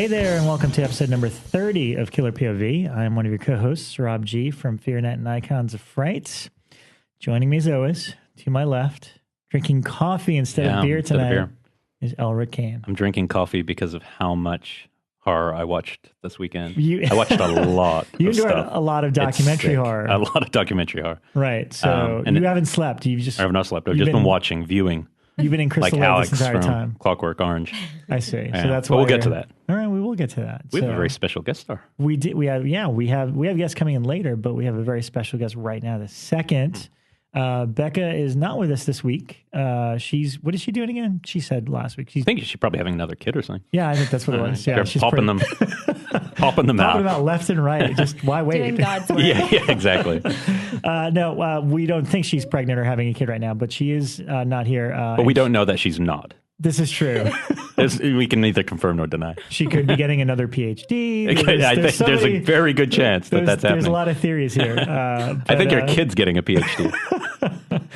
Hey there, and welcome to episode number 30 of Killer POV. I'm one of your co-hosts, Rob G. from FEARnet and Icons of Fright. Joining me as always, to my left, drinking coffee instead of beer tonight, is Elric Kane. I'm drinking coffee because of how much horror I watched this weekend. I watched a lot You of enjoyed stuff. a lot of documentary horror. A lot of documentary horror. Right, so and you haven't slept. I have not slept. I've just been watching, viewing. You've been in Crystal like Lake Alex this entire from time. Clockwork Orange. I see. Yeah. So that's but why we'll get to that. All right, we will get to that. We have a very special guest star. We have guests coming in later, but we have a very special guest right now. The second, Becca is not with us this week. What is she doing again? She said last week. I think she's probably having another kid or something. Yeah, I think that's what it was. Yeah, they're she's popping them out left and right. Just why wait? Doing God's work. Yeah, exactly. No, we don't think she's pregnant or having a kid right now, but she is not here. But we don't know that she's not. This is true. We can neither confirm nor deny. She could be getting another PhD. I think there's a very good chance that's happening. There's a lot of theories here. I think your kid's getting a PhD.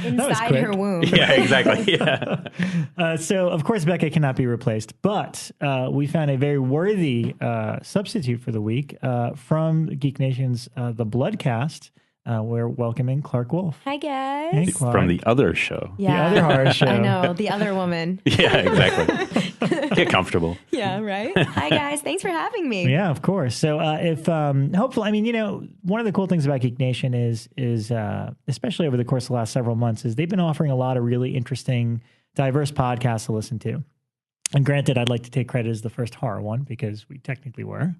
Inside her womb. Yeah, exactly. Yeah. So, of course, Becca cannot be replaced, but we found a very worthy substitute for the week from GeekNations, the Bloodcast. We're welcoming Clarke Wolfe. Hi, guys. Hey, Clarke. From the other show. Yeah. The other horror show. I know, the other woman. Yeah, exactly. Get comfortable. Yeah, right? Hi, guys. Thanks for having me. Yeah, of course. So if hopefully, I mean, one of the cool things about Geek Nation is especially over the course of the last several months, is they've been offering a lot of really interesting, diverse podcasts to listen to. And granted, I'd like to take credit as the first horror one because we technically were.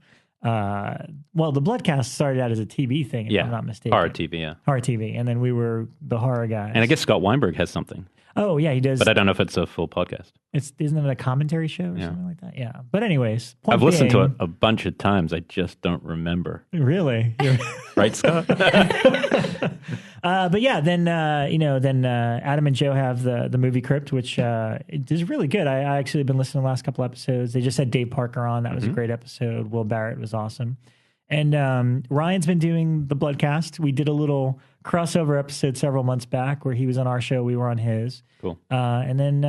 Well, the Bloodcast started out as a TV thing, if I'm not mistaken. Horror TV, yeah. Horror TV. And then we were the horror guys. And I guess Scott Weinberg has something. Oh, yeah, he does. But I don't know if it's a full podcast. Isn't it a commentary show or something like that? Yeah. But anyways. I've listened to it a bunch of times. I just don't remember. Really? Right, Scott? But yeah, then Adam and Joe have the movie Crypt, which is really good. I actually have been listening to the last couple episodes. They just had Dave Parker on. That was a great episode. Will Barrett was awesome. And Ryan's been doing the Bloodcast. We did a little crossover episode several months back where he was on our show. We were on his. Cool. And then,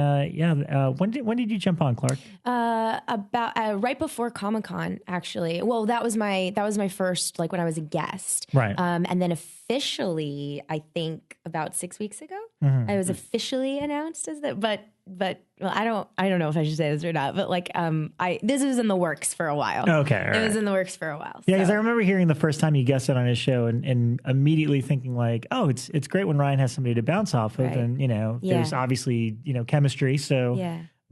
when did you jump on, Clarke? About right before Comic-Con, actually. Well, that was my first, like when I was a guest. Right. And then officially, I think about 6 weeks ago, I was officially announced as that. But well, I don't know if I should say this or not. But like, this was in the works for a while. Okay. It was in the works for a while. Yeah, because I remember hearing the first time you guested on his show and immediately thinking like, oh, it's great when Ryan has somebody to bounce off of, and there's obviously chemistry. So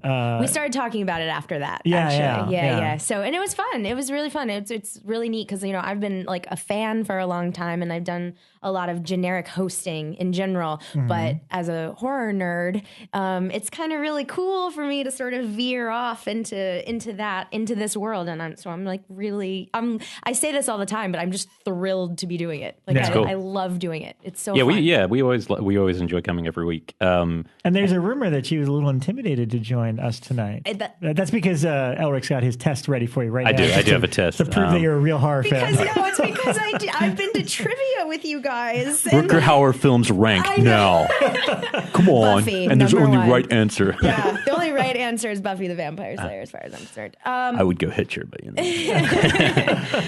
we started talking about it after that. Yeah. So, and it was fun. It was really fun. It's really neat because I've been like a fan for a long time, and I've done a lot of generic hosting in general. But as a horror nerd, it's kind of really cool for me to sort of veer off into this world. And I'm like really, I say this all the time, but I'm just thrilled to be doing it. Like cool. I love doing it. It's so fun. We we always enjoy coming every week. And there's a rumor that she was a little intimidated to join us tonight. That's because Elric's got his test ready for you right now. I do have a test to prove that you're a real horror fan. It's because I've been to trivia with you guys. Rutger Hauer films rank now. Come on. Buffy, and there's only one. right answer. Yeah, the only right answer is Buffy the Vampire Slayer, as far as I'm concerned. I would go Hitcher, but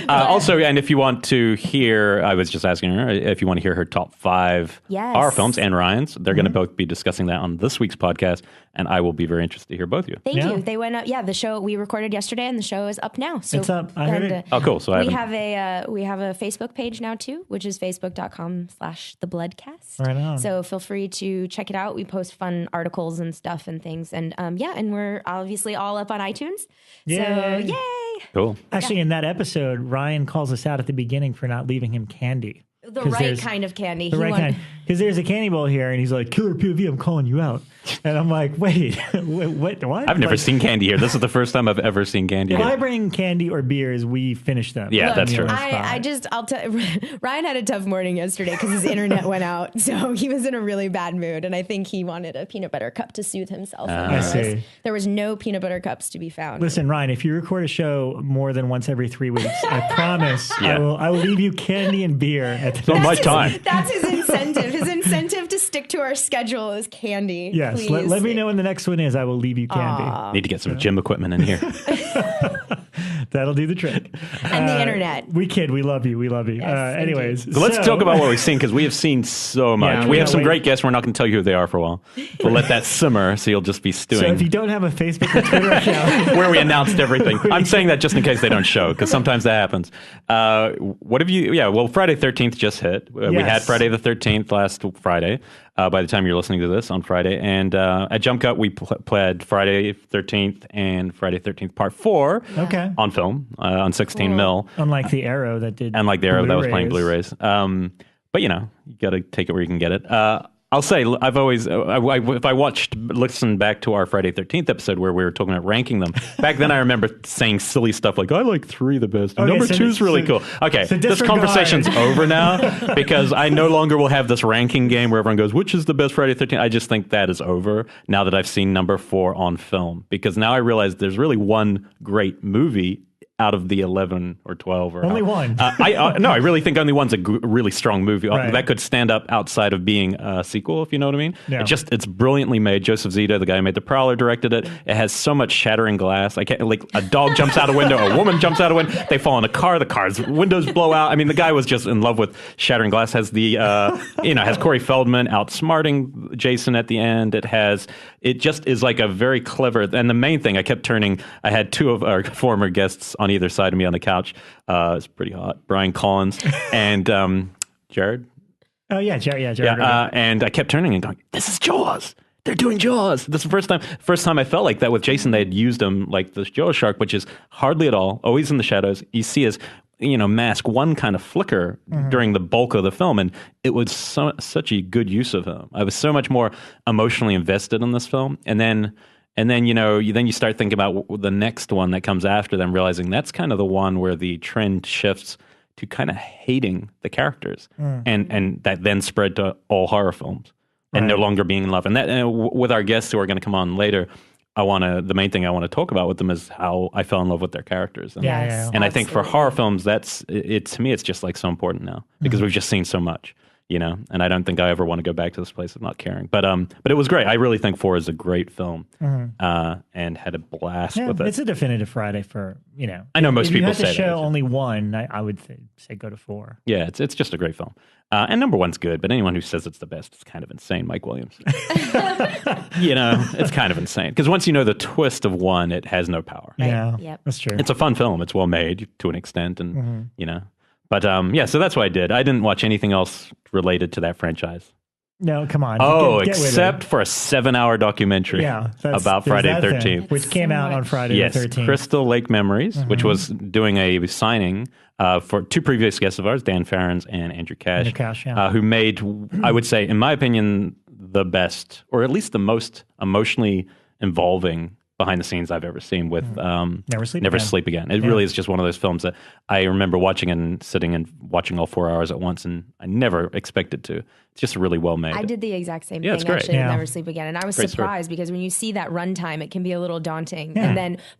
also, and if you want to hear, I was just asking her if you want to hear her top 5 horror films and Ryan's, they're going to both be discussing that on this week's podcast, and I will be very interested to hear both of you. Thank you. They went up. Yeah, the show we recorded yesterday, and the show is up now. So it's up. I heard it. Oh, cool. So we have a Facebook page now too, which is facebook.com/thebloodcast. Right on. So feel free to check it out. We post fun articles and stuff and things, and and we're obviously all up on iTunes. Yay. So yay! Cool. Actually, in that episode, Ryan calls us out at the beginning for not leaving him candy. The right kind of candy. The right kind. Because there's a candy bowl here, and he's like, Killer POV, I'm calling you out. And I'm like, wait, what? I've never seen candy here. This is the first time I've ever seen candy here. If I here. bring candy or beers, we finish them. Yeah, that's true. I'll tell Ryan had a tough morning yesterday because his internet went out. So he was in a really bad mood. And I think he wanted a peanut butter cup to soothe himself. I see. There was no peanut butter cups to be found. Listen, Ryan, if you record a show more than once every 3 weeks, I promise I will leave you candy and beer at the It's on my time. That's his incentive. His incentive to stick to our schedule is candy. Yes, let me know when the next one is. I will leave you candy. Need to get some gym equipment in here. That'll do the trick. And the internet. We kid. We love you. We love you. Yes, Anyways. So let's talk about what we've seen, because we have seen so much. Yeah, we have some great guests. We're not going to tell you who they are for a while. We'll let that simmer, so you'll just be stewing. So if you don't have a Facebook or Twitter account. Where we announced everything. I'm saying that just in case they don't show, because sometimes that happens. What have you... Yeah, well, Friday 13th just hit. We had Friday the 13th last Friday. By the time you're listening to this on Friday. And at Jump Cut, we played Friday 13th and Friday 13th Part 4 on film, on 16 mil. Unlike the Arrow that did. Unlike the Arrow that was playing Blu-rays. But, you got to take it where you can get it. I'll say, I've always, if I listened back to our Friday 13th episode where we were talking about ranking them, back then I remember saying silly stuff like, I like 3 the best. Number 2's really cool. Okay, this conversation's over now, because I no longer will have this ranking game where everyone goes, which is the best Friday 13th? I just think that is over now that I've seen number 4 on film, because now I realize there's really one great movie out of the 11 or 12 or only one. I really think only one's a really strong movie that could stand up outside of being a sequel, if you know what I mean. Yeah. It's brilliantly made. Joseph Zito, the guy who made The Prowler, directed it. It has so much shattering glass. A dog jumps out a window, a woman jumps out a window, they fall in a car, the car's windows blow out. I mean, the guy was just in love with shattering glass. Has the has Corey Feldman outsmarting Jason at the end. It just is like a very clever, and the main thing, I had 2 of our former guests on either side of me on the couch. It's pretty hot. Brian Collins and Jared. Oh, yeah, Jared. Yeah, and I kept turning and going, this is Jaws. They're doing Jaws. This is the first time I felt like that with Jason. They had used him like this Jaws shark, which is hardly at all, always in the shadows. You see his mask one kind of flicker during the bulk of the film, and it was such a good use of him. I was so much more emotionally invested in this film, and then you start thinking about the next one that comes after them, realizing that's kind of the one where the trend shifts to kind of hating the characters, and that then spread to all horror films, and no longer being in love. And that, with our guests who are going to come on later, the main thing I want to talk about with them is how I fell in love with their characters. And I think for horror films, to me, it's just like so important now, because we've just seen so much. And I don't think I ever want to go back to this place of not caring. But it was great. I really think 4 is a great film, and had a blast with it. It's a definitive Friday for, I know most people say that. If you had to show only one, I would say go to 4. Yeah, it's just a great film. And number 1's good, but anyone who says it's the best is kind of insane, Mike Williams. It's kind of insane. Because once you know the twist of 1, it has no power. Right. Yeah, yep. That's true. It's a fun film. It's well made to an extent, and, But so that's what I did. I didn't watch anything else related to that franchise. No, come on. Get except for a 7-hour documentary about Friday the 13th. Which came out on Friday the 13th. Crystal Lake Memories, which was doing a signing for 2 previous guests of ours, Dan Farrens and Andrew Cash, who made, I would say, in my opinion, the best, or at least the most emotionally involving behind the scenes I've ever seen with Never Sleep Again. It really is just one of those films that I remember watching and sitting and watching all 4 hours at once, and I never expected to. It's just really well made. I did the exact same thing it's great. actually with Never Sleep Again, and I was surprised because when you see that runtime, it can be a little daunting,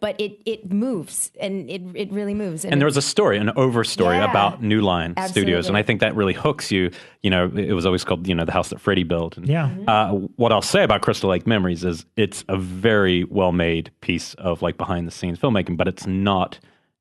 but it moves, and it really moves. And there was a story, an over story about New Line Studios, and I think that really hooks you. It was always called the house that Freddie built. And, what I'll say about Crystal Lake Memories is it's a very well made piece of like behind the scenes filmmaking, but it's not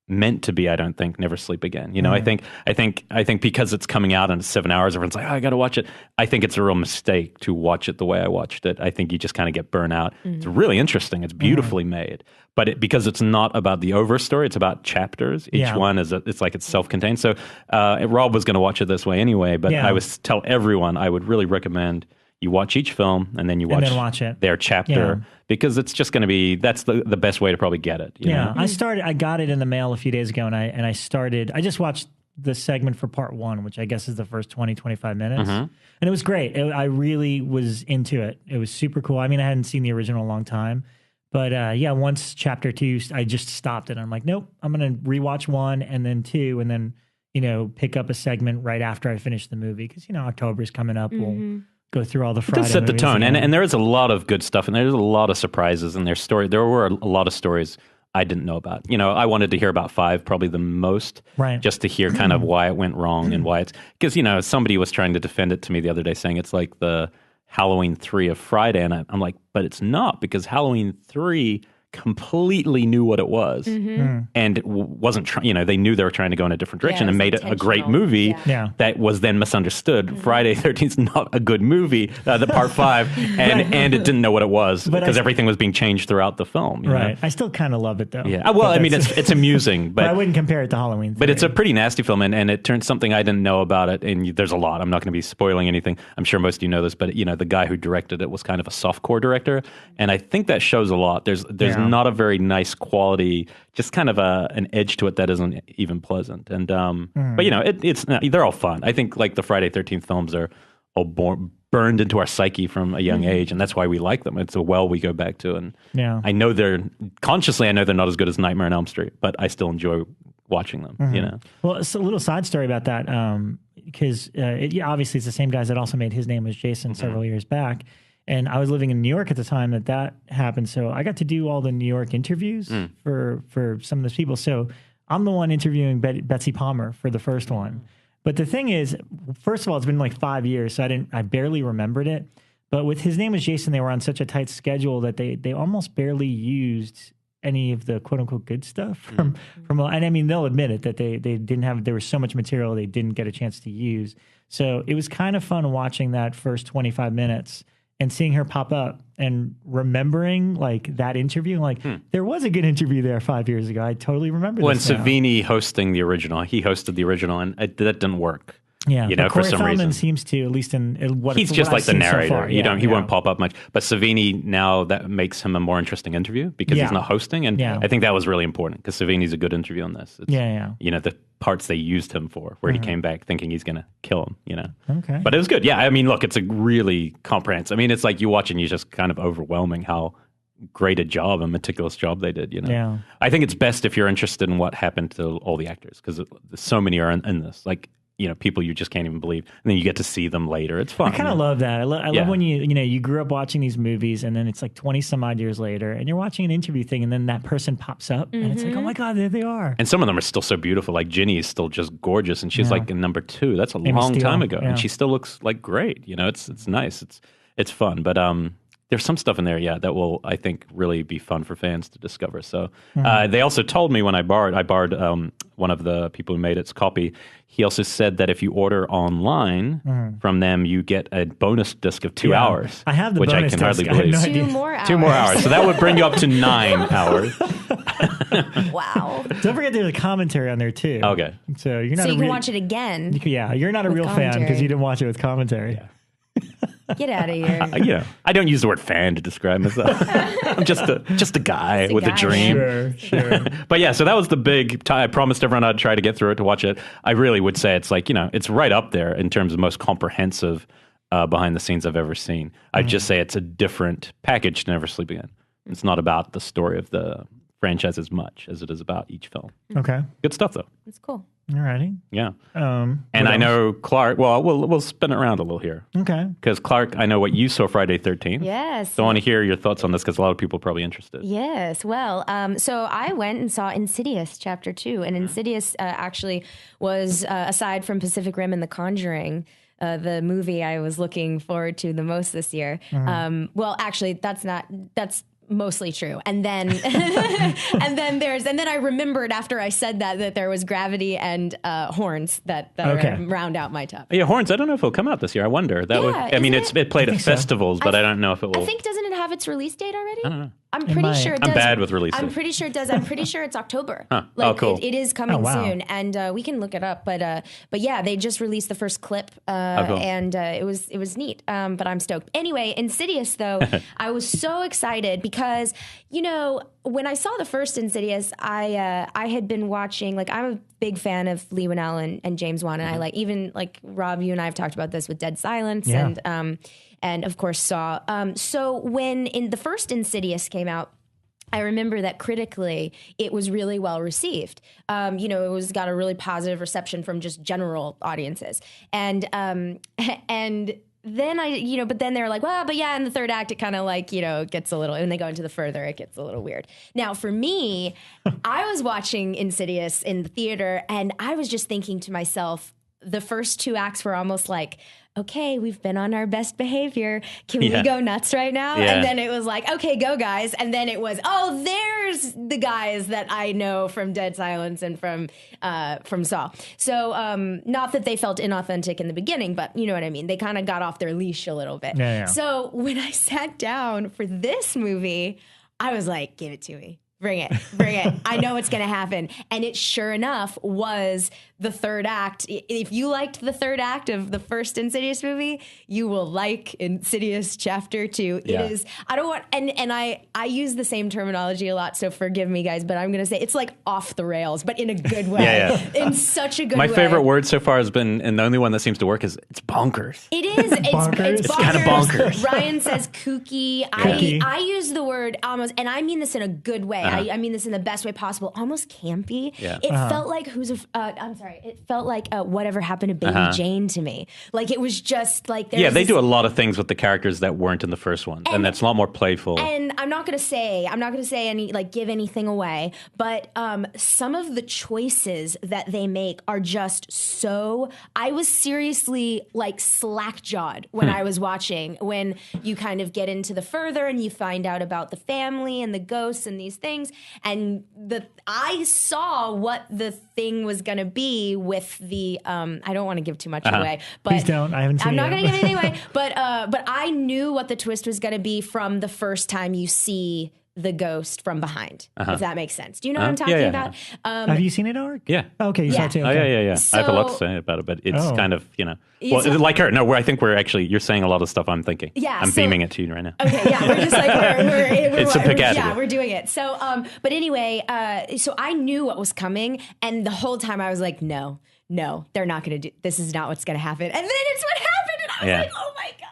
meant to be, I don't think, Never Sleep Again. I think because it's coming out in 7 hours, everyone's like, I got to watch it. I think it's a real mistake to watch it the way I watched it. I think you just kind of get burnt out. It's really interesting. It's beautifully made, but because it's not about the over story, it's about chapters. Each one it's like it's self-contained. So Rob was going to watch it this way anyway, but I was tell everyone I would really recommend you watch each film and then you watch their chapter, because it's just going to be, that's the best way to probably get it. You know? I got it in the mail a few days ago, and I just watched the segment for part 1, which I guess is the first 20, 25 minutes. And it was great. I really was into it. It was super cool. I mean, I hadn't seen the original in a long time, but once chapter 2, I just stopped it. I'm like, nope, I'm going to rewatch 1 and then 2, and then, pick up a segment right after I finish the movie. Cause October's coming up. We'll go through all the Friday movies. It set the tone, and there is a lot of good stuff, and there's a lot of surprises in their story. There were a lot of stories I didn't know about. I wanted to hear about 5 probably the most, just to hear kind of why it went wrong and why it's, because somebody was trying to defend it to me the other day, saying it's like the Halloween 3 of Friday, and I'm like, but it's not, because Halloween 3 completely knew what it was and wasn't trying, they knew they were trying to go in a different direction and made it a great movie that was then misunderstood. Friday 13th is not a good movie, the part 5, and it didn't know what it was because everything was being changed throughout the film. You know? I still kind of love it though. Yeah. Well, I mean, it's amusing, but I wouldn't compare it to Halloween 3. But it's a pretty nasty film, and it turns something I didn't know about it, and there's a lot. I'm not going to be spoiling anything. I'm sure most of you know this, but the guy who directed it was kind of a softcore director, and I think that shows a lot. There's not a very nice quality, just kind of an edge to it that isn't even pleasant. And but they're all fun. I think like the Friday 13th films are all burned into our psyche from a young age, and that's why we like them. It's a well we go back to, and I know they're not as good as Nightmare on Elm Street, but I still enjoy watching them. Well, it's a little side story about that, because obviously it's the same guys that also made His Name Was Jason several years back. And I was living in New York at the time that happened. So I got to do all the New York interviews for some of those people. So I'm the one interviewing Betsy Palmer for the first one. But the thing is, first of all, it's been like 5 years, so I barely remembered it. But with His Name Was Jason, they were on such a tight schedule that they almost barely used any of the quote unquote good stuff from and I mean, they'll admit it that they didn't have, there was so much material they didn't get a chance to use. So it was kind of fun watching that first 25 minutes and seeing her pop up and remembering like that interview, like there was a good interview there 5 years ago. I totally remember when this now. Savini hosting the original, he hosted the original, and that didn't work. Yeah, for Corey some Feldman reason seems to, at least in what he's just what like I've the seen so narrator. far. He won't pop up much. But Savini, now that makes him a more interesting interview because he's not hosting, and I think that was really important because Savini's a good interview on this. It's, the parts they used him for, where he came back thinking he's going to kill him. Okay, but it was good. Yeah, I mean, look, it's a really comprehensive. I mean, it's like you watch and you're just kind of overwhelming how great a job, a meticulous job they did. Yeah, I think it's best if you're interested in what happened to all the actors because so many are in this. Like, people you just can't even believe, and then you get to see them later. It's fun. I kind of love that. I love when you grew up watching these movies, and then it's like 20 some odd years later, and you're watching an interview thing, and then that person pops up, and it's like, oh my god, there they are. And some of them are still so beautiful. Like Ginny is still just gorgeous, and she's like in number 2. That's a long time ago, and she still looks like great. It's nice. It's fun, but there's some stuff in there, that will, I think, really be fun for fans to discover. So they also told me when I borrowed one of the people who made its copy. He also said that if you order online from them, you get a bonus disc of 2 hours. I have the which bonus I can hardly disc. believe. I have no idea. 2 more hours. 2 more hours. So that would bring you up to 9 hours. Wow. Don't forget there's a commentary on there too. Okay. So you're not. So you can watch it again. Yeah, you're not a real fan because you didn't watch it with commentary. Yeah. Get out of here. I don't use the word fan to describe myself. I'm just a guy with a dream. Sure. But so that was the big I promised everyone I'd try to get through it to watch it. I really would say it's like, it's right up there in terms of most comprehensive behind the scenes I've ever seen. I'd just say it's a different package to Never Sleep Again. It's not about the story of the franchise as much as it is about each film. Okay. Good stuff though. It's cool. All righty. Yeah. And I know Clarke, well, we'll spin it around a little here. Okay. Because Clarke, I know what you saw Friday 13th. Yes. So I want to hear your thoughts on this because a lot of people are probably interested. Yes. Well, so I went and saw Insidious Chapter 2. And Insidious actually was, aside from Pacific Rim and The Conjuring, the movie I was looking forward to the most this year. Well, actually, that's mostly true. And then and then I remembered after I said that there was Gravity and Horns that round out my top. Yeah, Horns, I don't know if it'll come out this year. I wonder. It played at festivals, but I don't know if it will. I think, doesn't it have its release date already? I don't know. I'm pretty sure it does. I'm bad with releases. I'm pretty sure it does. I'm pretty sure it's October. Huh. Cool. It is coming soon, and we can look it up. But yeah, they just released the first clip, cool. and it was neat. But I'm stoked. Anyway, Insidious though, I was so excited because when I saw the first Insidious, I had been watching. Like, I'm a big fan of Leigh Whannell and James Wan, and I even Rob, you and I have talked about this with Dead Silence, and of course Saw. So when the first Insidious came out, I remember that critically it was really well received. It was got a really positive reception from just general audiences, and then but then they're like, well, but yeah, in the third act, it kind of gets a little, and they go into the further, it gets a little weird. Now, for me, I was watching Insidious in the theater, and I was just thinking to myself, the first 2 acts were almost like, okay, we've been on our best behavior. Can we go nuts right now? Yeah. And then it was like, okay, go guys. And then it was, oh, there's the guys that I know from Dead Silence and from Saw. So not that they felt inauthentic in the beginning, but you know what I mean? They kind of got off their leash a little bit. Yeah. So when I sat down for this movie, I was like, give it to me. Bring it. I know what's going to happen. And it sure enough was the third act. If you liked the third act of the first Insidious movie, you will like Insidious Chapter 2. Yeah. It is, I don't want, and I use the same terminology a lot, so forgive me guys, but I'm going to say it's like off the rails, but in a good way. In such a good way. My favorite word so far has been, and the only one that seems to work is it's bonkers. It is. It's bonkers. It's kind of bonkers. Ryan says kooky. I use the word almost, and I mean this in a good way. I mean this in the best way possible. Almost campy. Yeah. It felt like it felt like Whatever Happened to Baby Jane to me. Like it was just like they do a lot of things with the characters that weren't in the first one, and that's a lot more playful. And I'm not gonna say any give anything away, but some of the choices that they make are just so. I was seriously like slack-jawed when I was watching. When you kind of get into the further and you find out about the family and the ghosts and these things, and I saw what the thing was gonna be with the I don't want to give too much away, but please don't. I haven't seen I'm it not yet. going to give anything away, but I knew what the twist was going to be from the first time you see the ghost from behind, if that makes sense. Do you know what I'm talking about? Have you seen it, Elric? Yeah. Okay, you saw it too. Oh, Okay. yeah. I have a lot to say about it, but it's kind of, well, like her. No, I think you're saying a lot of stuff I'm thinking. Yeah. I'm beaming it to you right now. Okay, yeah. We're just like, it's a pick at yeah, we're doing it. So, but anyway, so I knew what was coming, and the whole time I was like, no, they're not going to do, this is not what's going to happen. And then it's what happened, and I was like, oh my God.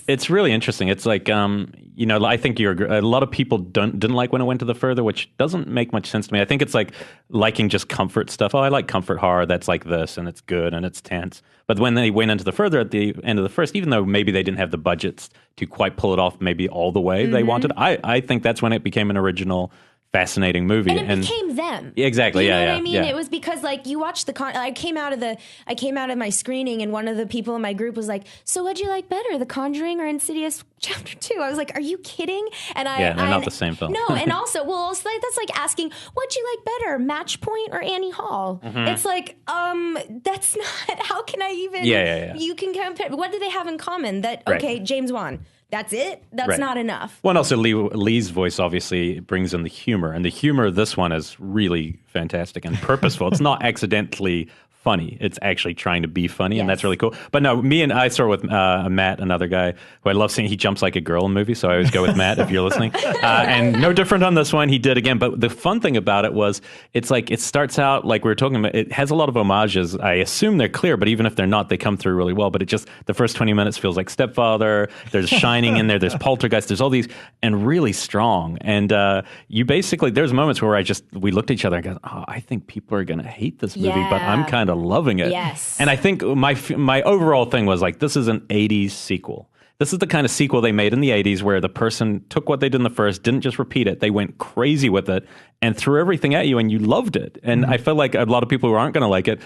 It's really interesting. It's like, I think a lot of people didn't like when it went to the further, which doesn't make much sense to me. I think it's like liking just comfort stuff. Oh, I like comfort horror that's like this, and it's good, and it's tense. But when they went into the further at the end of the first, even though maybe they didn't have the budgets to quite pull it off maybe all the way they wanted, I think that's when it became an original fascinating movie, and it became them. Exactly. You know what I mean? It was because like you watched I came out of my screening, and one of the people in my group was like, "So what'd you like better, The Conjuring or Insidious Chapter 2?" I was like, "Are you kidding?" And they're not the same film. No, and also, well, it's like, that's like asking, "What'd you like better, Match Point or Annie Hall?" It's like, that's not. How can I even? You can compare. What do they have in common? That okay, James Wan. That's it? That's not enough. Well, and also Lee's voice obviously brings in the humor. And the humor of this one is really fantastic and purposeful. It's not accidentally funny. It's actually trying to be funny, and that's really cool. But no, I saw with Matt, another guy who I love seeing. He jumps like a girl in movies, so I always go with Matt if you're listening. And no different on this one. He did again. But the fun thing about it was it's like it starts out like we were talking about. It has a lot of homages. I assume they're clear, but even if they're not, they come through really well. But it just, the first 20 minutes feels like Stepfather. There's Shining in there. There's Poltergeist. There's all these, and really strong. And you basically, there's moments where we looked at each other and go, oh, I think people are going to hate this movie, but I'm kind of loving it. Yes. And I think my overall thing was like, this is an 80s sequel. This is the kind of sequel they made in the 80s where the person took what they did in the first, didn't just repeat it. They went crazy with it and threw everything at you, and you loved it. And I feel like a lot of people who aren't going to like it,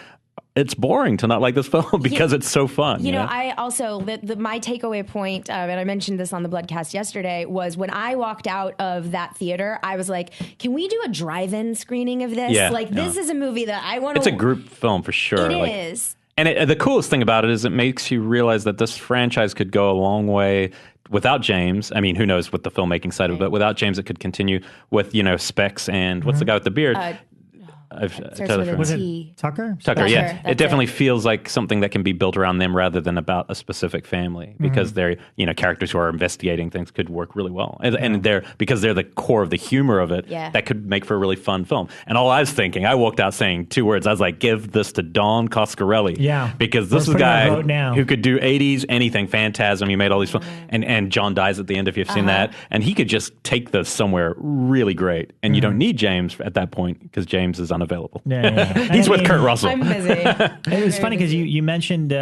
it's boring to not like this film because it's so fun. You know, I also, my takeaway point, and I mentioned this on the Bloodcast yesterday, was when I walked out of that theater, I was like, can we do a drive-in screening of this? This is a movie that I want to... It's a group film for sure. It is. And the coolest thing about it is it makes you realize that this franchise could go a long way without James. I mean, who knows with the filmmaking side of it, but without James, it could continue with, Specs and what's the guy with the beard? Was it Tucker? Tucker, yeah. It definitely feels like something that can be built around them rather than about a specific family, because they're, characters who are investigating things could work really well. And because they're the core of the humor of it, that could make for a really fun film. And all I was thinking, I walked out saying 2 words. I was like, give this to Don Coscarelli. Yeah. Because this is a guy who could do 80s anything, Phantasm. He made all these films. And John dies at the end, if you've seen that. And he could just take this somewhere really great. And you don't need James at that point because James is unavailable. He's with Kurt Russell. I'm busy. It was funny because you mentioned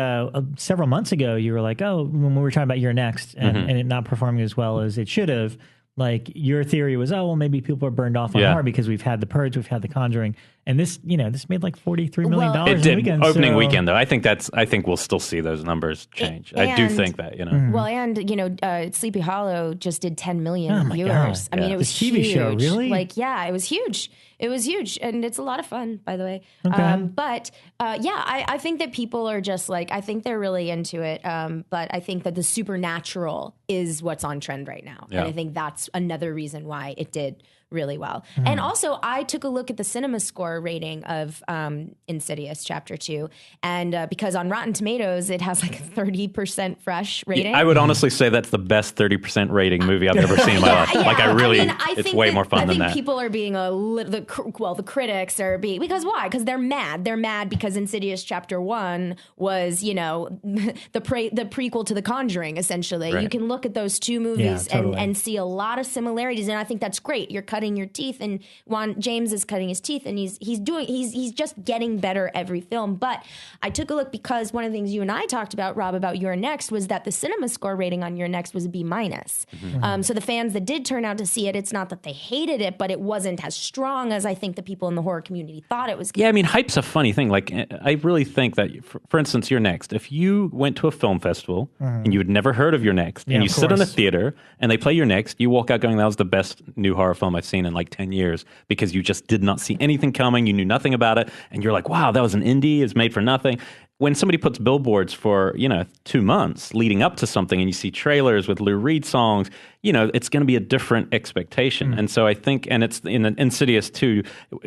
several months ago, you were like, oh, when we were talking about You're Next and it not performing as well as it should have, like your theory was, oh, well, maybe people are burned off on horror because we've had The Purge, we've had The Conjuring. And this made like $43 million Well, It in did weekend, opening so- weekend though. I think we'll still see those numbers change. I do think that, Well, and Sleepy Hollow just did 10 million Oh my viewers. God. I mean, it was This TV huge. show, really? Like, yeah, it was huge. It was huge, and it's a lot of fun, by the way. Okay. I think that people are just like, I think they're really into it. But I think that the supernatural is what's on trend right now, Yeah. and I think that's another reason why it did really well. And also, I took a look at the cinema score rating of Insidious Chapter 2, and because on Rotten Tomatoes it has like a 30% fresh rating. I would honestly say that's the best 30% rating movie I've ever seen in my life. Like I it's way more fun than that. I think people are being the critics are being, because why? Because they're mad. They're mad because Insidious Chapter 1 was, the prequel to The Conjuring, essentially. Right. You can look at those two movies totally. and see a lot of similarities, and I think that's great. You're cutting your teeth, and James is cutting his teeth, and he's just getting better every film. But I took a look because one of the things you and I talked about, Rob, about Your Next was that the cinema score rating on Your Next was a B-. So the fans that did turn out to see it, it's not that they hated it, but it wasn't as strong as I think the people in the horror community thought it was. Yeah, I mean, hype's a funny thing. Like, I really think that, for instance, Your Next, if you went to a film festival and you had never heard of Your Next, and you sit in a theater and they play Your Next, you walk out going, that was the best new horror film I've seen in like 10 years, because you just did not see anything coming. You knew nothing about it. And you're like, wow, that was an indie. It's made for nothing. When somebody puts billboards for, 2 months leading up to something, and you see trailers with Lou Reed songs, it's going to be a different expectation. And so I think, and it's in Insidious 2,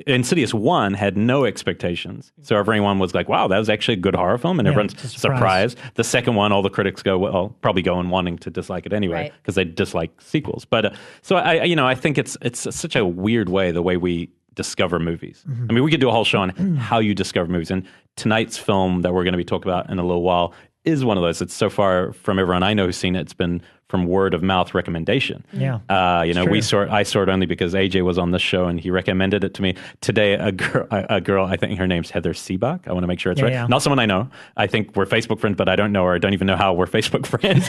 Insidious 1 had no expectations. So everyone was like, wow, that was actually a good horror film. And everyone's surprised. The second one, all the critics go, well, probably go in wanting to dislike it anyway, because they dislike sequels. But so I think it's such a weird way, the way we discover movies. I mean, we could do a whole show on how you discover movies. And tonight's film that we're going to be talking about in a little while is one of those. It's so far from everyone I know who's seen it, it's been from word of mouth recommendation. Yeah. I saw it only because AJ was on this show and he recommended it to me. Today, a girl, I think her name's Heather Seabach. I want to make sure it's right. Yeah. Not someone I know. I think we're Facebook friends, but I don't know her. I don't even know how we're Facebook friends.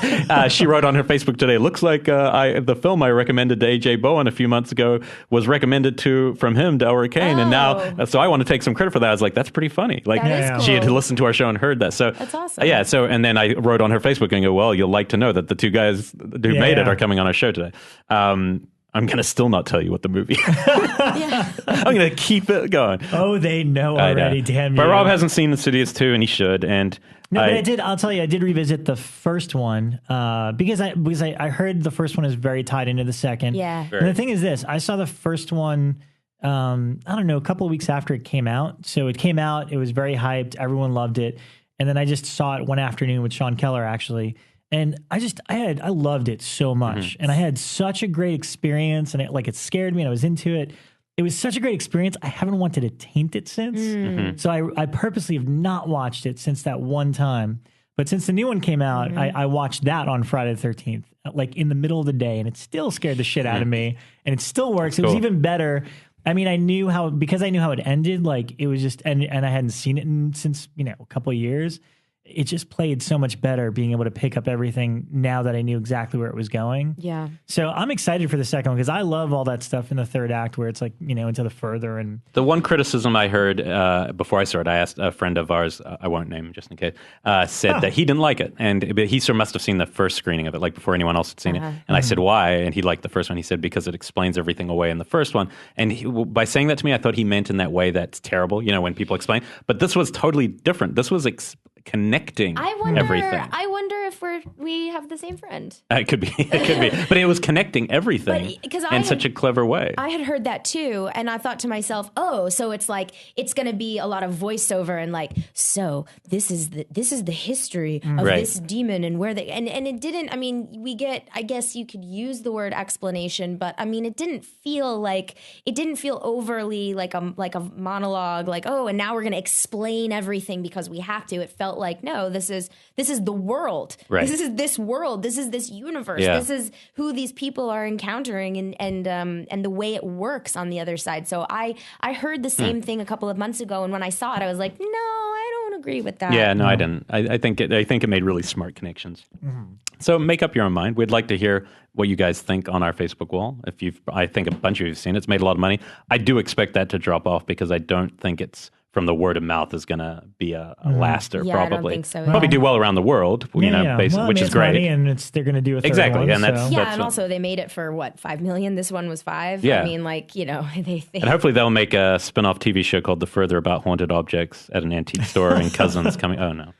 She wrote on her Facebook today, looks like the film I recommended to AJ Bowen a few months ago was recommended from him to Elric Kane. And now, so I want to take some credit for that. I was like, that's pretty funny. Like, that is she had cool. listened to our show and heard that. So That's awesome. Yeah. So, and then I wrote on her Facebook and go, well, you'll like to know that the two guys who made it are coming on our show today. I'm going to still not tell you what the movie is. I'm going to keep it going. Oh, they know already. Damn you. But Rob hasn't seen Insidious 2, and he should. And No, but I did. I'll tell you, I did revisit the first one because I heard the first one is very tied into the second. Yeah. And the thing is this, I saw the first one, I don't know, a couple of weeks after it came out. So it came out, it was very hyped. Everyone loved it. And then I just saw it one afternoon with Sean Keller, actually. And I loved it so much. And I had such a great experience, and it scared me, and I was into it. It was such a great experience. I haven't wanted to taint it since. So I purposely have not watched it since that one time. But since the new one came out, I watched that on Friday the 13th, like in the middle of the day, and it still scared the shit out of me. And it still works. It was even better. I mean, because I knew how it ended, like it was just, and I hadn't seen it since, a couple of years. It just played so much better being able to pick up everything now that I knew exactly where it was going. Yeah. So I'm excited for the second one because I love all that stuff in the third act where it's like, into the further. And the one criticism I heard before I saw it, I asked a friend of ours, I won't name him just in case, said that he didn't like it. But he sort of must have seen the first screening of it, like before anyone else had seen it. And I said, why? And he liked the first one. He said, because it explains everything away in the first one. And by saying that to me, I thought he meant in that way that's terrible, when people explain. But this was totally different. This was connecting everything. I wonder if we have the same friend. It could be. But it was connecting everything in such a clever way. I had heard that too, and I thought to myself, oh, so it's like it's going to be a lot of voiceover and like, so this is the history of this demon and where they and it didn't. I mean, I guess you could use the word explanation, but I mean, it didn't feel overly like a monologue, like, oh, and now we're going to explain everything because we have to. It felt like, no, this is the world. Right. This is this world. This is this universe. Yeah. This is who these people are encountering and the way it works on the other side. So I heard the same thing a couple of months ago, and when I saw it, I was like, no, I don't agree with that. Yeah, no, I didn't. I think it made really smart connections. Mm-hmm. So make up your own mind. We'd like to hear what you guys think on our Facebook wall. I think a bunch of you have seen it. It's made a lot of money. I do expect that to drop off because I don't think it's from the word of mouth is going to be a laster. Yeah, probably. I don't think so. Probably do well around the world, Well, which is it's great. money and they're going to do a third Exactly, one, and that's- so. Yeah, and also they made it for what, $5 million? This one was $5 million. Yeah. I mean, like, you know, they And hopefully they'll make a spin-off TV show called The Further about haunted objects at an antique store and cousins coming. Oh no,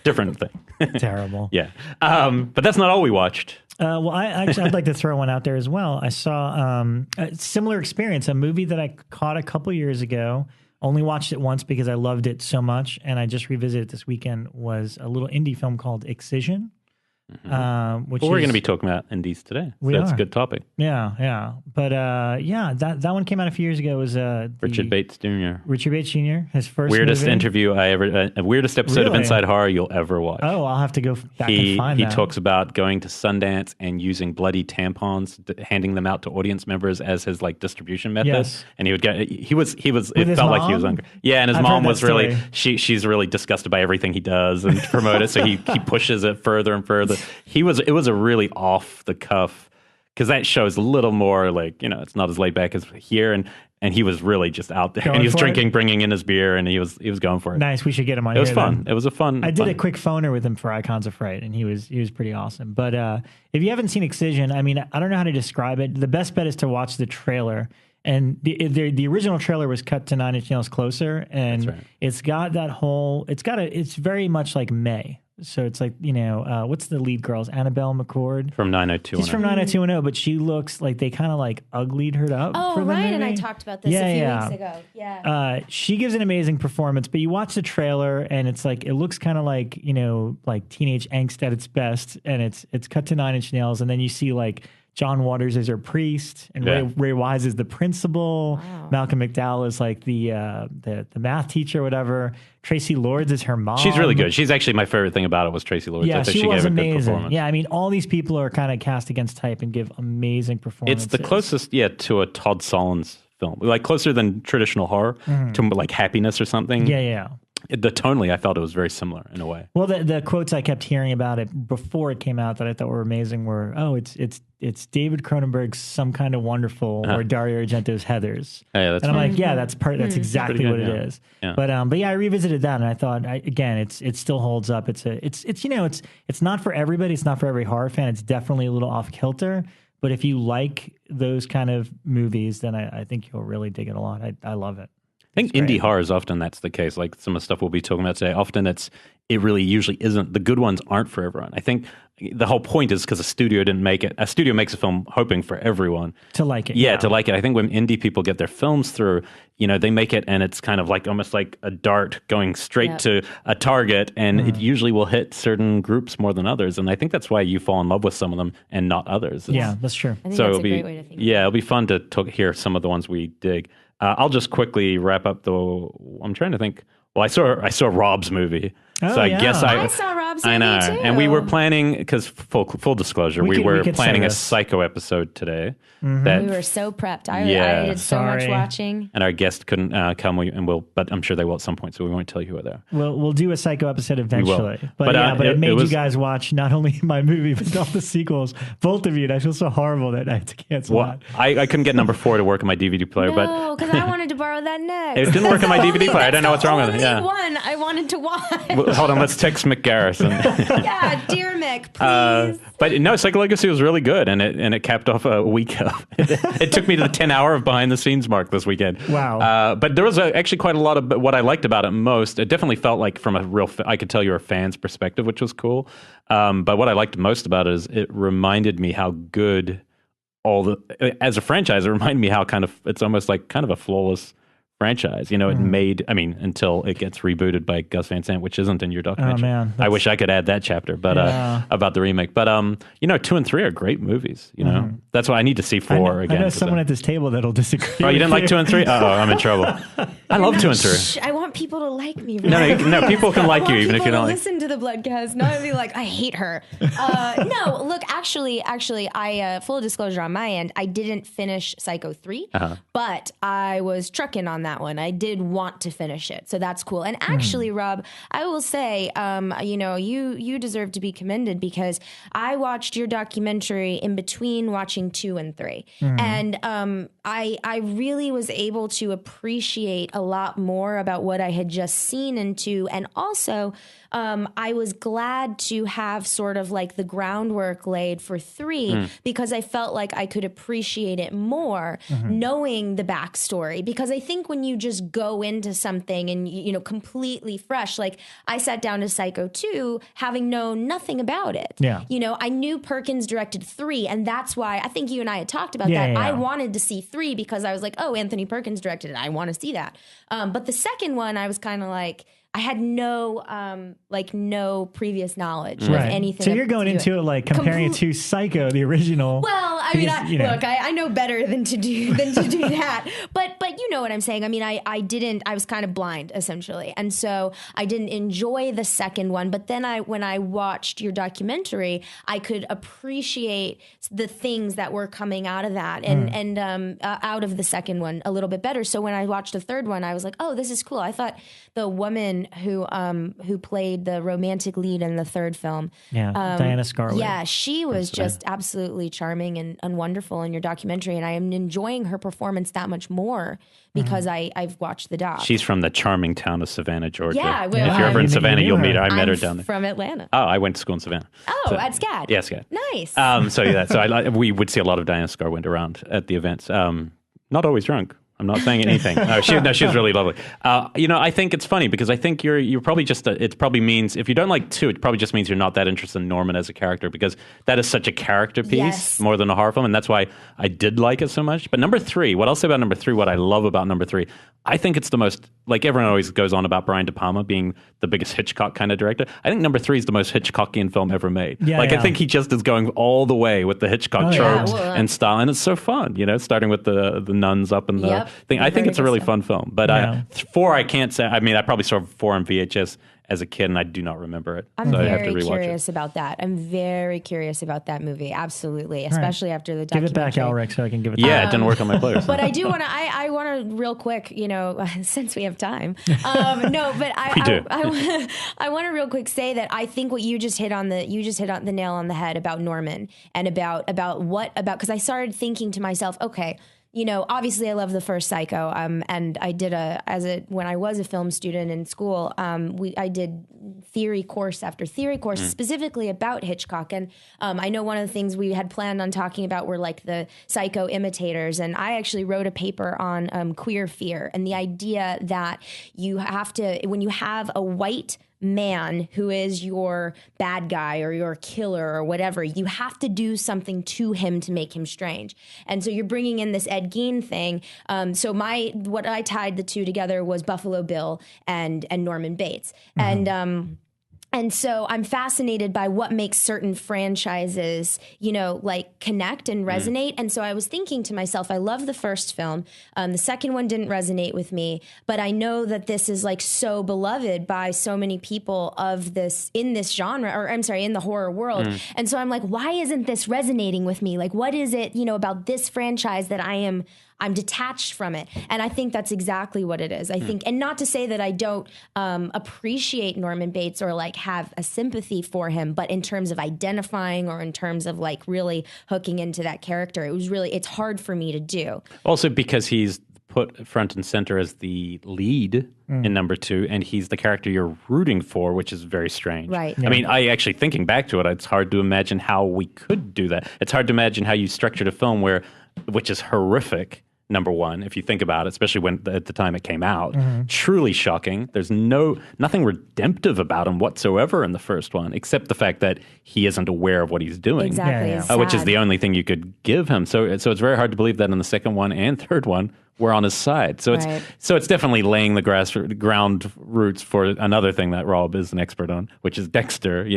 different thing. Terrible. Yeah, but that's not all we watched. Well, I'd like to throw one out there as well. I saw a similar experience, a movie that I caught a couple years ago. Only watched it once because I loved it so much, and I just revisited it this weekend. Was a little indie film called Excision, which Well, we're going to be talking about indies today, so that's a good topic. Yeah. But that one came out a few years ago. It was Richard Bates Jr. Richard Bates Jr. His first weirdest movie. interview weirdest episode of Really? Inside Horror you'll ever watch. Oh, I'll have to go back and find that. He talks about going to Sundance and using bloody tampons, handing them out to audience members as his like distribution method. Yes. And he would get it his felt like he was mom? hungry. Yeah, and his I've mom heard was that really story. she's really disgusted by everything he does and promote it, so he pushes it further and further. It was a really off the cuff, because that show is a little more like, you know, it's not as laid back as here, and he was really just out there, Going and he was for drinking, it? bringing in his beer, and he was going for it. Nice. We should get him on. It was here fun. then. It was a fun. I did fun. a quick phoner with him for Icons of Fright, and he was pretty awesome. But if you haven't seen Excision, I mean, I don't know how to describe it. The best bet is to watch the trailer. And the original trailer was cut to 9 Inch Nails Closer, and That's right. it's got that whole. It's very much like May. So it's like, you know, what's the lead girl's Annabelle McCord From 90210. She's from 90210, but she looks like they kind of like uglied her up. Oh, for the Ryan movie. and I talked about this a few weeks ago. Yeah. She gives an amazing performance, but you watch the trailer and it's like, it looks kind of like, you know, like teenage angst at its best, and it's cut to 9 Inch Nails, and then you see like John Waters is her priest, and Ray Wise is the principal. Wow. Malcolm McDowell is like the math teacher or whatever. Tracy Lords is her mom. She's really good. She's actually my favorite thing about it was Tracy Lords. Yeah, I thought she was gave a good amazing. performance. Yeah, I mean, all these people are kind of cast against type and give amazing performances. It's the closest, to a Todd Solondz film, like closer than traditional horror to like Happiness or something. Yeah. Tonally, I felt it was very similar in a way. Well, the quotes I kept hearing about it before it came out that I thought were amazing were, it's David Cronenberg's Some Kind of Wonderful or Dario Argento's Heathers. Yeah, that's and I'm fun. like, yeah, that's exactly Pretty what good, it is. Yeah. But yeah, I revisited that and I thought, it still holds up. It's not for everybody. It's not for every horror fan. It's definitely a little off kilter. But if you like those kind of movies, then I think you'll really dig it a lot. I love it. I think indie horror is often that's the case. Like some of the stuff we'll be talking about today, often it really usually isn't. The good ones aren't for everyone. I think the whole point is because a studio didn't make it. A studio makes a film hoping for everyone to like it. Yeah, to like it. I think when indie people get their films through, they make it and it's kind of like almost like a dart going straight to a target, and it usually will hit certain groups more than others. And I think that's why you fall in love with some of them and not others. Yeah, that's true. I think that's a great way to think. Yeah, it'll be fun to hear some of the ones we dig. I'll just quickly wrap up I'm trying to think. Well, I saw Rob's movie. Oh, so I yeah. guess I saw Rob's movie I know. too. And we were planning, because full disclosure, we were could planning say a this. Psycho episode today. We were so prepped. I did so much Sorry. watching. And our guest couldn't come, but I'm sure they will at some point, so we won't tell you who they're. We'll do a Psycho episode eventually. But, But it made was, you guys watch not only my movie, but all the sequels, both of you. And I feel so horrible that I had to cancel well, that. I couldn't get number 4 to work on my DVD player, but No, because I wanted to borrow that next. it didn't work on my DVD player. I don't know what's wrong with it. Yeah. One I wanted to watch. Well, hold on, let's text Mick Garrison. Yeah, dear Mick, please. But no, Psycho Legacy was really good, and it capped off a week of. It took me to the 10-hour of behind the scenes mark this weekend. Wow. But there was actually quite a lot of what I liked about it most. It definitely felt like from a real, I could tell you're a fan's perspective, which was cool. But what I liked most about it is it reminded me how good as a franchise, it reminded me how it's almost like kind of a flawless franchise. It made, until it gets rebooted by Gus Van Sant, which isn't in your documentary. Oh, man. I wish I could add that chapter, but about the remake. But 2 and 3 are great movies. The That's why I need to see 4 again. I know someone at this table that'll disagree. Oh, you didn't like 2 and 3? Oh, I'm in trouble. I love 2 and 3. Shh, I want people to like me. No, people can like you even if you don't like. Listen to the Bloodcast, not be like, I hate her. No, look, actually, I full disclosure on my end, I didn't finish Psycho 3, but I was trucking on that one. I did want to finish it, so that's cool. And actually, Rob, I will say, you deserve to be commended because I watched your documentary in between watching 2 and 3, and I really was able to appreciate a lot more about what I had just seen in 2, and also I was glad to have sort of like the groundwork laid for 3 because I felt like I could appreciate it more knowing the backstory. Because I think when you just go into something and, completely fresh, like I sat down to Psycho 2 having known nothing about it. Yeah. I knew Perkins directed 3, and that's why I think you and I had talked about that. Yeah. I wanted to see 3 because I was like, oh, Anthony Perkins directed it. I want to see that. But the second one, I was kind of like, I had no previous knowledge of anything. So you're going into it like comparing it to Psycho, the original. Well, I mean, I know better than to do that. But you know what I'm saying. I mean, I was kind of blind essentially, and so I didn't enjoy the second one. But then when I watched your documentary, I could appreciate the things that were coming out of that and out of the second one a little bit better. So when I watched the third one, I was like, oh, this is cool. I thought the woman who played the romantic lead in the third film, Diana Scarlett. Yeah, she was just absolutely charming and wonderful in your documentary, and I am enjoying her performance that much more because I've watched the doc. She's from the charming town of Savannah, Georgia. Yeah, well, if you're ever in Savannah, you'll meet her. I met her down there. From Atlanta. Oh, I went to school in Savannah. Oh, at SCAD. Yeah, SCAD. Nice. So we would see a lot of Diana Scarlett around at the events. Not always drunk. I'm not saying anything. She was really lovely. I think it's funny because I think you're probably just, it probably means, if you don't like 2, it probably just means you're not that interested in Norman as a character because that is such a character piece more than a horror film. And that's why I did like it so much. But number 3, what I'll say about number 3, what I love about number 3, I think it's the most, like everyone always goes on about Brian De Palma being the biggest Hitchcock kind of director. I think number 3 is the most Hitchcockian film ever made. I think he just is going all the way with the Hitchcock tropes and style. And it's so fun, starting with the nuns up in the thing. I think it's a really fun film. But 4, I can't say. I mean, I probably saw 4 on VHS as a kid, and I do not remember it. I'm so very I have to rewatch curious about that. I'm very curious about that movie. Absolutely, especially after the Give documentary. it back, Elric, so I can give it. Yeah, it didn't work on my players. But I do want to. I want to real quick. Since we have time. No, but I want to real quick say that I think what you just hit on the nail on the head about Norman and about because I started thinking to myself, okay. Obviously I love the first Psycho, and I did when I was a film student in school, I did theory course after theory course specifically about Hitchcock, and I know one of the things we had planned on talking about were like the Psycho imitators, and I actually wrote a paper on queer fear and the idea that you have to, when you have a white man who is your bad guy or your killer or whatever, you have to do something to him to make him strange. And so you're bringing in this Ed Gein thing. So what I tied the two together was Buffalo Bill and Norman Bates. And so I'm fascinated by what makes certain franchises, connect and resonate. And so I was thinking to myself, I love the first film. The second one didn't resonate with me, but I know that this is like so beloved by so many people in this genre, or I'm sorry, in the horror world. And so I'm like, why isn't this resonating with me? Like, what is it, about this franchise that I'm detached from it. And I think that's exactly what it is. I think, and not to say that I don't appreciate Norman Bates or like have a sympathy for him, but in terms of identifying or in terms of like really hooking into that character, it's hard for me to do. Also because he's put front and center as the lead in number 2, and he's the character you're rooting for, which is very strange. Right. I mean, thinking back to it, it's hard to imagine how we could do that. It's hard to imagine how you structured a film which is horrific, number 1, if you think about it, especially when at the time it came out. Truly shocking. There's nothing redemptive about him whatsoever in the first one, except the fact that he isn't aware of what he's doing. Exactly. Yeah. Which is the only thing you could give him. So it's very hard to believe that in the second one and third one, were on his side. So Right. it's definitely laying the ground roots for another thing that Rob is an expert on, which is Dexter,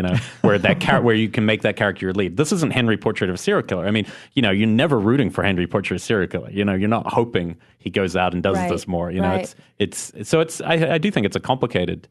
where where you can make that character your lead. This isn't Henry Portrait of a Serial Killer. I mean, you're never rooting for Henry Portrait of a Serial Killer. You're not hoping he goes out and does this more. Right. I do think it's a complicated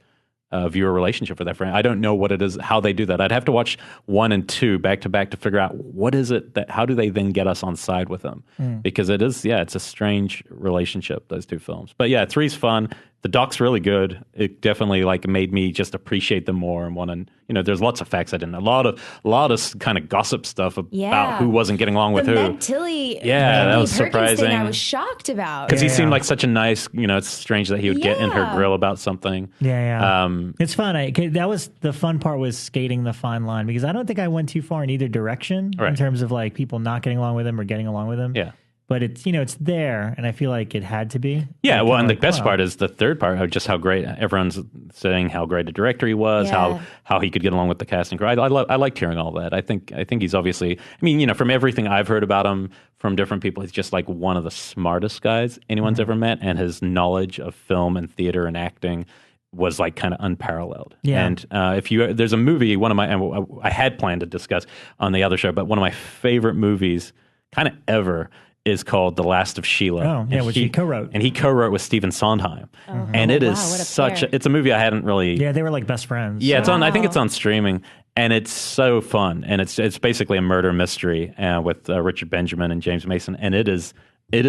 viewer relationship with that friend. I don't know what it is, how they do that. I'd have to watch 1 and 2 back to back to figure out what is it how do they then get us on side with them? Because it's a strange relationship, those two films. But yeah, 3's fun. The doc's really good. It definitely made me just appreciate them more and want to, there's lots of facts I didn't know. A lot of kind of gossip stuff about who wasn't getting along with who. Meg Tilly, that was surprising. Thing I was shocked about. Because he seemed like such a nice, it's strange that he would get in her grill about something. Yeah. It's fun. That was the fun part, was skating the fine line, because I don't think I went too far in either direction in terms of people not getting along with him or getting along with him. Yeah. But it's, it's there, and I feel like it had to be. Yeah, well, and the best part is the third part, of just how great everyone's saying how great a director he was, how he could get along with the cast and crew. I liked hearing all that. I think he's obviously, from everything I've heard about him from different people, he's just one of the smartest guys anyone's ever met, and his knowledge of film and theater and acting was kind of unparalleled. Yeah. And there's a movie, I had planned to discuss on the other show, but one of my favorite movies kind of ever is called The Last of Sheila. Oh, yeah, which he co-wrote. And he co-wrote with Stephen Sondheim. Oh. And it is it's a movie I hadn't really... Yeah, they were best friends. Yeah, it's on. I think it's on streaming, and it's so fun. And it's basically a murder mystery with Richard Benjamin and James Mason, and it is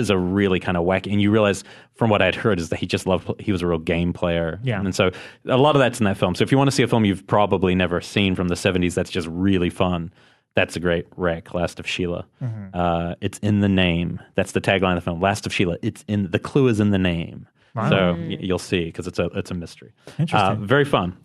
a really kind of wacky, and you realize from what I'd heard is that he was a real game player. Yeah. And so a lot of that's in that film. So if you want to see a film you've probably never seen from the 70s that's just really fun, that's a great rec, Last of Sheila. It's in the name. That's the tagline of the film. Last of Sheila. The clue is in the name. Wow. So you'll see, because it's a mystery. Interesting. Very fun.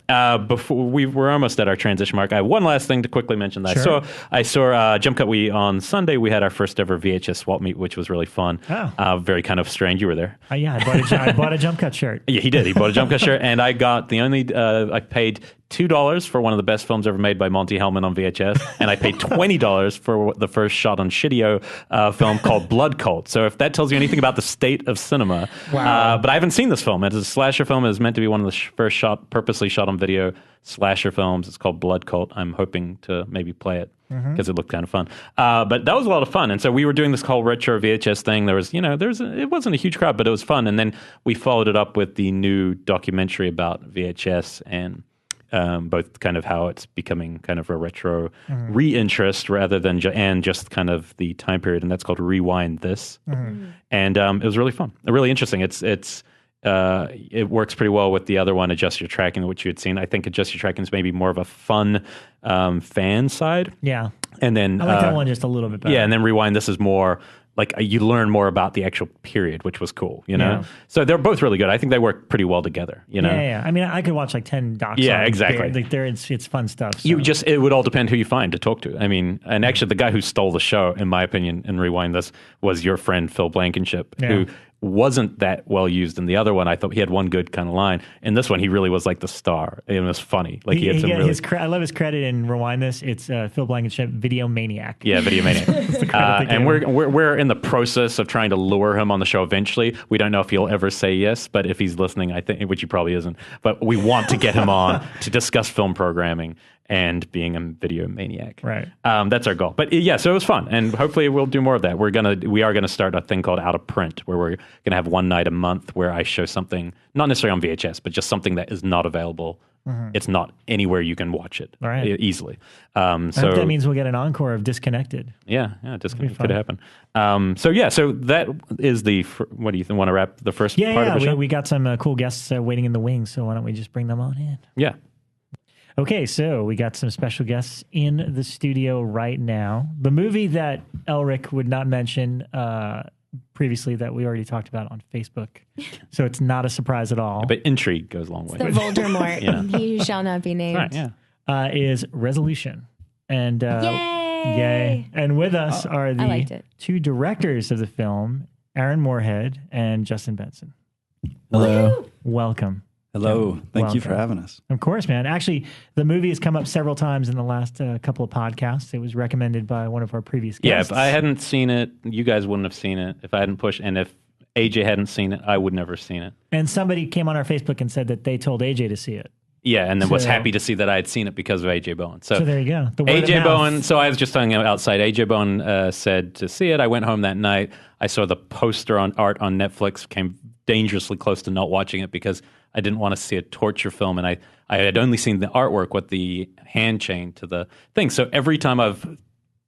Before we're almost at our transition mark. I have one last thing to quickly mention. That sure. I saw Jump Cut. On Sunday we had our first ever VHS swap meet, which was really fun. Oh. Very kind of strange. You were there. Yeah, I bought a Jump Cut shirt. Yeah, he did. He bought a Jump Cut shirt, and I got I paid $2 for one of the best films ever made by Monty Hellman on VHS, and I paid $20 for the first shot on Shittio film called Blood Cult. So if that tells you anything about the state of cinema, wow. But I haven't seen this film. It's a slasher film. It was meant to be one of the first purposely shot on video slasher films. It's called Blood Cult. I'm hoping to maybe play it because it looked kind of fun. But that was a lot of fun. And so we were doing this whole retro VHS thing. There was, it wasn't a huge crowd, but it was fun. And then we followed it up with the new documentary about VHS and both kind of how it's becoming kind of a retro re-interest rather than and just kind of the time period, and that's called Rewind This. And it was really fun, really interesting. It works pretty well with the other one, Adjust Your Tracking, which you had seen. I think Adjust Your Tracking is maybe more of a fun fan side. Yeah, and then I like that one just a little bit better. Yeah, and then Rewind This is more you learn more about the actual period, which was cool, Yeah. So they're both really good. I think they work pretty well together, Yeah. I mean, I could watch 10 docs. Yeah, exactly. It's fun stuff. So. It would all depend who you find to talk to. I mean, and actually the guy who stole the show, in my opinion, and Rewind This, was your friend Phil Blankenship, who wasn't that well used in the other one. I thought he had one good kind of line. In this one, he really was the star. It was funny. He had some really... I love his credit in Rewind This. It's Phil Blankenship, Video Maniac. Yeah, Video Maniac. And we're in the process of trying to lure him on the show eventually. We don't know if he'll ever say yes, but if he's listening, I think, which he probably isn't, but we want to get him on to discuss film programming and being a video maniac. Right. That's our goal. But yeah, so it was fun, and hopefully we'll do more of that. We are gonna start a thing called Out of Print, where we're gonna have one night a month where I show something, not necessarily on VHS, but just something that is not available. It's not anywhere you can watch it easily. I think that means we'll get an encore of Disconnected. Yeah, Disconnected could happen. So that is what do you want to wrap the first part of the show? We got some cool guests waiting in the wings, so why don't we just bring them on in? Yeah. Okay, so we got some special guests in the studio right now. The movie that Elric would not mention previously that we already talked about on Facebook, so it's not a surprise at all. But intrigue goes a long way. The Voldemort, he shall not be named. Right, is Resolution. And yay! And with us are the two directors of the film, Aaron Moorhead and Justin Benson. Hello. Welcome. Hello. Thank you for having us. Of course, man. Actually, the movie has come up several times in the last couple of podcasts. It was recommended by one of our previous guests. Yeah, if I hadn't seen it, you guys wouldn't have seen it if I hadn't pushed. And if AJ hadn't seen it, I would never have seen it. And somebody came on our Facebook and said that they told AJ to see it. Yeah, and then was happy to see that I had seen it because of AJ Bowen. So there you go. The word AJ of mouth. Bowen, so I was just telling you outside, AJ Bowen said to see it. I went home that night. I saw the poster on art on Netflix, came dangerously close to not watching it because I didn't want to see a torture film. And I had only seen the artwork with the hand chain to the thing. So every time I've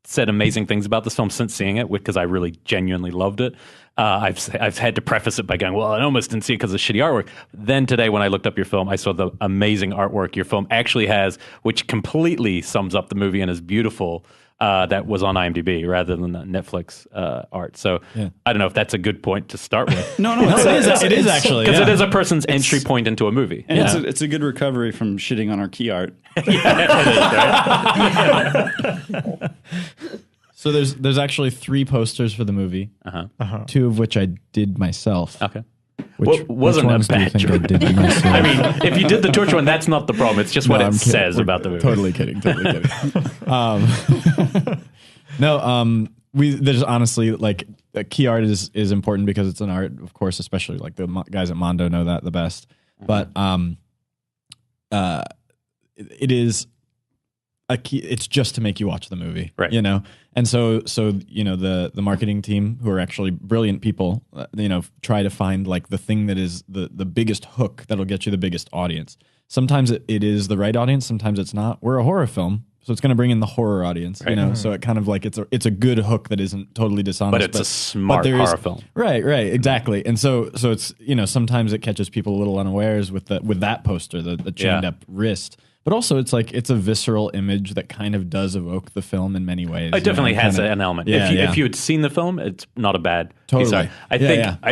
said amazing things about this film since seeing it, because I really genuinely loved it, I've had to preface it by going, well, I almost didn't see it because of shitty artwork. Then today, when I looked up your film, I saw the amazing artwork your film actually has, which completely sums up the movie and is beautiful. That was on IMDb rather than the Netflix art. So I don't know if that's a good point to start with. No, it is actually. Because it is a person's entry point into a movie. And it's a good recovery from shitting on our key art. So there's actually 3 posters for the movie, 2 of which I did myself. Okay. Which wasn't ones a bad do you think I did myself? I mean, if you did the torture one, that's not the problem. It's just what it says about the movie. Totally kidding. There's honestly, like, key art is important because it's an art, of course, especially like the guys at Mondo know that the best. But it is a key. It's just to make you watch the movie, right? You know, and so you know the marketing team, who are actually brilliant people, try to find like the thing that is the biggest hook that'll get you the biggest audience. Sometimes it is the right audience, sometimes it's not. We're a horror film, so it's going to bring in the horror audience, right. So it kind of like it's a good hook that isn't totally dishonest, but it's a smart horror film, right, exactly. And so it's sometimes it catches people a little unawares with that poster, the chained up wrist. But also, it's a visceral image that kind of does evoke the film in many ways. It definitely has an element. If you had seen the film, it's not a bad piece. I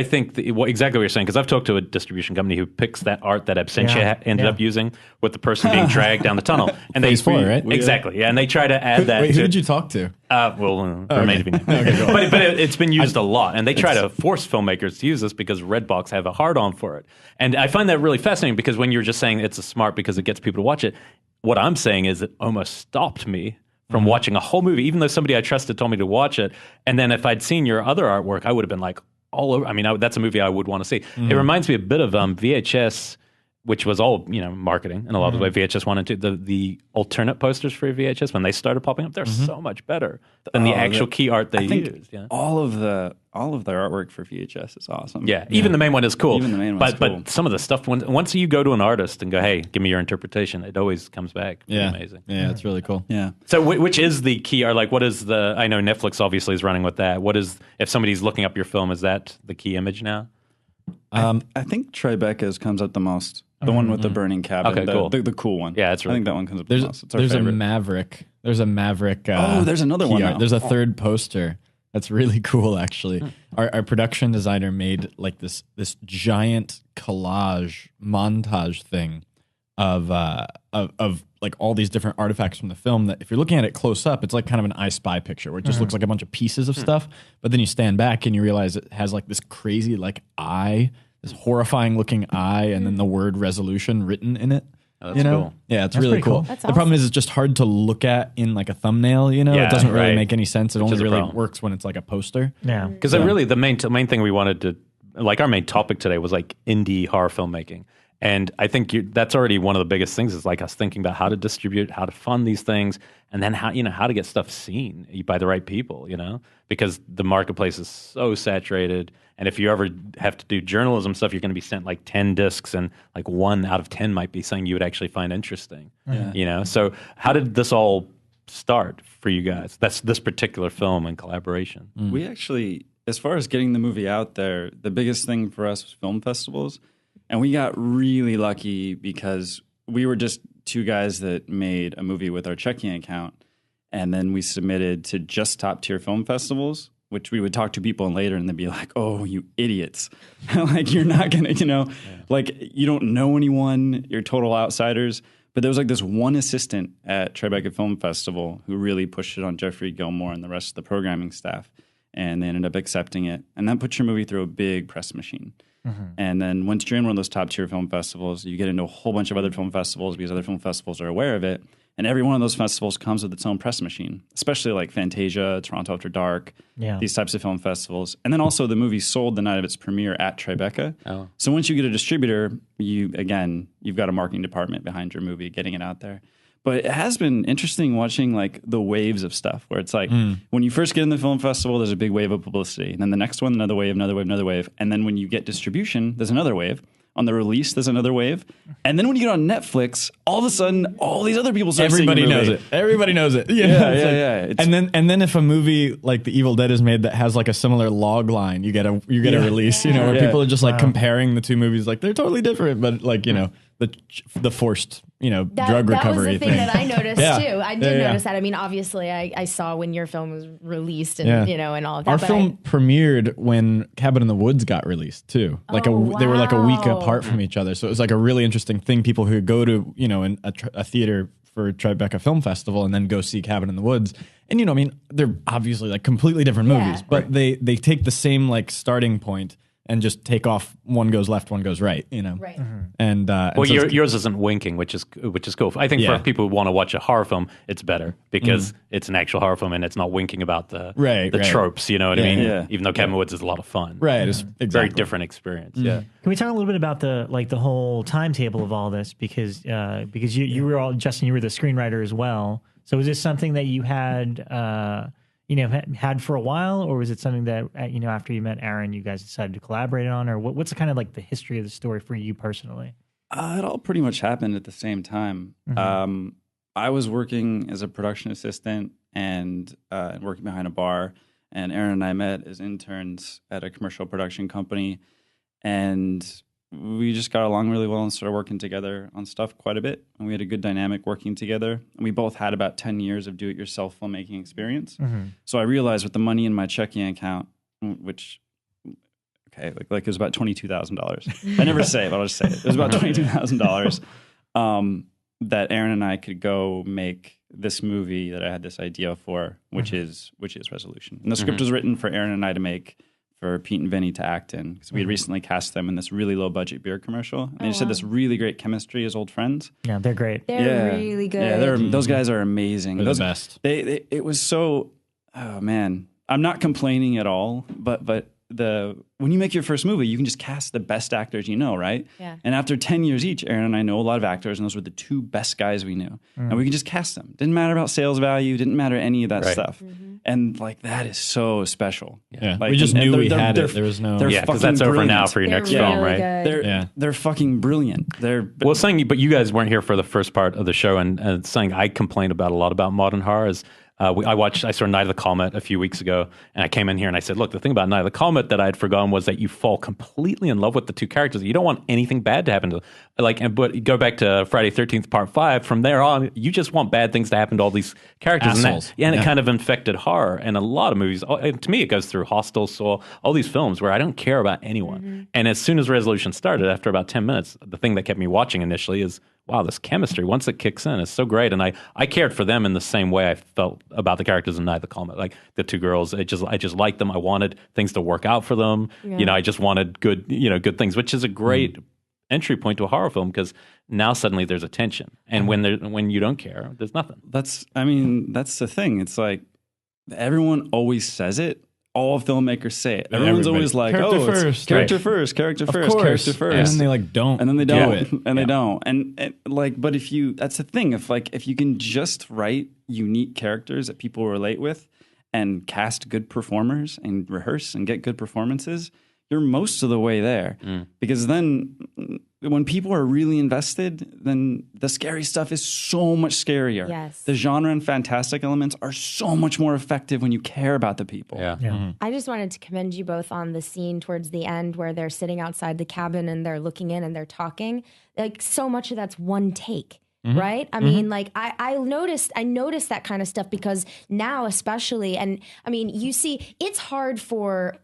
think exactly what you're saying, because I've talked to a distribution company who picks that art that Absentia ended up using with the person being dragged down the tunnel. And Phase 4, right? Exactly, yeah. And they try to add that. Wait, who did you talk to? Remain to be named. But it's been used a lot, and they try to force filmmakers to use this because Redbox have a hard-on for it. And I find that really fascinating because when you're just saying it's a smart because it gets people to watch it, what I'm saying is it almost stopped me from watching a whole movie, even though somebody I trusted told me to watch it. And then if I'd seen your other artwork, I would have been like all over. I mean, that's a movie I would want to see. It reminds me a bit of VHS, which was all marketing in a lot of the way. VHS 1 and 2, the alternate posters for VHS when they started popping up, they're so much better than the actual key art they used. Yeah. All of their artwork for VHS is awesome. Yeah, even the main one is cool. Even the main one's cool. But some of the stuff, once you go to an artist and go, hey, give me your interpretation, it always comes back. Amazing. Yeah, it's really cool. Yeah. So which is the key art? Like, what is I know Netflix obviously is running with that. What is, if somebody's looking up your film, is that the key image now? I think Tribeca's comes up the most. The one with the burning cabin. Okay, cool. The cool one. Yeah, it's really I think that one comes up the most. It's our there's favorite. a Maverick. There's a Maverick. There's another one now. There's a third poster. That's really cool, actually. Our production designer made like this giant collage montage thing of like all these different artifacts from the film that if you're looking at it close up, it's like kind of an I Spy picture where it just looks like a bunch of pieces of stuff. But then you stand back and you realize it has like this crazy like eye, this horrifying looking eye, and then the word resolution written in it. Oh, that's cool. Yeah, it's really cool. That's The problem is it's just hard to look at in like a thumbnail, it doesn't really make any sense. It only really works when it's like a poster. Yeah. Because really the main thing we wanted to, like our main topic today was like indie horror filmmaking. And I think that's already one of the biggest things is like us thinking about how to distribute, how to fund these things, and then how to get stuff seen by the right people, because the marketplace is so saturated. And if you ever have to do journalism stuff, you're going to be sent like 10 discs and like 1 out of 10 might be something you would actually find interesting, So how did this all start for you guys? That's this particular film and collaboration. We actually, as far as getting the movie out there, the biggest thing for us was film festivals. And we got really lucky because we were just 2 guys that made a movie with our checking account. And then we submitted to just top tier film festivals, which we would talk to people later and they'd be like, oh, you idiots. Like, you're not going to, like, you don't know anyone. You're total outsiders. But there was like this one assistant at Tribeca Film Festival who really pushed it on Jeffrey Gilmore and the rest of the programming staff. And they ended up accepting it. And that puts your movie through a big press machine. And then once you're in one of those top tier film festivals, you get into a whole bunch of other film festivals because other film festivals are aware of it. And every one of those festivals comes with its own press machine, especially like Fantasia, Toronto After Dark, these types of film festivals. And then also the movie sold the night of its premiere at Tribeca. Oh. So once you get a distributor, you've got a marketing department behind your movie getting it out there. But it has been interesting watching like the waves of stuff where it's like when you first get in the film festival, there's a big wave of publicity. And then the next one, another wave, another wave, another wave. And then when you get distribution, there's another wave. On the release, there's another wave. And then when you get on Netflix, all of a sudden, all these other people start seeing your movie. Everybody knows it. Yeah. And then if a movie like The Evil Dead is made that has like a similar log line, you get a release, where people are just like comparing the two movies, like they're totally different, but like, the forced, drug recovery that was the thing that I noticed too. I did notice that. I mean, obviously I saw when your film was released and, and all of that. Our film premiered when Cabin in the Woods got released too. Like they were like a week apart from each other. So it was like a really interesting thing. People who go to, in a theater for Tribeca Film Festival and then go see Cabin in the Woods. And, they're obviously like completely different movies, but they take the same like starting point and just take off. One goes left, one goes right. Right. And well, yours isn't winking, which is cool. I think for people who want to watch a horror film, it's better because it's an actual horror film and it's not winking about the tropes. You know what I mean? Yeah. Even though Cabin Woods is a lot of fun. Right. It's very different experience. Yeah. Can we talk a little bit about the whole timetable of all this? Because you were all, Justin, you were the screenwriter as well. So was this something that you had had for a while, or was it something that after you met Aaron, you guys decided to collaborate on, or what's the kind of like the history of the story for you personally? It all pretty much happened at the same time. I was working as a production assistant and working behind a bar, and Aaron and I met as interns at a commercial production company, and we just got along really well and started working together on stuff quite a bit. And we had a good dynamic working together. And we both had about 10 years of do-it-yourself filmmaking experience. So I realized with the money in my checking account, which, like it was about $22,000. I never say it, but I'll just say it. It was about $22,000 that Aaron and I could go make this movie that I had this idea for, which is Resolution. And the script was written for Aaron and I to make, for Pete and Vinny to act in, because we had recently cast them in this really low budget beer commercial, and they just had this really great chemistry as old friends. Yeah, they're great. They're really good. Yeah, those guys are amazing. They're the best. It was so. Oh man, I'm not complaining at all, but when you make your first movie, you can just cast the best actors you know, right? Yeah. And after 10 years each, Aaron and I know a lot of actors, and those were the two best guys we knew, and we could just cast them. Didn't matter about sales value. Didn't matter any of that stuff. And like that is so special. Yeah, like, we just knew we had it. There was no. Because that's over now for your next film, right? They're fucking brilliant. Well, something, but you guys weren't here for the first part of the show, and something I complained about a lot about modern horror is I saw Night of the Comet a few weeks ago, and I came in here and I said, look, the thing about Night of the Comet that I had forgotten was that you fall completely in love with the two characters. You don't want anything bad to happen to them. But you go back to Friday 13th Part 5, from there on, you just want bad things to happen to all these characters. Assholes. And it kind of infected horror. And a lot of movies, to me, it goes through Hostel, Saw, all these films where I don't care about anyone. And as soon as Resolution started, after about 10 minutes, the thing that kept me watching initially is, wow, this chemistry, once it kicks in, is so great. And I cared for them in the same way I felt about the characters in Night of the Comet. Like the two girls, I just liked them. I wanted things to work out for them. I just wanted good things, which is a great entry point to a horror film, because now suddenly there's a tension. And when you don't care, there's nothing. That's the thing. It's like everyone always says it. All filmmakers say it. Everyone's always like, character first. Character first, character first, character first. And then they like don't. And then they don't. Do it. And they don't. And like, but that's the thing. If you can just write unique characters that people relate with and cast good performers and rehearse and get good performances, you're most of the way there. Because then when people are really invested, then the scary stuff is so much scarier. Yes. The genre and fantastic elements are so much more effective when you care about the people. I just wanted to commend you both on the scene towards the end where they're sitting outside the cabin and they're looking in and they're talking. Like, so much of that's one take. Right? I mean, like I noticed that kind of stuff, because now especially, and I mean, you see, it's hard for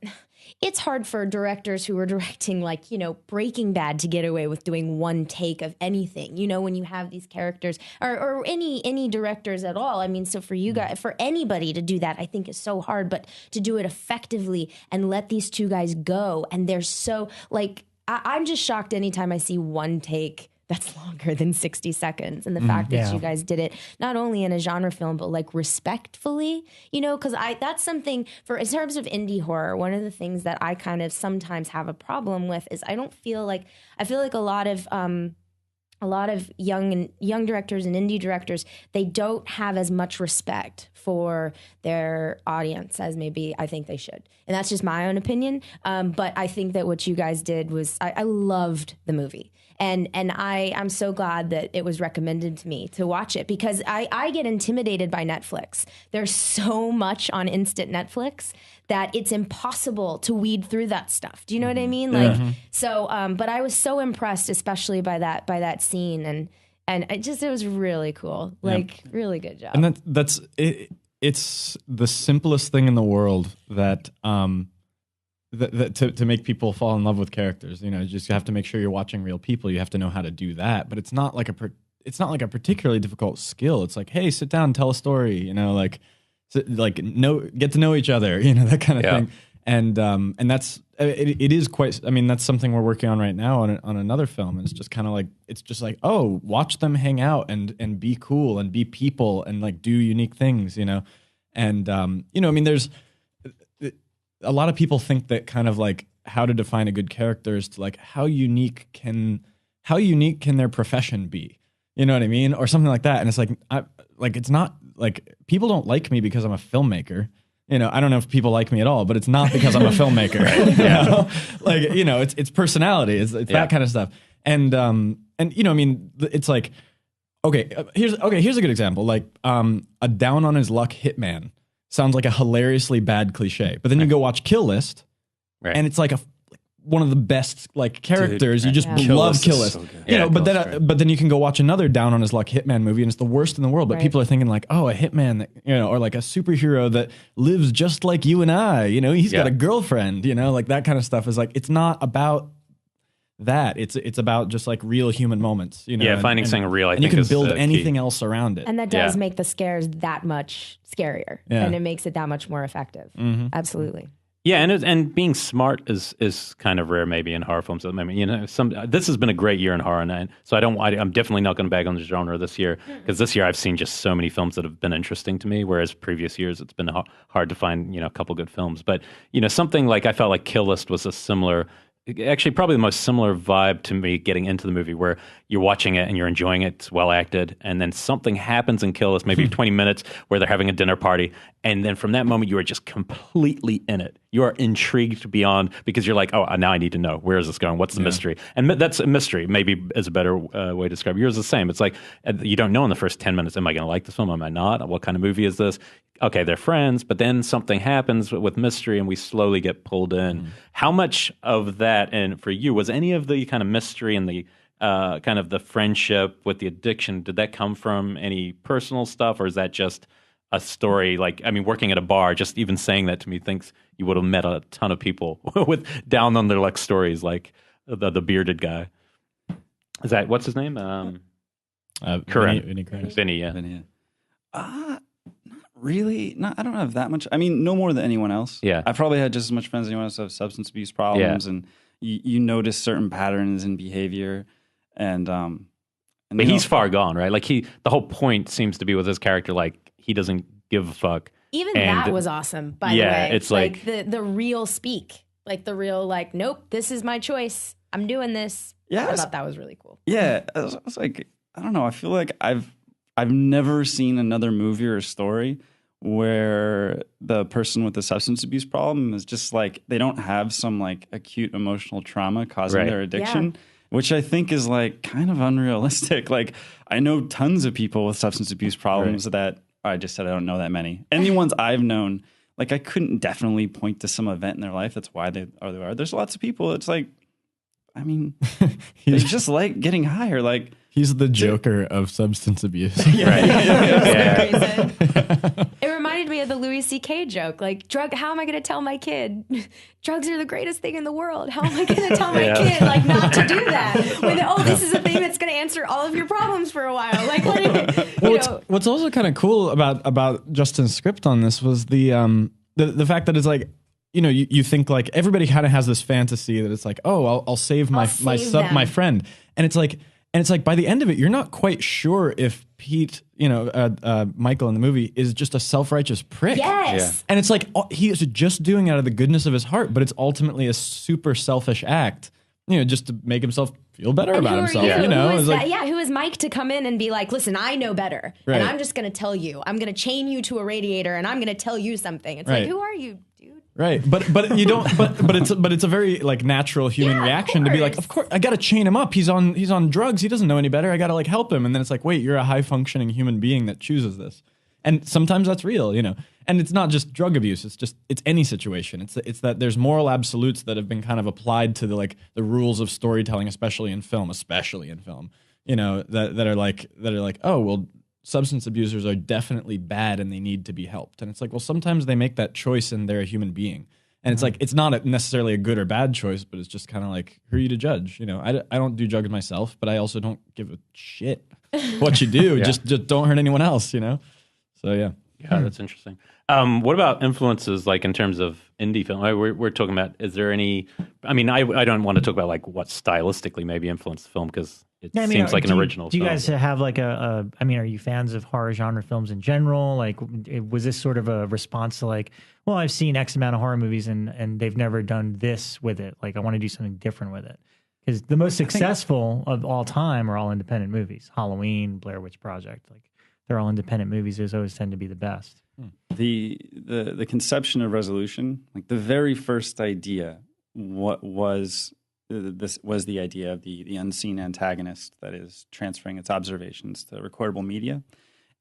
directors who are directing, like, Breaking Bad to get away with doing one take of anything, when you have these characters, or any directors at all. I mean, so for you guys, for anybody to do that, I think is so hard, but to do it effectively and let these two guys go. And they're so, like, I'm just shocked anytime I see one take that's longer than 60 seconds. And the fact that you guys did it not only in a genre film, but like respectfully, you know, because that's something in terms of indie horror, one of the things that I kind of sometimes have a problem with is I feel like a lot of young directors and indie directors, they don't have as much respect for their audience as maybe I think they should. And that's just my own opinion. But I think that what you guys did was, I loved the movie. And I'm so glad that it was recommended to me to watch it, because I get intimidated by Netflix. There's so much on instant Netflix that it's impossible to weed through that stuff. Do you know what I mean? Like, so, but I was so impressed, especially by that scene, and it was really cool. Like, really good job. And that's it. It's the simplest thing in the world that to make people fall in love with characters. You know, you just have to make sure you're watching real people. You have to know how to do that. But it's not like a particularly difficult skill. It's like, hey, sit down, tell a story. You know, like get to know each other. You know, that kind of thing. And that's it is quite. I mean, that's something we're working on right now on another film. And it's just kind of like, it's just like, oh, watch them hang out and be cool and be people and like do unique things. You know, and you know, I mean, there's a lot of people think that kind of like how to define a good character is to like how unique can their profession be, you know what I mean, or something like that. And it's like it's not like, people don't like me because I'm a filmmaker. You know, I don't know if people like me at all, but it's not because I'm a filmmaker. Right? You know? Like, you know, it's personality, it's that kind of stuff. And you know, I mean, it's like, here's a good example. Like a down on his luck hitman sounds like a hilariously bad cliche, but then you go watch Kill List, and it's like one of the best like characters. Dude, you just love Kill List, so you know. But then you can go watch another down on his luck hitman movie, and it's the worst in the world. But people are thinking like, oh, a hitman, that, you know, or like a superhero that lives just like you and I. You know, he's got a girlfriend. You know, like that kind of stuff is like, it's not about that. It's about just like real human moments. You know, finding something real. I think you can build anything else around it, and that does make the scares that much scarier, and it makes it that much more effective. Absolutely. Yeah, and being smart is kind of rare maybe in horror films at the moment. You know, this has been a great year in horror, and so I'm definitely not going to bag on the genre this year, because this year I've seen just so many films that have been interesting to me, whereas previous years it's been hard to find, you know, a couple good films. But, you know, something like, I felt like Kill List was a similar, actually probably the most similar vibe to me getting into the movie, where you're watching it and you're enjoying it, it's well acted, and then something happens in Kill List, maybe 20 minutes, where they're having a dinner party, and then from that moment you are just completely in it. You are intrigued beyond, because you're like, oh, now I need to know, where is this going? What's the mystery? And that's a mystery, maybe is a better way to describe it. Yours is the same. It's like, you don't know in the first 10 minutes, am I going to like this film? Am I not? What kind of movie is this? Okay, they're friends, but then something happens with mystery and we slowly get pulled in. How much of that, and for you, was any of the kind of mystery and the kind of the friendship with the addiction, did that come from any personal stuff, or is that just a story? Like, I mean, working at a bar, just even saying that to me thinks you would have met a ton of people with down on their luck stories, like the bearded guy. Is that, what's his name? Vinny, yeah. Not really. I don't have that much. I mean, no more than anyone else. Yeah. I probably had just as much friends as anyone else who have substance abuse problems, and you notice certain patterns in behavior, and but he's far gone, right? Like the whole point seems to be with his character, like he doesn't give a fuck. Even that was awesome, by the way. It's like the real speak, like the real, like, nope, this is my choice. I'm doing this. Yeah, I thought that was really cool. Yeah, I was like, I don't know. I feel like I've never seen another movie or story where the person with the substance abuse problem is just like, they don't have some like acute emotional trauma causing their addiction, which I think is like kind of unrealistic. Like, I know tons of people with substance abuse problems that I just said I don't know that many. And the ones I've known, like, I couldn't definitely point to some event in their life that's why they are. There's lots of people. It's like, I mean, they just like getting high, or like, he's the Joker of substance abuse. It reminded me of the Louis C.K. joke, like, how am I going to tell my kid drugs are the greatest thing in the world? How am I going to tell my kid, like, not to do that? When, this is a thing that's going to answer all of your problems for a while. Like, what's also kind of cool about Justin's script on this was the fact that it's like, you know, you think like everybody kind of has this fantasy that it's like, oh, I'll save my friend, and it's like, And it's like by the end of it, you're not quite sure if Pete, Michael in the movie is just a self-righteous prick. Yes. And it's like he is just doing it out of the goodness of his heart, but it's ultimately a super selfish act, just to make himself feel better about himself. You? Who is like, that? Who is Mike to come in and be like, listen, I know better. Right. And I'm just going to tell you. I'm going to chain you to a radiator and I'm going to tell you something. It's like, who are you, dude? Right, but you don't. But it's a very like natural human reaction to be like, of course, I got to chain him up. He's on drugs. He doesn't know any better. I got to like help him. And then it's like, wait, you're a high functioning human being that chooses this. And sometimes that's real, And it's not just drug abuse. It's any situation. It's that there's moral absolutes that have been kind of applied to the rules of storytelling, especially in film. That are like, oh well. Substance abusers are definitely bad and they need to be helped. And it's like, well, sometimes they make that choice and they're a human being. And it's like, it's not necessarily a good or bad choice, but it's just kind of like, who are you to judge? I don't do drugs myself, but I also don't give a shit what you do. Just don't hurt anyone else, So, yeah. Yeah, that's interesting. What about influences, like in terms of indie film? We're talking about, is there any, I don't want to talk about like what stylistically maybe influenced the film because it seems like an original film. Do you film. guys have like are you fans of horror genre films in general? Like, was this sort of a response to like, well, I've seen X amount of horror movies and they've never done this with it. Like, I want to do something different with it. Because the most successful of all time are all independent movies. Halloween, Blair Witch Project, like they're all independent movies. Those always tend to be the best. The conception of Resolution, like the very first idea, was the idea of the unseen antagonist that is transferring its observations to recordable media,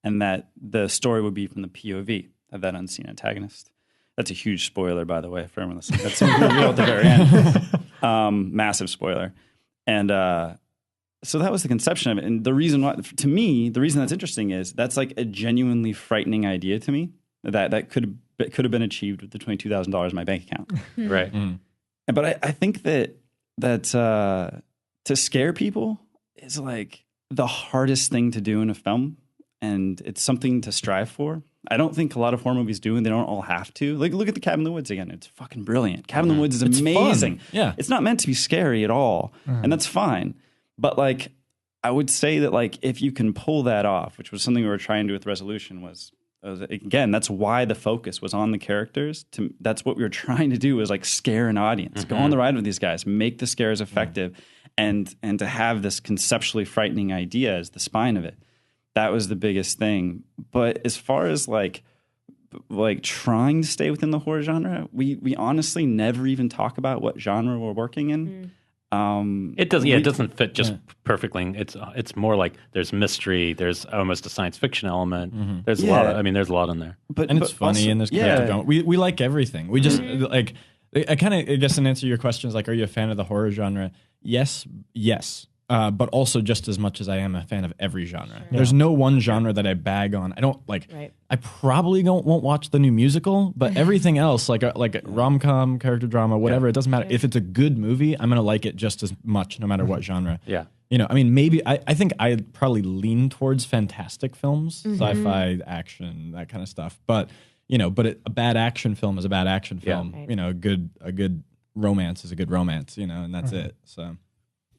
and that the story would be from the POV of that unseen antagonist. That's a huge spoiler, by the way, for everyone listening. That's revealed at the very end. Massive spoiler. And so that was the conception of it. And the reason why, to me, the reason that's interesting is that's like a genuinely frightening idea to me that could have been achieved with the $22,000 in my bank account. Right. But I think that to scare people is like the hardest thing to do in a film, and it's something to strive for. I don't think a lot of horror movies do, and they don't all have to. Like, look at the Cabin in the Woods again. It's fucking brilliant. Cabin in the Woods is amazing. Fun. Yeah. It's not meant to be scary at all, and that's fine. But like, I would say that like if you can pull that off, which was something we were trying to do with Resolution, was again, that's why the focus was on the characters. That's what we were trying to do, was like scare an audience. Go on the ride with these guys, make the scares effective, and to have this conceptually frightening idea as the spine of it. That was the biggest thing. But as far as like trying to stay within the horror genre, we honestly never even talk about what genre we're working in. It doesn't. Yeah, it doesn't fit just perfectly. It's more like there's mystery. There's almost a science fiction element. There's a lot. There's a lot in there. But it's funny also, and there's character development. We like everything. We just like. I guess in answer to your questions, like, are you a fan of the horror genre? Yes. But also just as much as I am a fan of every genre. Sure. There's no one genre that I bag on. I don't like. Right. I probably won't watch the new musical, but everything else, like rom-com, character drama, whatever, it doesn't matter. If it's a good movie, I'm gonna like it just as much, no matter what genre. Yeah. Maybe I think I probably lean towards fantastic films, sci-fi, action, that kind of stuff. But a bad action film is a bad action film. Yeah. Right. A good romance is a good romance. And that's it. So.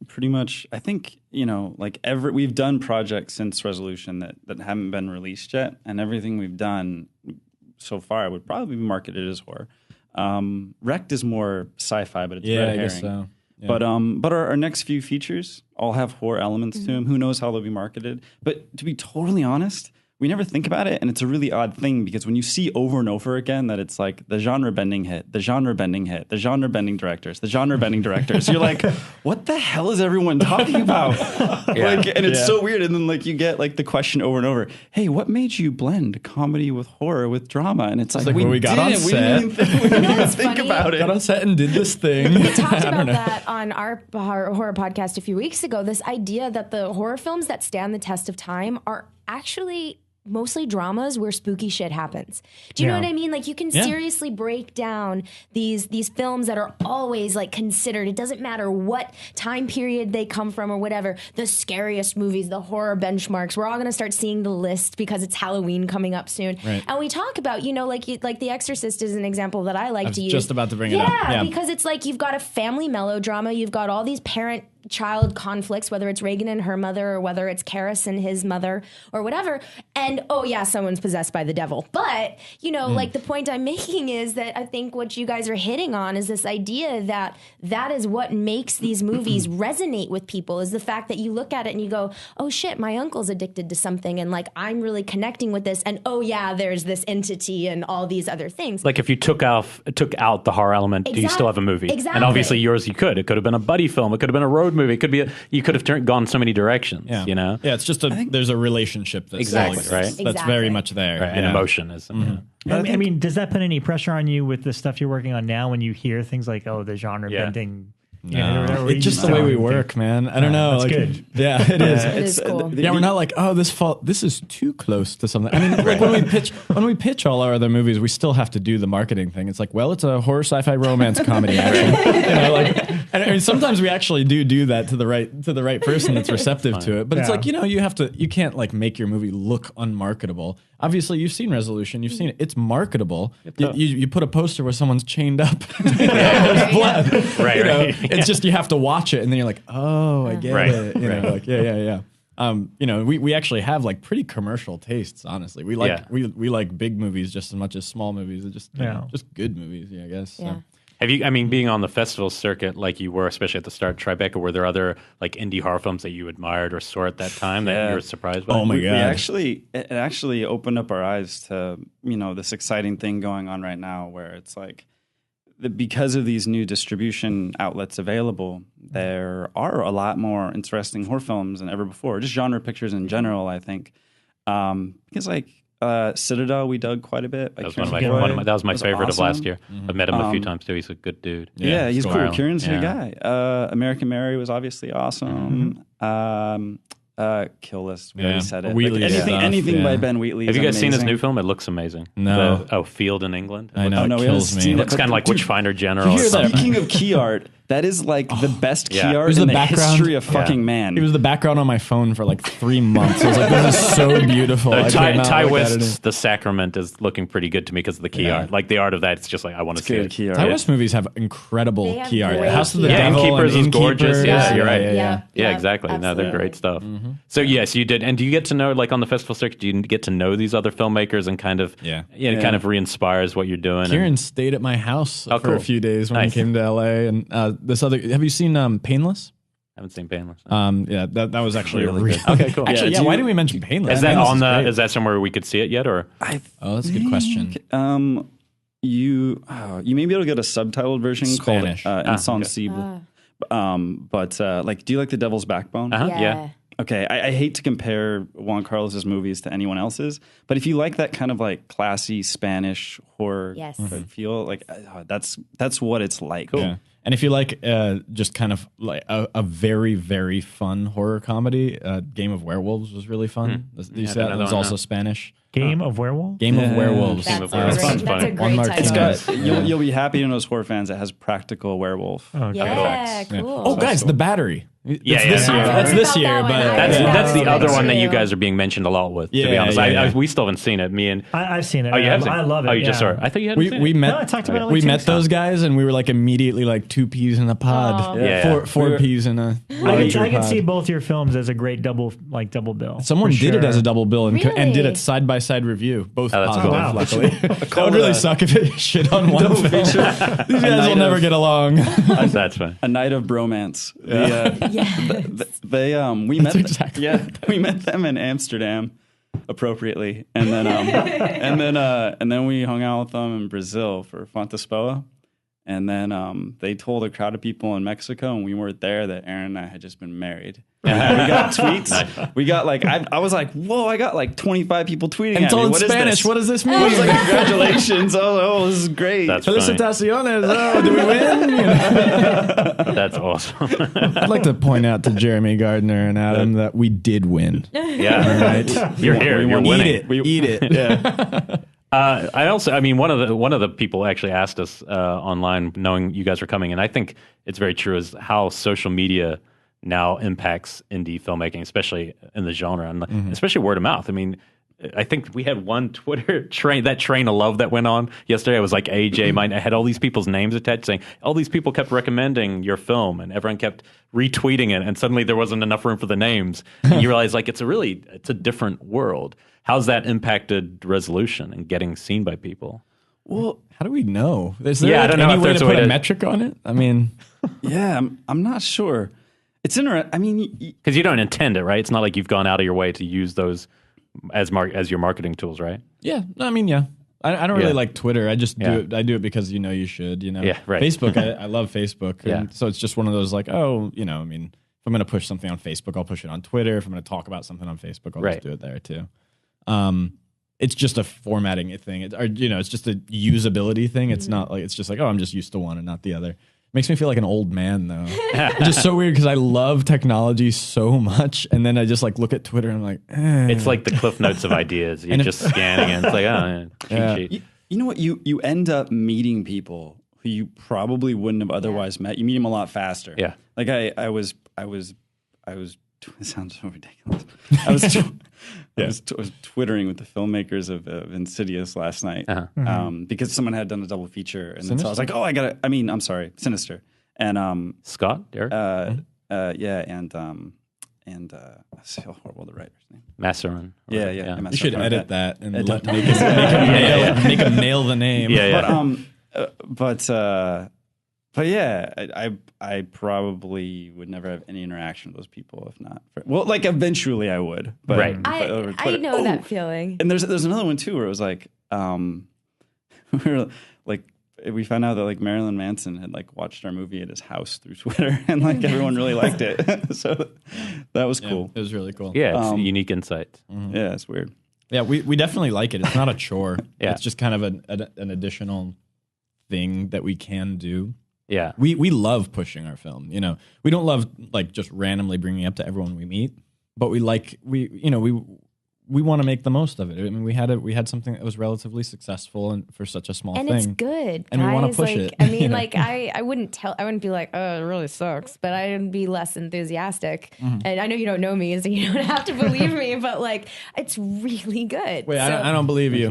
Pretty much, I think, we've done projects since Resolution that haven't been released yet, and everything we've done so far would probably be marketed as horror. Wrecked is more sci-fi, but it's red herring. I guess so. Yeah. But our next few features all have horror elements to them. Who knows how they'll be marketed? But to be totally honest, we never think about it, and it's a really odd thing because when you see over and over again that it's like the genre-bending hit, the genre-bending hit, the genre-bending directors, the genre-bending directors, you're like, what the hell is everyone talking about? And it's so weird. And then you get the question over and over, hey, what made you blend comedy with horror with drama? And it's like we got on set. We didn't even think about it. Got on set and did this thing. We talked about that on our horror podcast a few weeks ago, this idea that the horror films that stand the test of time are actually mostly dramas where spooky shit happens. Do you know what I mean? Like, you can seriously break down these films that are always considered, it doesn't matter what time period they come from or whatever, the scariest movies, the horror benchmarks. We're all going to start seeing the list because it's Halloween coming up soon. Right. And we talk about, like The Exorcist is an example that I like to use. Just about to bring it up. Yeah, because it's you've got a family melodrama, you've got all these parent child conflicts, whether it's Reagan and her mother or whether it's Karis and his mother or whatever. And oh yeah, someone's possessed by the devil. But, you know, like the point I'm making is that I think what you guys are hitting on is this idea that that is what makes these movies resonate with people, is the fact that you look at it and you go, oh shit, my uncle's addicted to something and like I'm really connecting with this, and oh yeah, there's this entity and all these other things. Like if you took out the horror element, do you still have a movie? Exactly. And obviously yours, you could. It could have been a buddy film. It could have been a road movie. It could be you could have gone so many directions. Yeah. You know. Yeah, it's just there's a relationship that's Exactly, like, right? That's Exactly. very much there. Right, and emotion is. I mean, does that put any pressure on you with the stuff you're working on now when you hear things like, oh, the genre bending? No. It's just the way we work, man. I don't know. That's like, good. Yeah, it is. It is cool. Yeah, we're not like, oh, this is too close to something. I mean, like when we pitch all our other movies, we still have to do the marketing thing. It's like, well, it's a horror, sci-fi, romance comedy. Actually. You know, like, and sometimes we actually do that to the right person that's receptive to it. But it's like, you know, you can't like make your movie look unmarketable. Obviously, you've seen Resolution. You've seen it. It's marketable. You put a poster where someone's chained up. There's blood. Right, You know, right. It's just you have to watch it, and then you're like, oh, I get it. You know, like yeah. You know, we actually have like pretty commercial tastes. Honestly, we like we like big movies just as much as small movies. They're just just good movies. Yeah, I guess. Yeah. So. Have you? I mean, being on the festival circuit like you were, especially at the start, Tribeca, were there other like indie horror films that you admired or saw at that time that you were surprised by? Oh my god! It actually opened up our eyes to, you know, this exciting thing going on right now, where it's like, because of these new distribution outlets available, there are a lot more interesting horror films than ever before. Just genre pictures in general, I think. Because like Citadel, we dug quite a bit. That was that was my favorite of last year. I've met him a few times too. He's a good dude. Yeah, he's cool. Ireland. Kieran's a good guy. American Mary was obviously awesome. Kill List, we already said it. Wheatley anything by Ben Wheatley. Have you guys seen his amazing. new film? It looks amazing. No. Field in England. I know. Oh, no, it we kills haven't me. seen it. It's kind of like Witchfinder General. You or hear that? something. Speaking of key art, that is like the best key yeah. art was in the the background- history of fucking man. It was the background on my phone for like 3 months. I was like, this is so beautiful. I Ty cannot look at it. West's The Sacrament is looking pretty good to me because of the key art. Like the art of that, it's just like I want to see good it. key art. Ty West movies have incredible They have key art. great House of the key art. Devil Innkeepers and is gorgeous. Innkeepers. Yeah, you're right. Yeah. Yeah, exactly. No, they're great stuff. So yes, you did. And do you get to know, like on the festival circuit, do you get to know these other filmmakers and kind of, it kind of re-inspires what you're doing? Kieran stayed at my house for cool. a few days when Nice. he came to LA. And this other, have you seen Painless? Haven't seen Painless. Yeah, that was actually Really good. Okay, cool. Actually, Yeah, why didn't we mention Painless? Is that Painless on the? great. Is that somewhere we could see it yet, or? Oh, that's a good question. You may be able to get a subtitled version Spanish. called Insensible. But like, do you like The Devil's Backbone? Yeah. Okay, I hate to compare Juan Carlos's movies to anyone else's, but if you like that kind of like classy Spanish horror Yes. feel, like that's what it's like. Yeah. And if you like just kind of like a very, very fun horror comedy, Game of Werewolves was really fun. You said that was also Spanish. Game of Werewolves? Game of Werewolves. Game of That's Werewolves. a great One more title. time. It's got you'll be happy to know as horror fans it has practical werewolf. Okay. Yeah, effects. cool. Oh, guys, The Battery. Yeah, This yeah. year. I That's heard this about year, that but one. That's the Yeah. other one that you True. guys are being mentioned a lot with. To be Yeah, honest, yeah. we still haven't seen it. Me and I've seen it. oh, you have seen I love it. Oh, you just yeah. saw it. I thought you hadn't seen we it. met. No, I talked about it like we 2 met weeks ago. those guys, and we were like immediately like 2 peas in a pod. Aw. Yeah. Four peas in a. I can pod. see both your films as a great double bill. Someone for did it sure. as a double bill and did Really? it side by side review, both Oh, that's positive. cool. Wow. Luckily, that would really suck if it shit on one film. These guys will night never of- get along. That's fine. A night of bromance. Yeah. We met exactly we met them in Amsterdam appropriately, and then and then we hung out with them in Brazil for Fontaspoa, and then they told a crowd of people in Mexico, and we weren't there, that Aaron and I had just been married. We got tweets. We got like I was like, whoa! I got like 25 people tweeting And at it's me. all in What is Spanish. this? What does this mean? I was like, congratulations! Oh, this is great. That's funny. Felicitaciones. Oh, did we win? You know? That's awesome. I'd like to point out to Jeremy Gardner and Adam that we did win. Yeah, Right? you're here. You're winning. Eat it. Yeah. I mean, one of the people actually asked us online, knowing you guys were coming, and I think it's very true, is how social media now impacts indie filmmaking, especially in the genre, and especially word of mouth. I mean, I think we had one Twitter train, that train of love that went on yesterday. It was like AJ, mine. I had all these people's names attached saying, all these people kept recommending your film and everyone kept retweeting it. And suddenly there wasn't enough room for the names. And you realize like it's a different world. How's that impacted resolution and getting seen by people? Well, how do we know? Is there I don't know any if way there's to a way put a to- metric on it? I mean, Yeah, I'm not sure. It's interesting. I mean, Because you don't intend it, right? It's not like you've gone out of your way to use those as your marketing tools, right? yeah. I mean, yeah. I don't really Yeah. like Twitter. I just Yeah. do it. I do it because you should. Yeah, right. Facebook. I love Facebook. Yeah. And so it's just one of those like, oh, I mean, if I'm going to push something on Facebook, I'll push it on Twitter. If I'm going to talk about something on Facebook, I'll Right. just do it there too. It's just a formatting thing. It's just a usability thing. It's not like it's just like, oh, I'm just used to one and not the other. Makes me feel like an old man though. It's just so weird because I love technology so much, and then I just like look at Twitter and I'm like, It's like the cliff notes of ideas. You're just scanning and it's like, cheat Yeah. sheet. you know what? You end up meeting people who you probably wouldn't have otherwise met. You meet them a lot faster. Yeah. Like I was. It sounds so ridiculous. I was twittering with the filmmakers of Insidious last night because someone had done a double feaar, and then so I was like, "Oh, I'm sorry, Sinister." And Scott, Derek, yeah, and that's so horrible. The writer's name. Masseron. Yeah. you should edit that and Edit make him nail the name. Yeah. But yeah, I probably would never have any interaction with those people if not. Like eventually I would, but Right. but over I Twitter. know that feeling. And there's another one too where it was like, we were like, we found out that like Marilyn Manson had like watched our movie at his house through Twitter, and like everyone really liked it. So that was cool. It was really cool. Yeah, it's unique insight. Yeah, it's weird. Yeah, we definitely like it. It's not a chore. Yeah. It's just kind of an additional thing that we can do. Yeah. We love pushing our film. We don't love like just randomly bringing it up to everyone we meet, but we want to make the most of it. I mean, we had something that was relatively successful and for such a small And thing. it's good, And we wanna guys. push like, it, I mean, you know? like I wouldn't be like, oh, it really sucks, but I'd be less enthusiastic. And I know you don't know me, so you don't have to believe me, but like, it's really good. Wait, So- I don't believe you.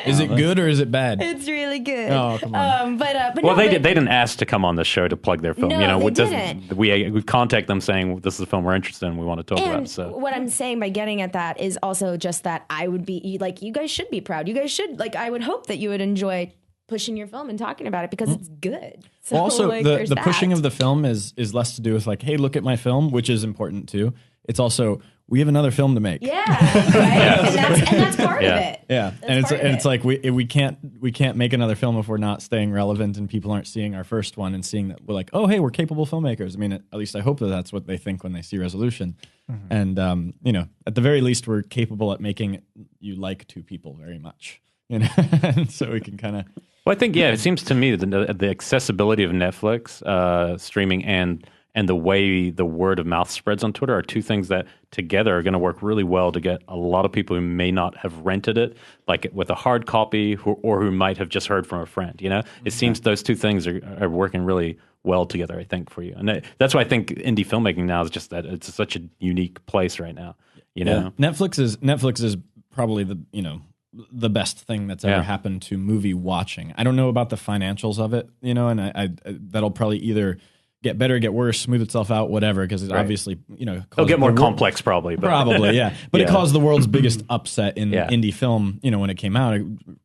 Is it good or is it bad? It's really good. Oh, come on. But Well, no, they but- didn't ask to come on the show to plug their film. No, they didn't. We contact them saying this is a film we're interested in. We want to talk about And it. So what I'm saying by getting at that is also just that I would be like, you guys should be proud. You guys should I would hope that you would enjoy pushing your film and talking about it because it's good. So Well, also, like, the there's pushing that. of the film is less to do with like, hey, look at my film, which is important too. It's also we have another film to make. Yeah, right. And that's part of it. Yeah, That's part of it's like we can't make another film if we're not staying relevant and people aren't seeing our first one and seeing that we're like, oh hey, we're capable filmmakers. I mean, at least I hope that's what they think when they see Resolution. And at the very least, we're capable at making you like two people very much. And so we can kind of. Well, I think, it seems to me that the accessibility of Netflix streaming and the way the word of mouth spreads on Twitter are two things that together are going to work really well to get a lot of people who may not have rented it, like with a hard copy, or who might have just heard from a friend. It seems those two things are working really well together, I think, for you. And that's why I think indie filmmaking now is just that it's such a unique place right now. You know? Netflix is probably the best thing that's ever happened to movie watching. I don't know about the financials of it, and I that'll probably either get better, get worse, smooth itself out, whatever, because it's obviously, It'll get more complex probably. But. Probably, yeah. But it Yeah. caused the world's biggest upset in Yeah. indie film, when it came out.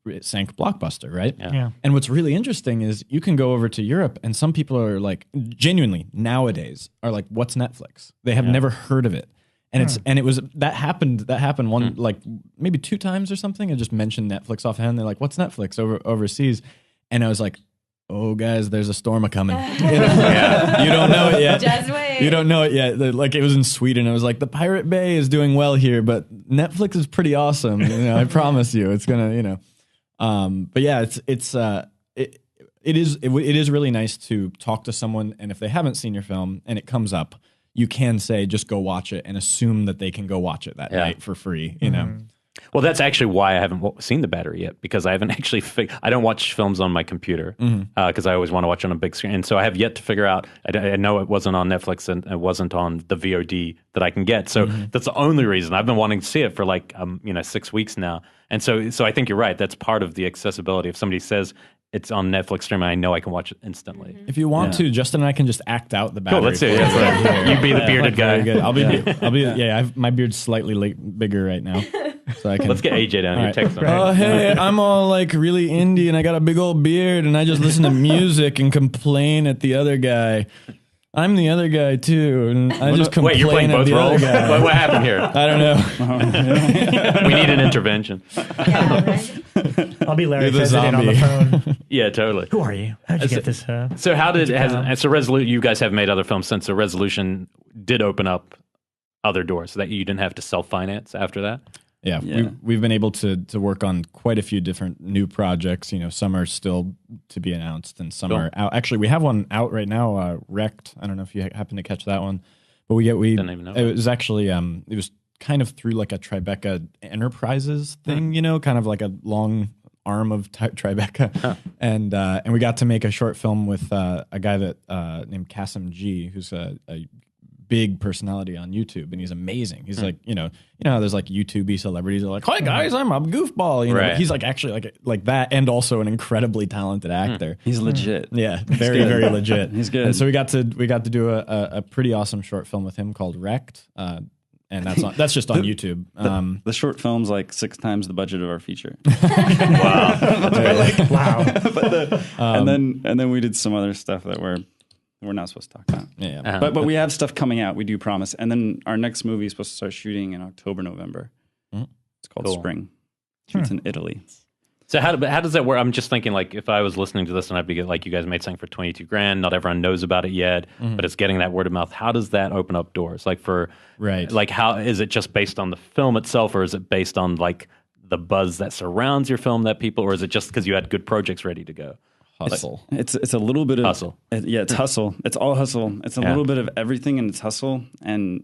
It sank Blockbuster, right? Yeah. And what's really interesting is you can go over to Europe and some people are like, genuinely, nowadays, are like, what's Netflix? They have never heard of it. And that happened one, like maybe 2 times or something. I just mentioned Netflix offhand. They're like, what's Netflix overseas? And I was like, oh, guys, there's a storm a-coming. You don't know it yet. Just wait. You don't know it yet. Like, it was in Sweden. I was like, the Pirate Bay is doing well here, but Netflix is pretty awesome. I promise you, it's gonna, But yeah, it is really nice to talk to someone, and if they haven't seen your film and it comes up, you can say, just go watch it, and assume that they can go watch it that night for free. Well, that's actually why I haven't seen The Battery yet, because I haven't actually I don't watch films on my computer because I always want to watch on a big screen. And so I have yet to figure out, I know it wasn't on Netflix and it wasn't on the VOD that I can get. So that's the only reason. I've been wanting to see it for like 6 weeks now. And so I think you're right. That's part of the accessibility. If somebody says it's on Netflix streaming, I know I can watch it instantly. If you want to, Justin and I can just act out The Battery. Cool, let's do it. Yeah, you be the bearded guy. Good. I'll be. Yeah, my beard's slightly bigger right now, so I can. Let's get AJ down here. Text him. Oh, hey, I'm all like really indie, and I got a big old beard, and I just listen to music and complain at the other guy. I'm the other guy too, and I just complain. Wait, you're playing both roles? What happened here? I don't know. We need an intervention. Yeah, right? I'll be Larry You're the Fessenden on the zombie. phone. Yeah, totally. Who are you? How'd you get this? So how did you guys have made other films since the Resolution did open up other doors so that you didn't have to self-finance after that? Yeah. We've been able to work on quite a few different new projects. Some are still to be announced, and some are out. Actually, we have one out right now, Wrecked. I don't know if you happen to catch that one, but didn't even know. It was actually it was kind of through like a Tribeca Enterprises thing, kind of like a long arm of Tribeca, and we got to make a short film with a guy that named Kasim G, who's a big personality on YouTube, and he's amazing. He's like, how there's like YouTube-y celebrities that are like, hi guys, I'm a goofball. Right. He's like actually like that, and also an incredibly talented actor. He's legit. Yeah, very very legit. He's good. And so we got to do a pretty awesome short film with him called Wrecked. And that's just on YouTube. The short film's like 6 times the budget of our feature. Wow. Wow. And then we did some other stuff that we're not supposed to talk about. Yeah. But we have stuff coming out. We do promise. And then our next movie is supposed to start shooting in October, November. It's called Spring. It's in Italy. So how does that work? I'm just thinking, like, if I was listening to this and I'd be like, you guys made something for $22,000, not everyone knows about it yet, but it's getting that word of mouth. How does that open up doors? Like like how is it just based on the film itself, or is it based on like the buzz that surrounds your film that people, or is it just because you had good projects ready to go? Hustle. It's a little bit of hustle. It's hustle. It's all hustle. It's a little bit of everything, and it's hustle. And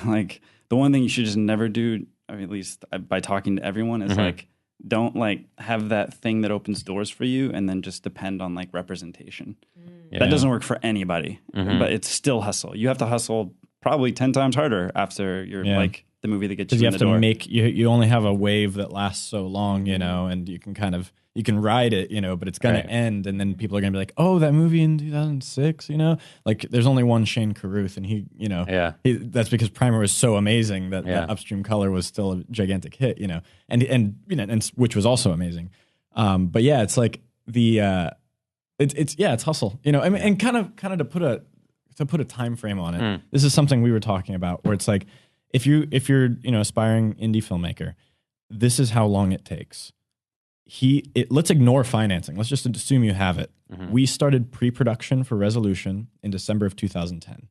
like the one thing you should just never do, I mean, at least by talking to everyone, is like, don't like have that thing that opens doors for you and then just depend on like representation. That doesn't work for anybody, but it's still hustle. You have to hustle probably 10 times harder after you're like the movie that gets you in the door. You only have a wave that lasts so long, and you can ride it, but it's going to end, and then people are going to be like, oh, that movie in 2006, like there's only one Shane Carruth, and he that's because Primer was so amazing that Upstream Color was still a gigantic hit, and which was also amazing. But yeah, it's like it's hustle, I mean, and kind of to put a time frame on it. This is something we were talking about, where it's like, if you're aspiring indie filmmaker, this is how long it takes. Let's ignore financing. Let's just assume you have it. We started pre-production for Resolution in December of 2010.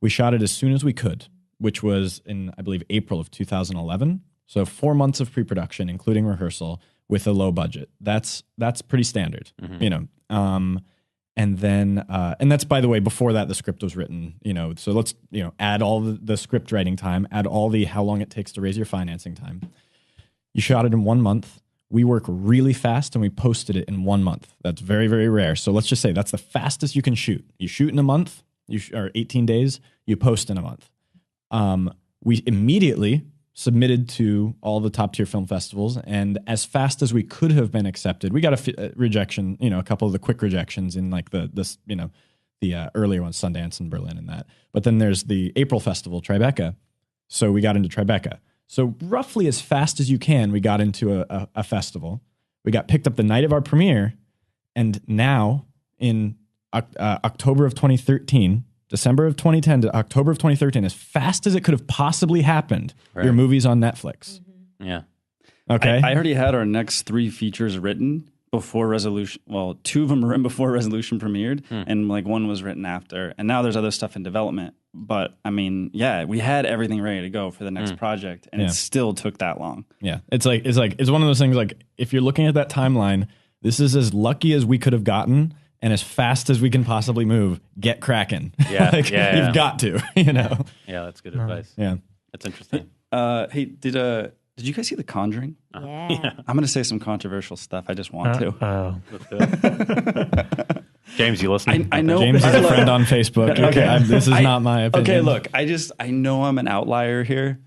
We shot it as soon as we could, which was in, I believe, April of 2011. So 4 months of pre-production, including rehearsal, with a low budget. That's pretty standard, And then, and that's, by the way, before that, the script was written, so let's, add all the script writing time, add all the how long it takes to raise your financing time. You shot it in 1 month. We work really fast, and we posted it in 1 month. That's very, very rare. So let's just say that's the fastest you can shoot. You shoot in a month, or 18 days, you post in a month. We immediately submitted to all the top tier film festivals, and as fast as we could have been accepted, we got a rejection, a couple of the quick rejections in like the earlier ones, Sundance and Berlin and that. But then there's the April festival, Tribeca. So we got into Tribeca. So roughly as fast as you can, we got into a festival. We got picked up the night of our premiere, and now in October of 2013, December of 2010 to October of 2013, as fast as it could have possibly happened, your movie's on Netflix. Yeah. Okay. I already had our next 3 features written before Resolution. Well, 2 of them were written before Resolution premiered, and like 1 was written after. And now there's other stuff in development. But I mean, we had everything ready to go for the next project, and it still took that long. Yeah. It's one of those things, like, if you're looking at that timeline, this is as lucky as we could have gotten. And as fast as we can possibly move, get cracking. Yeah, you've got to, Yeah, that's good advice. Yeah, that's interesting. Hey, did Did you guys see The Conjuring? Yeah. I'm going to say some controversial stuff. I just want to. Oh, James, you listening? I know. James is a friend on Facebook. Okay, this is not my opinion. Okay, look, I know I'm an outlier here,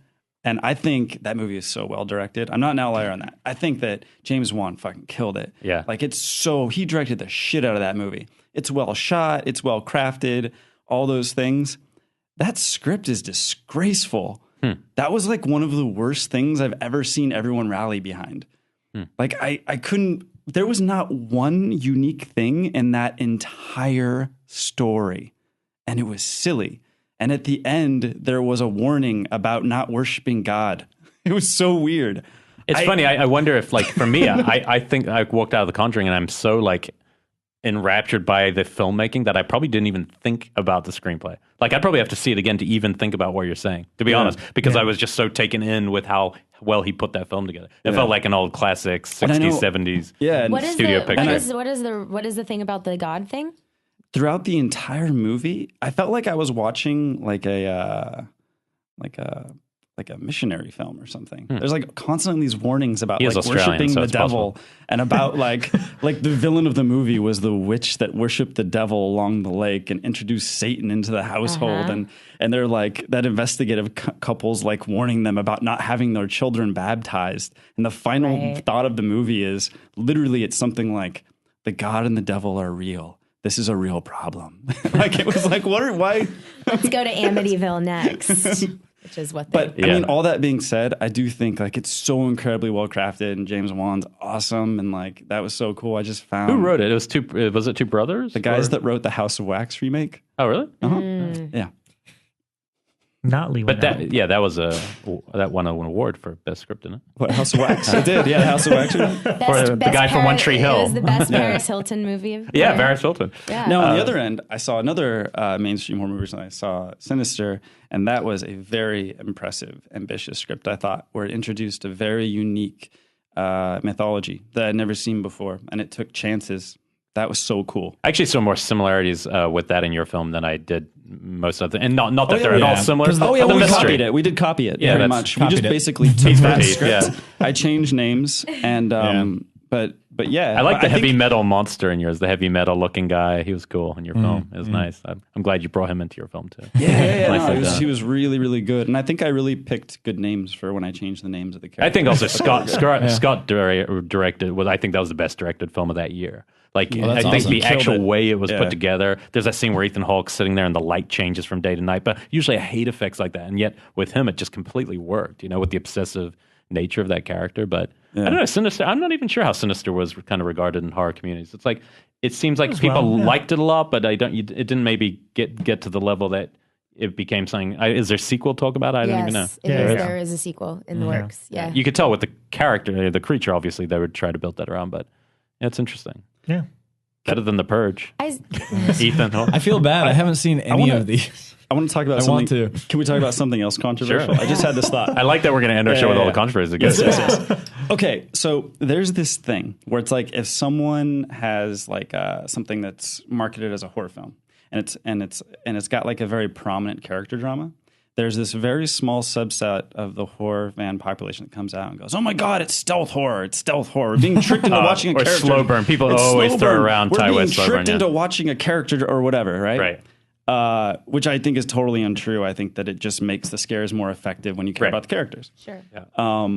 and I think that movie is so well directed. I'm not an outlier on that. I think that James Wan fucking killed it. Yeah. Like he directed the shit out of that movie. It's well shot, it's well crafted, all those things. That script is disgraceful. That was like one of the worst things I've ever seen everyone rally behind. Like I couldn't, there was not one unique thing in that entire story. And it was silly. And at the end, there was a warning about not worshiping God. It was so weird. It's funny. I wonder if, like, for me, I think I walked out of The Conjuring and I'm so, like, enraptured by the filmmaking that I probably didn't even think about the screenplay. Like, I'd probably have to see it again to even think about what you're saying, to be honest, because I was just so taken in with how well he put that film together. It felt like an old classic 60s, 70s studio picture. What is the thing about the God thing? Throughout the entire movie, I felt like I was watching like a missionary film or something. There's like constantly these warnings about like worshiping the devil and about like the villain of the movie was the witch that worshipped the devil along the lake and introduced Satan into the household. And they're like that investigative couple's like warning them about not having their children baptized. And the final thought of the movie is literally it's something like the God and the devil are real. This is a real problem. Like it was like, why? Let's go to Amityville next. Which is what they... But I mean, all that being said, I do think like it's so incredibly well crafted and James Wan's awesome. And like, that was so cool. I just found... Who wrote it? Was it two brothers? The guys that wrote the House of Wax remake. Oh, really? Yeah. not Lee. But that won an award for best script, didn't it? What, House of Wax? It did, yeah, House of Wax. The guy from One Tree Hill. It was the best Paris Hilton movie. Paris Hilton. Yeah. Now, on the other end, I saw another mainstream horror movie recently. I saw Sinister, and that was a very impressive, ambitious script, I thought, where it introduced a very unique mythology that I'd never seen before, and it took chances. That was so cool. I actually saw more similarities with that in your film than I did most of the, and not that they're at all similar. We copied it. We did copy it very much. We just basically took that script. I changed names, and but yeah, I like the heavy metal monster in yours. The heavy metal looking guy. He was cool in your film. It was nice. I'm glad you brought him into your film too. Yeah. He was really, really good, and I think I really picked good names for when I changed the names of the characters. I think also Scott directed. I think that was the best directed film of that year. Like, I think the actual way it was put together, there's that scene where Ethan Hawke's sitting there and the light changes from day to night. But usually I hate effects like that. And yet with him, it just completely worked, with the obsessive nature of that character. But I don't know, Sinister, I'm not even sure how Sinister was kind of regarded in horror communities. It's like, it seems like people liked it a lot, but it didn't maybe get to the level that it became something. Is there sequel talk about it? I don't even know. There is a sequel in the works. Yeah. You could tell with the character, the creature, obviously, they would try to build that around, but it's interesting. Yeah. Better than The Purge. Ethan Hawke. I feel bad. I haven't seen any of these. I want to talk about something. Can we talk about something else controversial? Sure. I just had this thought. I like that we're going to end our show with all the controversies. Yes. Okay, so there's this thing where it's like if someone has like something that's marketed as a horror film, and it's got like a very prominent character drama. There's this very small subset of the horror fan population that comes out and goes, "Oh my God, it's stealth horror! It's stealth horror! We're being tricked into watching a character." Or slow burn. People always throw around We're being slow burn. tricked into watching a character or whatever, right? Right. Which I think is totally untrue. I think that it just makes the scares more effective when you care about the characters. Sure. Yeah.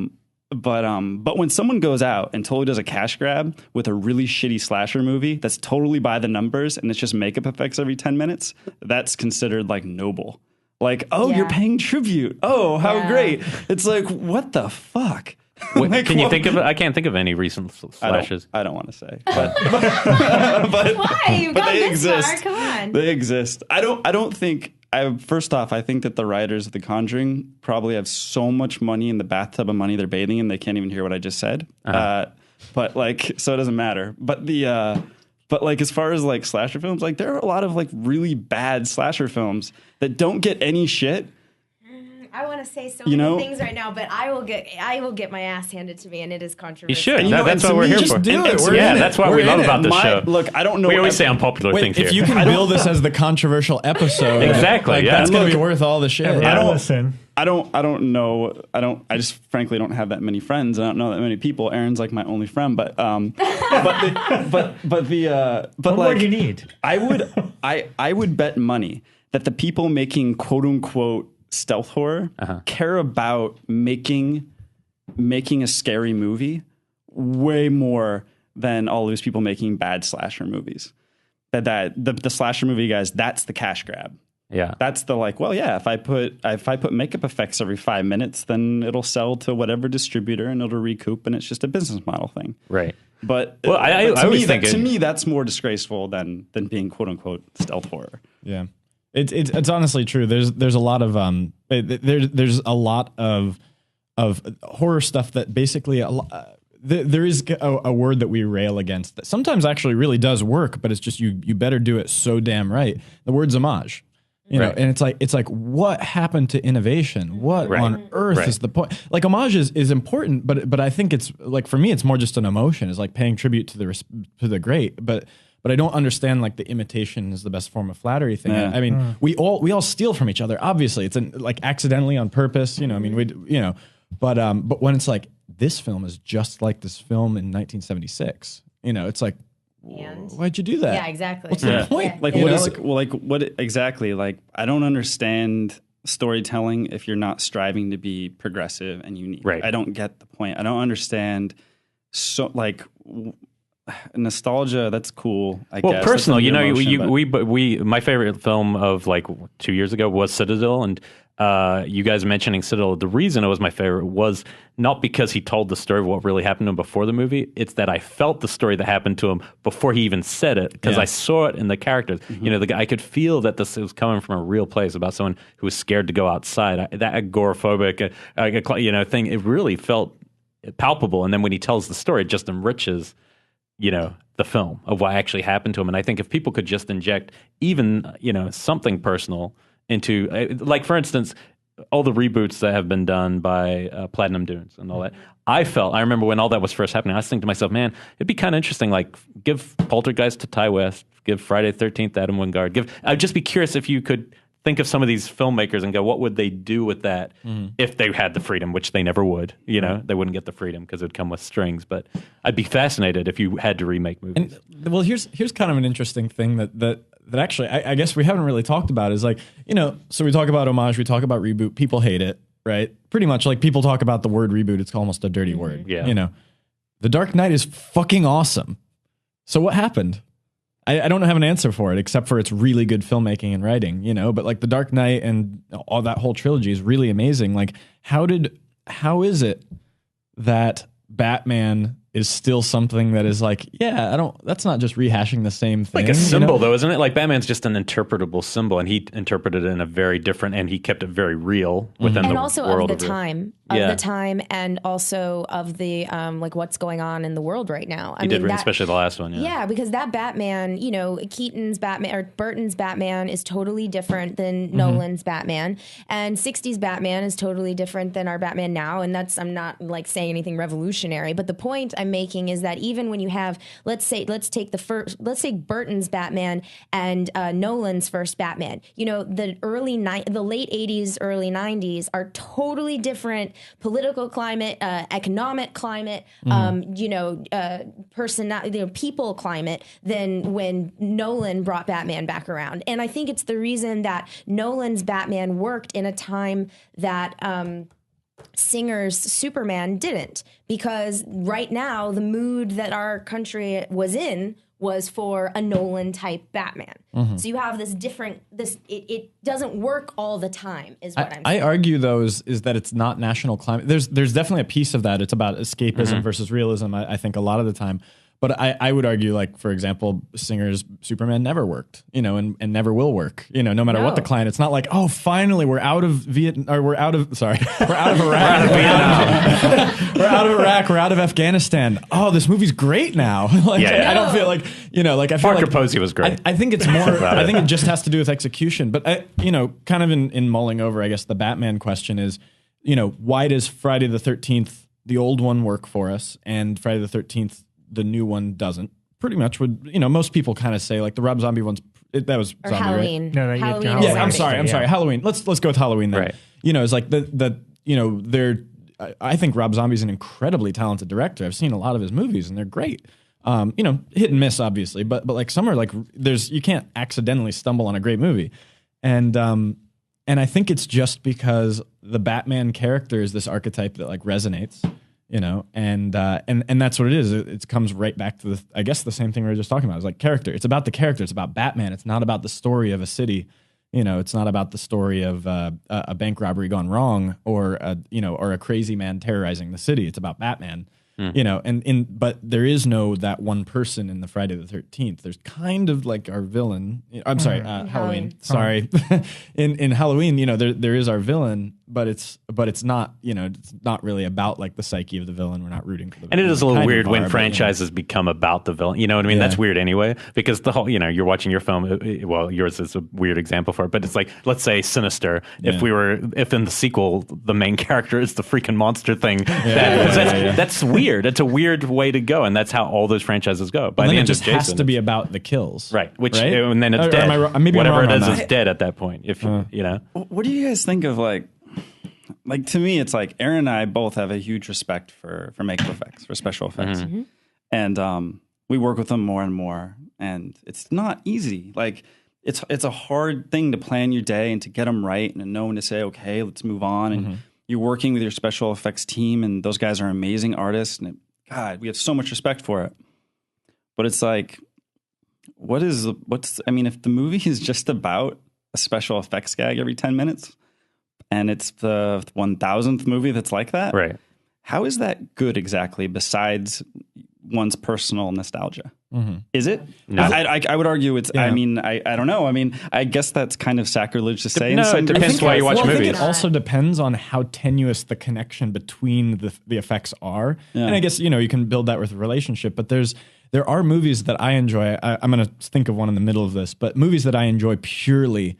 But when someone goes out and totally does a cash grab with a really shitty slasher movie that's totally by the numbers and it's just makeup effects every 10 minutes, that's considered like noble. Like, you're paying tribute. Oh, how great. It's like, what the fuck? Like, can you think of it? I can't think of any recent slashes. I don't want to say. But, why? You've gone they this exist. far. Come on. They exist. I don't think... First off, I think that the writers of The Conjuring probably have so much money in the bathtub of money they're bathing in, they can't even hear what I just said. But like, so it doesn't matter. But But like as far as like slasher films, like there are a lot of like really bad slasher films that don't get any shit. I want to say so You many know- things right now, but I will get my ass handed to me, and it is controversial. You should. You know, That's and what to we're me, here just for. do it. We're Yeah, in it. that's what We're we love in it. about this show. Look, I don't know. We always say unpopular Wait, things if here. you can build this as the controversial episode, Exactly, like, yeah. that's going to Look, be worth all the shit. Everyone I don't- listen. I don't know. I just frankly don't have that many friends. I don't know that many people. Aaron's like my only friend, but What more like do you need? I would bet money that the people making quote unquote stealth horror care about making a scary movie way more than all those people making bad slasher movies. That the slasher movie guys, that's the cash grab. Yeah. That's the like, well, yeah, if I put makeup effects every 5 minutes, then it'll sell to whatever distributor and it'll recoup, and it's just a business model thing. Right. But Well, I always think to me that's more disgraceful than being quote unquote stealth horror. Yeah, it's honestly true. There's a lot of there's a lot of horror stuff that basically there is a word that we rail against that sometimes actually really does work, but it's just you better do it so damn right. The word's homage. You know, Right. and it's like what happened to innovation? What Right. on earth Right. is the point? Like homage is important, but I think it's like for me it's more just an emotion. It's like paying tribute to the great, but I don't understand like the imitation is the best form of flattery thing. Yeah. I mean, we all steal from each other. Obviously, it's like accidentally on purpose. You know, I mean, but when it's like this film is just like this film in 1976. You know, it's like. And Why'd you do that? yeah, exactly. What's the point? Yeah. Like Yeah. what You is know, well, like what exactly? Like I don't understand storytelling if you're not striving to be progressive and unique. Right. I don't get the point. I don't understand. So like nostalgia, that's cool. I Well, guess. personal, That's you know, emotion, but- we my favorite film of like 2 years ago was Citadel, and you guys mentioning Citadel. The reason it was my favorite was not because he told the story of what really happened to him before the movie. It's that I felt the story that happened to him before he even said it, because Yeah. I saw it in the characters. You know, the guy, I could feel that this was coming from a real place about someone who was scared to go outside. That agoraphobic, thing. It really felt palpable. And then when he tells the story, it just enriches, the film of what actually happened to him. And I think if people could just inject even, something personal into, like, for instance, all the reboots that have been done by Platinum Dunes and all that. I remember when all that was first happening, I was thinking to myself, man, it'd be kind of interesting, like, give Poltergeist to Ty West, give Friday the 13th to Adam Wingard. I'd just be curious if you could think of some of these filmmakers and go, what would they do with that if they had the freedom, which they never would. They wouldn't get the freedom because it would come with strings. But I'd be fascinated if you had to remake movies. And, well, here's kind of an interesting thing that actually I guess we haven't really talked about is like, so we talk about homage, we talk about reboot, people hate it, right? Pretty much like people talk about the word reboot, it's almost a dirty word. Yeah. The Dark Knight is fucking awesome. So what happened? I don't have an answer for it except for it's really good filmmaking and writing, but like The Dark Knight and all that whole trilogy is really amazing. Like how is it that Batman is still something that is like, that's not just rehashing the same thing. Like a symbol, though, isn't it? Like Batman's just an interpretable symbol, and he interpreted it in a very different, and he kept it very real within and the also world of the time, and also of the like what's going on in the world right now. He did, especially the last one. Yeah, because that Batman, Keaton's Batman or Burton's Batman is totally different than Nolan's Batman, and 60s Batman is totally different than our Batman now. And I'm not like saying anything revolutionary, but the point I'm making is that even when you have, let's take Burton's Batman and Nolan's first Batman, the late 80s, early 90s are totally different political climate, economic climate, people climate than when Nolan brought Batman back around. And I think it's the reason that Nolan's Batman worked in a time that Singer's Superman didn't, because right now the mood that our country was in was for a Nolan type Batman. So you have this different, it doesn't work all the time is what I'm saying. I argue though is that it's not national climate. There's definitely a piece of that. It's about escapism versus realism, I think a lot of the time. But I would argue, like, for example, Singer's Superman never worked, you know, and never will work, you know, no matter what the client. It's not like, oh, finally we're out of Vietnam, or we're out of Iraq. We're out of Iraq. We're out of Afghanistan. Oh, this movie's great now. Like, I don't feel like, you know, like I feel Parker like Posey was great. I think it's more, I think it just has to do with execution. But, you know, kind of in mulling over, I guess the Batman question is, you know, why does Friday the 13th, the old one, work for us, and Friday the 13th, the new one, doesn't? Pretty much would, you know, most people kind of say, like, the Rob Zombie one's, that was Or Zombie, Halloween. right? No, Halloween. Yeah, I'm sorry. Halloween. Let's go with Halloween then. Right. You know, it's like the you know, I think Rob Zombie's an incredibly talented director. I've seen a lot of his movies and they're great. You know, hit and miss obviously, but like some are like, you can't accidentally stumble on a great movie. And I think it's just because the Batman character is this archetype that like resonates, you know, and that's what it is. It comes right back to I guess the same thing we were just talking about. It's like character. It's about the character. It's about Batman. It's not about the story of a city. You know, it's not about the story of a bank robbery gone wrong, or a crazy man terrorizing the city. It's about Batman. You know, but there is no that one person in the Friday the 13th. There's kind of like our villain. I'm sorry, Halloween. Sorry, in Halloween, you know, there is our villain, but it's not, you know, it's not really about like the psyche of the villain. We're not rooting for the villain. And it is a little weird when but, franchises become about the villain. You know what I mean? Yeah. That's weird anyway, because the whole, you know, you're watching your film. Well, yours is a weird example for it, but it's like, let's say Sinister. If in the sequel the main character is the freaking monster thing, that's weird. It's a weird way to go, and that's how all those franchises go. By and the then end it just of Jason, has to be about the kills, right? Right? And then it's Or dead. maybe whatever I'm it wrong is on is that. dead at that point. If you know, What do you guys think of like to me, it's like Aaron and I both have a huge respect for makeup effects, for special effects, and we work with them more and more. And it's not easy. Like it's a hard thing to plan your day and to get them right, and to know when to say, okay, let's move on. And you're working with your special effects team, and those guys are amazing artists. And God, we have so much respect for it. But it's like, I mean, if the movie is just about a special effects gag every 10 minutes, and it's the 1000th movie that's like that, right? How is that good exactly, besides one's personal nostalgia? Is it? No. I would argue it's, Yeah. I mean, I don't know. I mean, I guess that's kind of sacrilege to say. No, in some it depends cases. why you watch I movies. think it also depends on how tenuous the connection between the effects are. Yeah. And I guess, you know, you can build that with a relationship, but there are movies that I enjoy. I'm going to think of one in the middle of this, but movies that I enjoy purely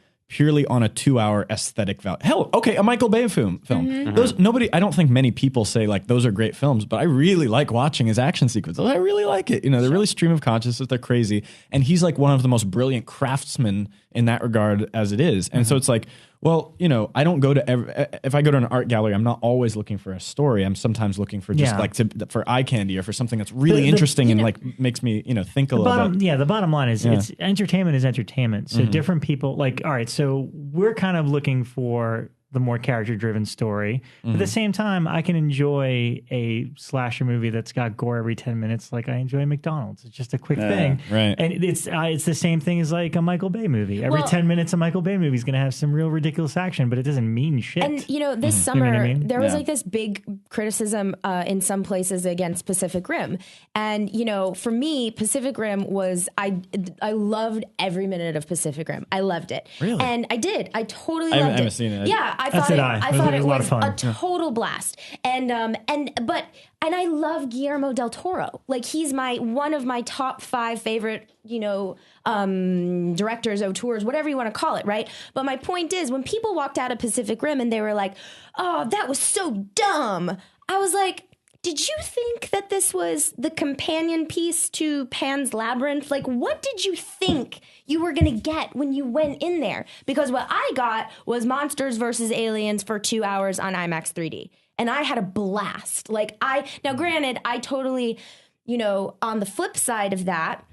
on a 2-hour aesthetic value. Hell, okay, a Michael Bay film. Those I don't think many people say like those are great films, but I really like watching his action sequences. I really like it. You know, they're really stream of consciousness. They're crazy, and he's like one of the most brilliant craftsmen in that regard as it is. And so it's like, well, you know, I don't go to if I go to an art gallery, I'm not always looking for a story. I'm sometimes looking for just for eye candy, or for something that's really interesting and like makes me, you know, think a little bit. Yeah, the bottom line is it's entertainment is entertainment. So different people, like, all right, so we're kind of looking for the more character-driven story. But at the same time, I can enjoy a slasher movie that's got gore every 10 minutes like I enjoy McDonald's. It's just a quick thing. Right. And it's the same thing as like a Michael Bay movie. Every 10 minutes, a Michael Bay movie is going to have some real ridiculous action, but it doesn't mean shit. And, you know, this summer, You know what I mean? there was like this big criticism in some places against Pacific Rim. And, you know, for me, Pacific Rim was, I loved every minute of Pacific Rim. I loved it. Really? And I did. I totally loved it. I haven't seen it. Yeah, I That's thought it. I It thought was it a lot was of fun. a total blast. And I love Guillermo del Toro. Like, he's one of my top 5 favorite, you know, directors, auteurs, whatever you want to call it, right? But my point is, when people walked out of Pacific Rim and they were like, "Oh, that was so dumb," I was like, did you think that this was the companion piece to Pan's Labyrinth? Like, what did you think you were going to get when you went in there? Because what I got was monsters versus aliens for 2 hours on IMAX 3D. And I had a blast. Now granted, I totally, you know, on the flip side of that,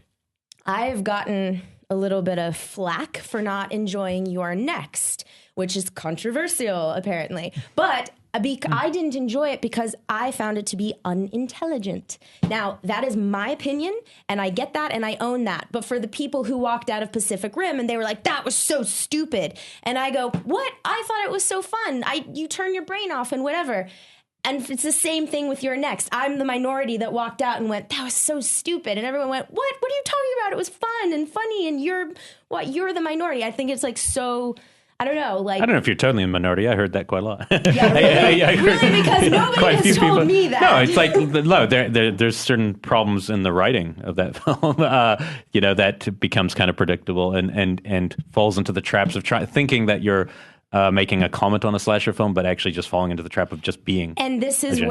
I've gotten a little bit of flack for not enjoying Your Next, which is controversial, apparently. But I didn't enjoy it because I found it to be unintelligent. Now, that is my opinion, and I get that, and I own that. But for the people who walked out of Pacific Rim and they were like, "That was so stupid," and I go, "What? I thought it was so fun. You turn your brain off and whatever." And it's the same thing with You're Next. I'm the minority that walked out and went, that was so stupid. And everyone went, what are you talking about? It was fun and funny. And you're the minority. I think it's like so... I don't know. Like, I don't know if you're totally in the minority. I heard that quite a lot. Yeah, really? Really? Because nobody has told me that. No, it's like, no, there's certain problems in the writing of that film, that becomes kind of predictable and falls into the traps of thinking that you're making a comment on a slasher film, but actually just falling into the trap of just being. And this is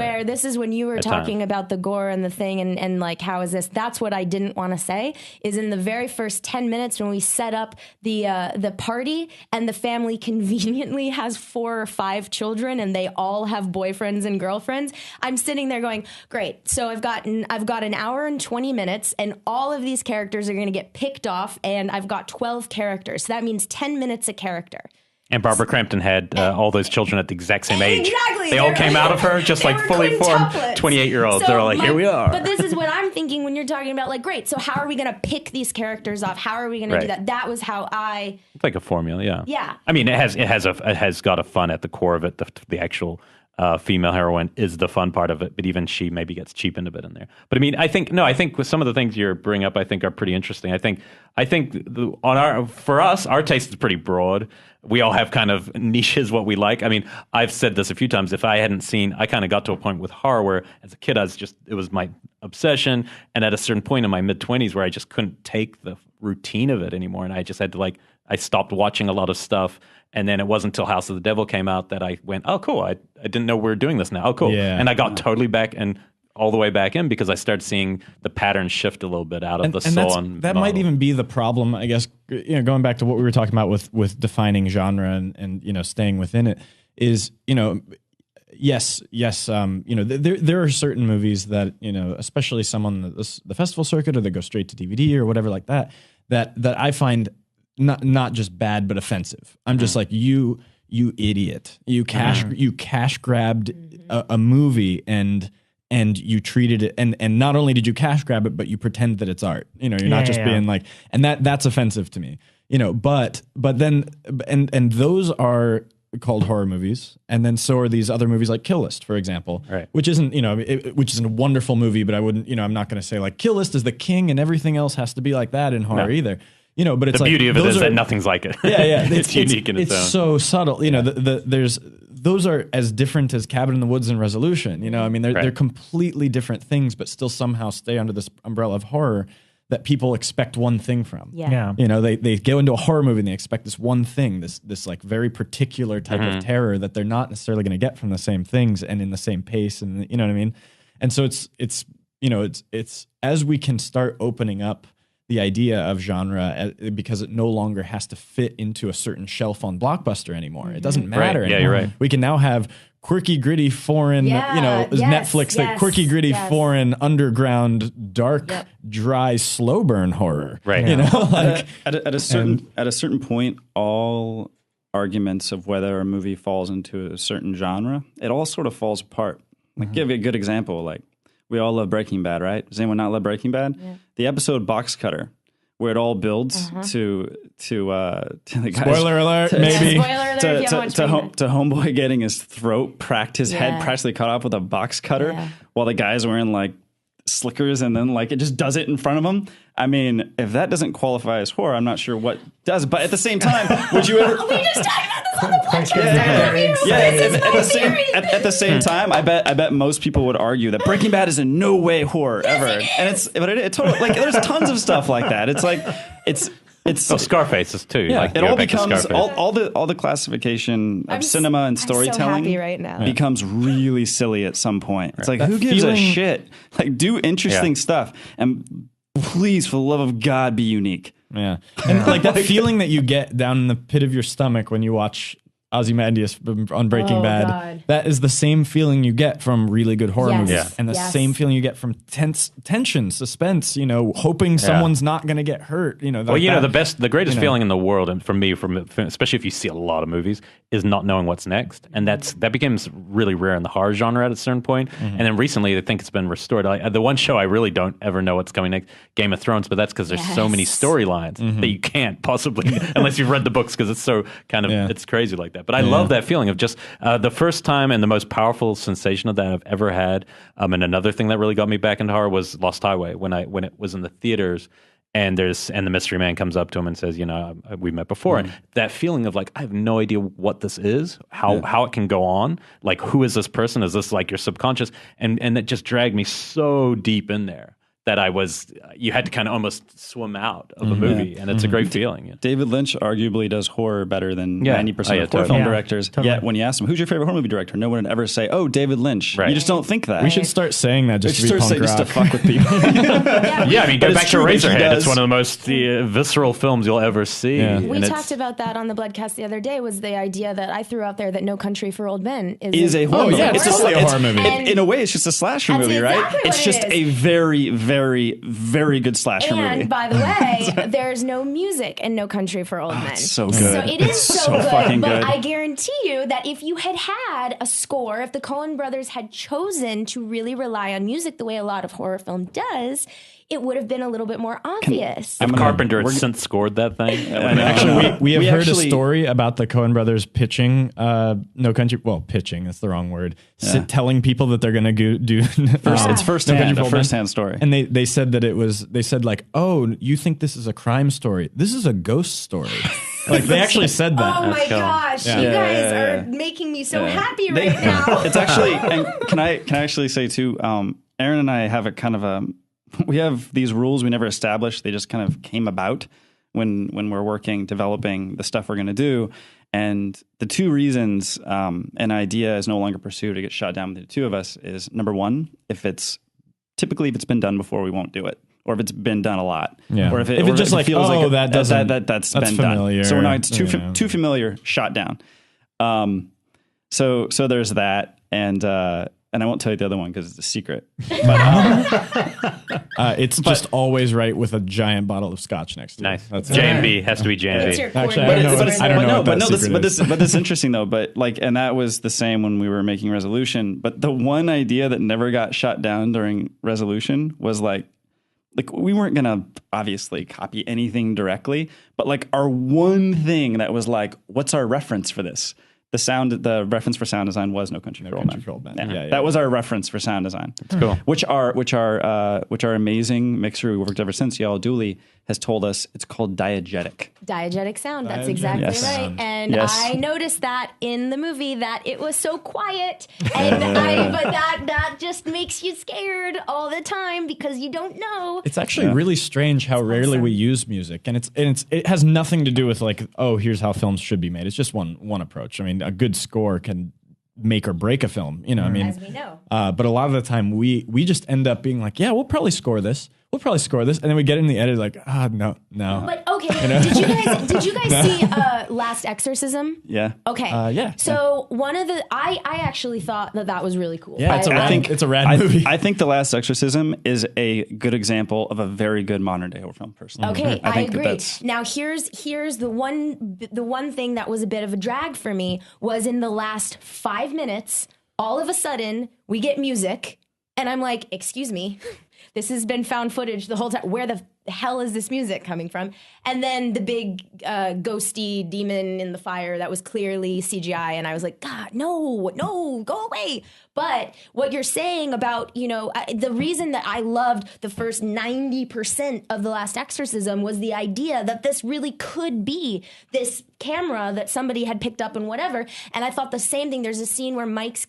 when you were talking about the gore and the thing and like, how is this? That's what I didn't want to say, is in the very first 10 minutes when we set up the party and the family conveniently has 4 or 5 children and they all have boyfriends and girlfriends. I'm sitting there going, great. So I've got an hour and 20 minutes and all of these characters are going to get picked off and I've got 12 characters. So that means 10 minutes a character. And Barbara Crampton had all those children at the exact same age. Exactly. They all came out of her just like fully formed 28-year-olds. So they're like, here we are. But this is what I'm thinking when you're talking about, like, great, so how are we going to pick these characters off? How are we going to do that? That was how I... It's like a formula, yeah. Yeah. I mean, it has got a fun at the core of it. The actual female heroine is the fun part of it, but even she maybe gets cheapened a bit in there. But I mean, I think with some of the things you're bringing up, I think are pretty interesting. I think for us, our taste is pretty broad. We all have kind of niches what we like. I mean, I've said this a few times. If I hadn't seen, I kind of got to a point with horror where as a kid, it was my obsession. And at a certain point in my mid-20s where I just couldn't take the routine of it anymore. And I just had to I stopped watching a lot of stuff. And then it wasn't until House of the Devil came out that I went, oh, cool. I didn't know we were doing this now. Oh, cool. Yeah. And I got totally back and all the way back in because I started seeing the pattern shift a little bit out of the Saw. That might even be the problem, I guess, going back to what we were talking about with defining genre and staying within it is, yes, there are certain movies that, especially some on the festival circuit or that go straight to DVD or whatever like that I find not just bad, but offensive. I'm just like, you idiot. You cash grabbed a movie and you treated it, and not only did you cash grab it, but you pretend that it's art. You're not just being like, and that's offensive to me. But then those are called horror movies, and then so are these other movies like Kill List, for example, right. which isn't which is a wonderful movie, but I wouldn't I'm not going to say like Kill List is the king and everything else has to be like that in horror either. But it's the beauty of it is that nothing's like it. Yeah, it's unique in its own. It's so subtle. Those are as different as Cabin in the Woods and Resolution. They're completely different things, but still somehow stay under this umbrella of horror that people expect one thing from. Yeah. They go into a horror movie and they expect this one thing, this like very particular type of terror that they're not necessarily going to get from the same things and in the same pace, and you know what I mean. And so it's as we can start opening up the idea of genre because it no longer has to fit into a certain shelf on Blockbuster anymore. It doesn't matter anymore. Yeah, you're right. We can now have quirky, gritty, foreign, Netflix, that quirky, gritty, foreign, underground, dark, dry, slow burn horror. Right. At a certain point, all arguments of whether a movie falls into a certain genre, it all sort of falls apart. Like, give you a good example, like, we all love Breaking Bad, right? Does anyone not love Breaking Bad? Yeah. The episode Box Cutter, where it all builds to the guys. Spoiler alert, maybe. Spoiler alert, to Homeboy getting his throat his head practically cut off with a box cutter while the guy's wearing like slickers and then like it just does it in front of him. I mean, if that doesn't qualify as horror, I'm not sure what does. But at the same time, would you ever? We just talked about this on the podcast. At the same time, I bet most people would argue that Breaking Bad is in no way horror ever, and it's totally like there's tons of stuff like that. It's like it's Scarface is too. Yeah, like, it all becomes all the classification of cinema and storytelling so happy right now. becomes really silly at some point. It's like, who gives a shit? Like, do interesting stuff, and please, for the love of God, be unique. Yeah, and like that feeling that you get down in the pit of your stomach when you watch Ozymandias on Breaking Bad. God. That is the same feeling you get from really good horror movies, and the same feeling you get from tension, suspense. Hoping someone's not going to get hurt. The greatest feeling in the world, and for me, especially if you see a lot of movies, is not knowing what's next, and that becomes really rare in the horror genre at a certain point. And then recently, I think it's been restored. The one show I really don't ever know what's coming next, Game of Thrones, but that's because there's so many storylines that you can't possibly, unless you've read the books, because it's so kind of it's crazy like that. that. But I love that feeling of just the first time and the most powerful sensation of that I've ever had. And another thing that really got me back into horror was Lost Highway when it was in the theaters. And the mystery man comes up to him and says, we met before. And that feeling of like, I have no idea what this is, how it can go on. Like, who is this person? Is this like your subconscious? And that just dragged me so deep in there that you had to kind of almost swim out of a movie. And it's a great feeling. Yeah. David Lynch arguably does horror better than 90% of horror totally. film directors. Totally. Yet when you ask him, who's your favorite horror movie director? No one would ever say, oh, David Lynch. Right. You just don't think that. We should start saying that just to be punk just to rock. fuck with people. Yeah, I mean, go But it's back to true that he Razorhead. does. It's one of the most visceral films you'll ever see. Yeah. We And talked about that on the Bloodcast the other day, was the idea that I threw out there that No Country for Old Men is a horror movie. yeah, it's totally a horror movie. In a way, it's just a slasher That's movie, right? exactly It's what just it a very, very, very good slasher movie. And by the way, there's no music in No Country for Old Men. It's so good. So it is so good. fucking But good. I guarantee you that if you had a score, if the Coen brothers had chosen to really rely on music the way a lot of horror film does, it would have been a little bit more obvious. if Carpenter had since scored that thing, Actually, we have heard actually- a story about the Coen brothers pitching No Country. Well, pitching, that's the wrong word. Telling people that they're going to do. It's first-hand, No Country for Old Men. a first-hand story. And they said that they said like, oh, you think this is a crime story? This is a ghost story. Like they actually said that. Oh my cool. gosh, Yeah. you guys Yeah. are making me so happy right now. It's actually, and can I actually say too, Aaron and I have a kind of we have these rules we never established. They just kind of came about when we're developing the stuff we're going to do. And the two reasons an idea is no longer pursued or gets shot down with the two of us is, number one, if it's been done before, we won't do it. Or if it's been done a lot. Yeah. Or if it's just like, feels oh, like that doesn't, that's that's been familiar. done. So we're not, it's Yeah. too familiar, shot down. So there's that. And I won't tell you the other one because it's a secret. But it's just always right with a giant bottle of scotch next to it. nice. That's J&B has to be What's J&B. your Actually, coordinates? I don't know what that secret is. but this is interesting though. But like, and that was the same when we were making Resolution. But the one idea that never got shot down during Resolution was like we weren't gonna obviously copy anything directly, but like our one thing that was like, what's our reference for this? The reference for sound design was No Country for Old Men. Yeah. That was our reference for sound design. That's cool. Which our amazing mixer who worked ever since, Y'all Dooley, has told us it's called diegetic. Diegetic sound. That's Diegetic exactly sound. right. And Yes. I noticed that in the movie that it was so quiet, and but that just makes you scared all the time because you don't know. It's actually really strange how rarely awesome. we use music, and it has nothing to do with like, oh, here's how films should be made. It's just one approach. I mean, a good score can make or break a film. I mean, As we know. but a lot of the time we just end up being like, yeah, we'll probably score this, and then we get in the edit like, no. But okay, did you guys see Last Exorcism? Yeah. Okay. Yeah. So one of the I actually thought that was really cool. Yeah, it's a I- rad, it's a rad movie. I think The Last Exorcism is a good example of a very good modern day horror film. Personally, Okay, I think agree. that's Now here's the one thing that was a bit of a drag for me was in the last 5 minutes, all of a sudden we get music, and I'm like, excuse me, this has been found footage the whole time. Where the hell is this music coming from? And then the big ghosty demon in the fire that was clearly CGI, and I was like, God, no, go away. But what you're saying about, the reason that I loved the first 90% of The Last Exorcism was the idea that this really could be this camera that somebody had picked up and whatever. And I thought the same thing. There's a scene where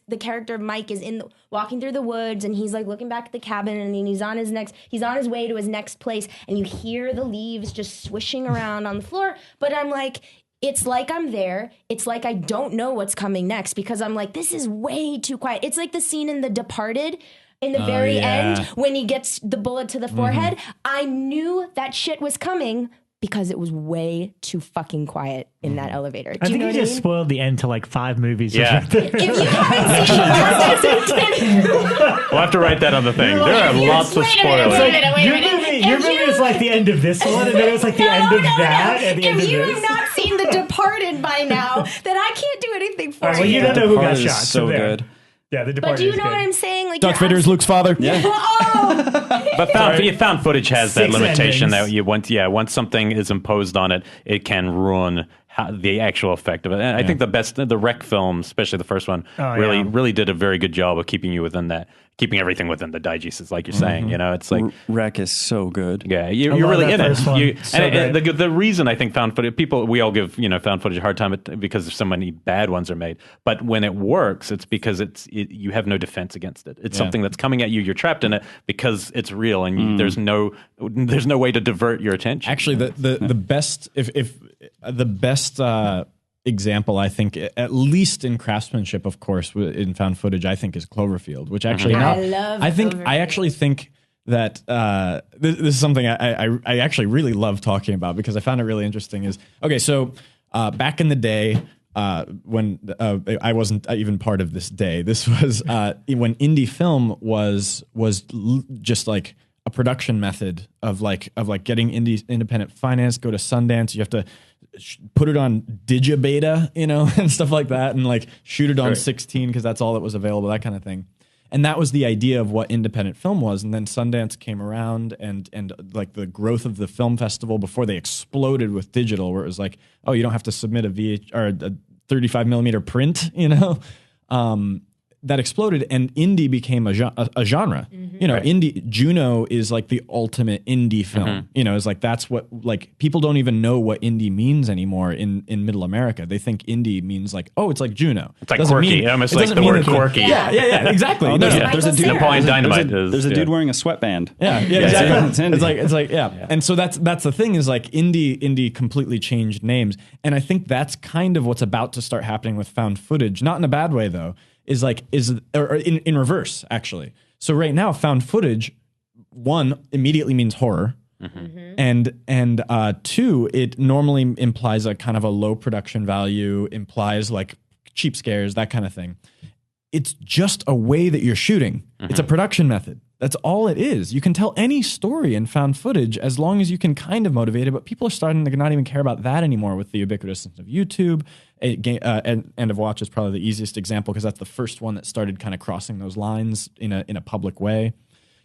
the character of Mike is walking through the woods, and he's like looking back at the cabin, and he's on his way to his next place, and you hear the leaves just swishing around on the floor. But I'm like, it's like I'm there. It's like I don't know what's coming next because I'm like, this is way too quiet. It's like the scene in The Departed in the very end when he gets the bullet to the forehead. I knew that shit was coming because it was way too fucking quiet in that elevator. Do I you think know you what I just mean? spoiled the end to like 5 movies. Yeah. If you haven't seen The Last Exorcism, We'll have to write that on the thing. There are lots of wait a minute, spoilers. wait a minute, wait a minute. Your movie is like the end of this one, and then it was like the end of that, and the end If of you this. have not seen The Departed by now, then I can't do anything for All right, well, you you. don't know who got Departed is shot. so there. good. Yeah, The But Departed do you is know good. what I'm saying? Like, Darth Vader is Luke's father. Yeah. But found footage has that Six limitation endings. that once something is imposed on it, it can ruin the actual effect of it. And I think the Rec film, especially the first one, really did a very good job of keeping you within that, keeping everything within the diegesis, like you're saying. You know, it's like Rec is so good. Yeah, you're really in it. And the reason I think found footage, we all give found footage a hard time because so many bad ones are made. But when it works, it's because you have no defense against it. It's something that's coming at you. You're trapped in it because it's real, and there's no way to divert your attention. Actually, the best the best example, I think, at least in craftsmanship, of course, in found footage, I think is Cloverfield, which actually I actually think that this is something I actually really love talking about because I found it really interesting. Is okay, so back in the day. When I wasn't even part of this day, this was when indie film was just like a production method of getting independent finance, go to Sundance. You have to put it on Digibeta, and stuff like that, and like shoot it on 16 because that's all that was available, that kind of thing. And that was the idea of what independent film was. And then Sundance came around and like the growth of the film festival before they exploded with digital, where it was like, oh, you don't have to submit a 35 millimeter print, that exploded, and indie became a genre. Indie Juno is like the ultimate indie film. It's like that's what, like, people don't even know what indie means anymore in Middle America. They think indie means like, oh, it's like Juno. It's like quirky. Almost like the word quirky. Yeah, exactly. There's a dude. Napoleon Dynamite. There's a dude wearing a sweatband. Yeah, exactly. It's like and so that's the thing is like indie completely changed names, and I think that's kind of what's about to start happening with found footage. Not in a bad way though. Is in reverse, actually. So right now, found footage, one, immediately means horror. And two, it normally implies a kind of a low production value, implies like cheap scares, that kind of thing. It's just a way that you're shooting. It's a production method. That's all it is. You can tell any story in found footage as long as you can kind of motivate it, but people are starting to not even care about that anymore with the ubiquitousness of YouTube. End of Watch is probably the easiest example because that's the first one that started kind of crossing those lines in a public way.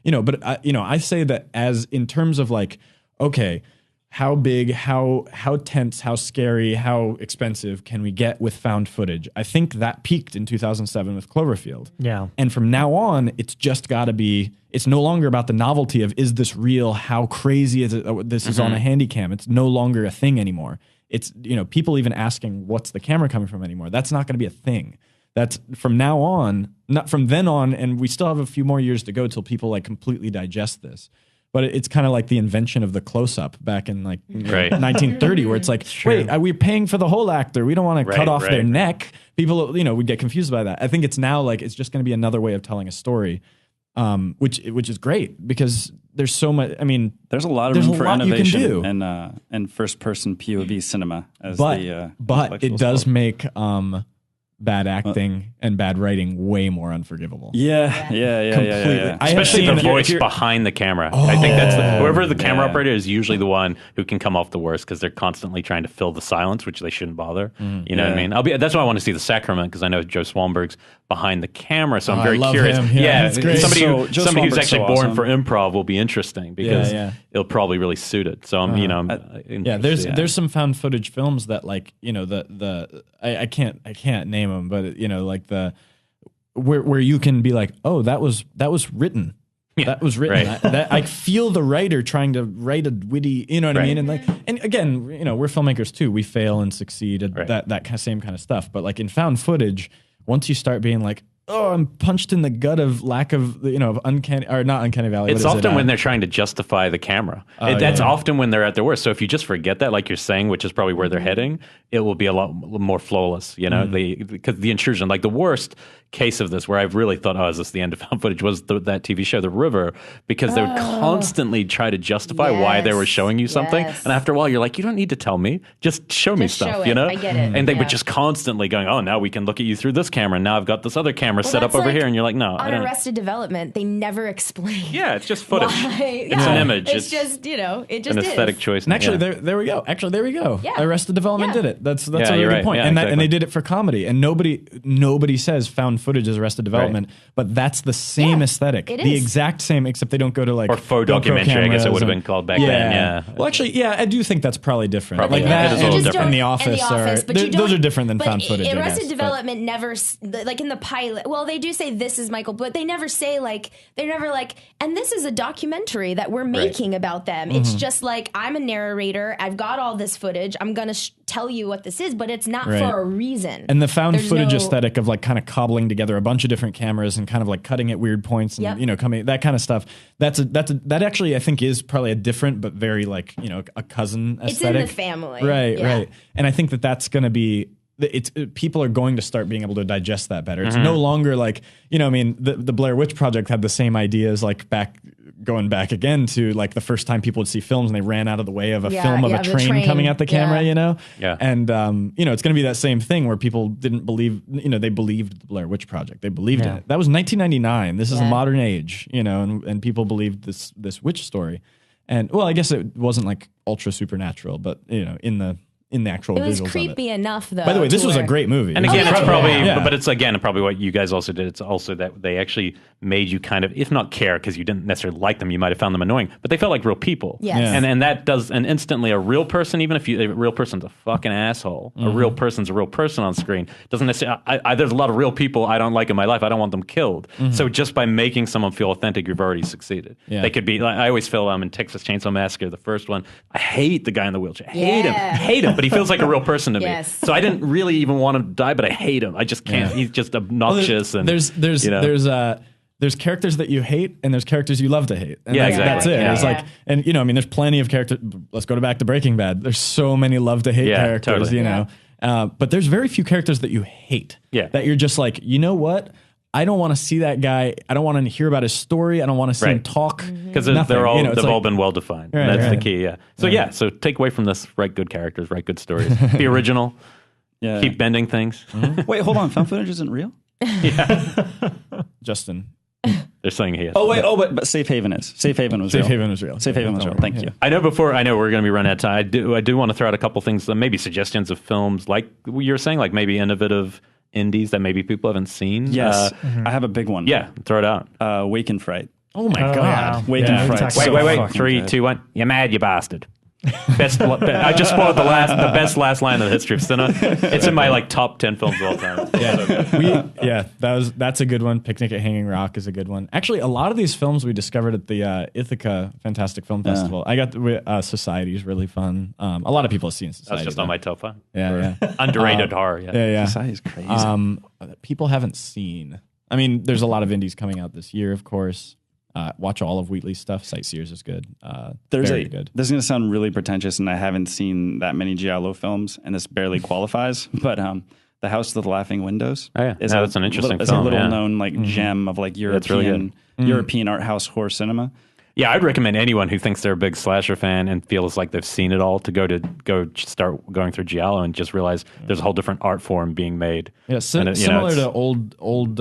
But I say that as in terms of like, okay, how big, how tense, how scary, how expensive can we get with found footage? I think that peaked in 2007 with Cloverfield. Yeah. And from now on, it's just got to be, it's no longer about the novelty of, is this real? How crazy is it? This is on a Handycam. It's no longer a thing anymore. It's, people even asking, what's the camera coming from anymore? That's not going to be a thing. That's from now on, not from then on, and we still have a few more years to go till people like completely digest this. But it's kind of like the invention of the close-up back in like 1930, where it's like, wait, we're paying for the whole actor. We don't want to cut off their neck. People, would get confused by that. I think it's now like it's just going to be another way of telling a story, which is great because there's so much. I mean, there's a lot of room for innovation and first-person POV cinema. But it does make bad acting and bad writing way more unforgivable. Yeah. Especially the voice behind the camera. I think that's whoever the camera operator is usually the one who can come off the worst because they're constantly trying to fill the silence, which they shouldn't bother. You know what I mean? That's why I want to see The Sacrament because I know Joe Swanberg's behind the camera, so I'm very curious. Somebody who's actually born for improv will be interesting because it'll probably really suit it. So there's some found footage films that like I can't name them, but like where you can be like, oh, that was written. That was written. I feel the writer trying to write a witty, you know what I mean? And again, we're filmmakers too. We fail and succeed at that kind of same kind of stuff. But like in found footage, once you start being like, oh, I'm punched in the gut of lack of, of uncanny, or not uncanny valley. It's often when they're trying to justify the camera. That's often when they're at their worst. So if you just forget that, like you're saying, which is probably where they're heading, it will be a lot more flawless, because the intrusion, like the worst case of this where I've really thought, oh, is this the end of found footage, was that TV show, The River, because they would constantly try to justify why they were showing you something. And after a while, you're like, you don't need to tell me. Just show me stuff, I get it. And they would just constantly going, oh, now we can look at you through this camera. And now I've got this other camera set up over here. And you're like, no, I don't. On Arrested Development, they never explain. Yeah, it's just footage. It's an image. It's just, it just an aesthetic choice. And actually, there we go. Yeah. Arrested Development did it. That's Yeah, a really you're good right. point. Yeah, And exactly. they did it for comedy. And nobody says found footage is Arrested Development, but that's the same aesthetic. it The is. exact same, except they don't go to like Or faux GoPro documentary, I guess it cameras would have and- been called back then. Yeah. Well, actually, yeah, I do think that's probably different. Probably, like yeah. that It is a little and, different. and The Office, but you those don't- are different than but found footage. I Arrested guess, Development never, like in the pilot, well, they do say this is Michael, but they never say they're never like, and this is a documentary that we're making about them. It's just like, I'm a narrator. I've got all this footage. I'm going to tell you what this is, but it's not for a reason. And the found There's footage no- aesthetic of like kind of cobbling together a bunch of different cameras and kind of like cutting at weird points and Yep. coming that kind of stuff. That actually I think is probably a different but very like a cousin aesthetic. It's in the family. Right. And I think that's going to be. People are going to start being able to digest that better. It's no longer like the Blair Witch Project had the same ideas like going back again to like the first time people would see films and they ran out of the way of a film of a the train coming at the camera, Yeah. Yeah. and it's going to be that same thing where people didn't believe, they believed the Blair Witch Project, they believed in it. That was 1999. This is a modern age, and people believed this witch story, and well, I guess it wasn't like ultra supernatural, but in the actual It was visuals creepy of it. enough, though. By the way, this to was a where- great movie. And It was again, it's incredible. probably, Yeah. but it's again probably what you guys also did. It's also that they actually made you kind of, if not care, because you didn't necessarily like them, you might have found them annoying, but they felt like real people. Yes. Yeah. And that does, and instantly a real person, even if a real person's a fucking asshole, a real person's a real person on screen, doesn't necessarily, there's a lot of real people I don't like in my life. I don't want them killed. So just by making someone feel authentic, you've already succeeded. Yeah. They could be, like, I always feel in Texas Chainsaw Massacre, the first one, I hate the guy in the wheelchair. Hate him, but he feels like a real person to me. Yes. So I didn't really even want him to die, but I hate him. I just can't. Yeah. He's just obnoxious. And there's characters that you hate and there's characters you love to hate. And Yeah, that's exactly. it. Yeah. It's like, and there's plenty of characters. Let's go back to Breaking Bad. There's so many love to hate Yeah, characters, totally. but there's very few characters that you hate. Yeah. That you're just like, you know what? I don't want to see that guy. I don't want to hear about his story. I don't want to see him Right. talk. because Nothing. they're all You know, it's they've all like- been well defined. Right, That's the right. key. Yeah. So so take away from this: write good characters, write good stories, be original, Yeah. keep bending things. Wait, hold on. Found footage isn't real? Justin. They're saying he is. But Safe Haven is. Safe Haven was real. Safe Haven was real. Safe Haven was real. Thank you. I know we're going to be running out of time. I do want to throw out a couple things, maybe suggestions of films like you were saying, like maybe innovative indies that maybe people haven't seen. Yes. I have a big one. Yeah, throw it out. Wake and Fright. Oh my Oh, God. yeah. Wake Yeah, and we Fright. talked So about Wait. fucking 3, good. 2, 1. You're mad, you bastard. I just spoiled the best last line in the history of cinema. It's in my top 10 films of all time. That's a good one. Picnic at Hanging Rock is a good one. Actually, a lot of these films we discovered at the Ithaca Fantastic Film Festival. I got Society is really fun. A lot of people have seen Society. That's just on my top 5. Yeah. Underrated horror. Yeah. Society is crazy. People haven't seen. I mean, there's a lot of indies coming out this year, of course. Watch all of Wheatley's stuff. Sightseers is good. Very good. This is going to sound really pretentious, and I haven't seen that many Giallo films, and this barely qualifies. But The House with the Laughing Windows. Oh, yeah. is No, that's an interesting It's film, a little yeah. known gem of really European good. European art house horror cinema. Yeah, I'd recommend anyone who thinks they're a big slasher fan and feels like they've seen it all to go start going through Giallo and just realize there's a whole different art form being made. Yeah, And it- similar it's- to old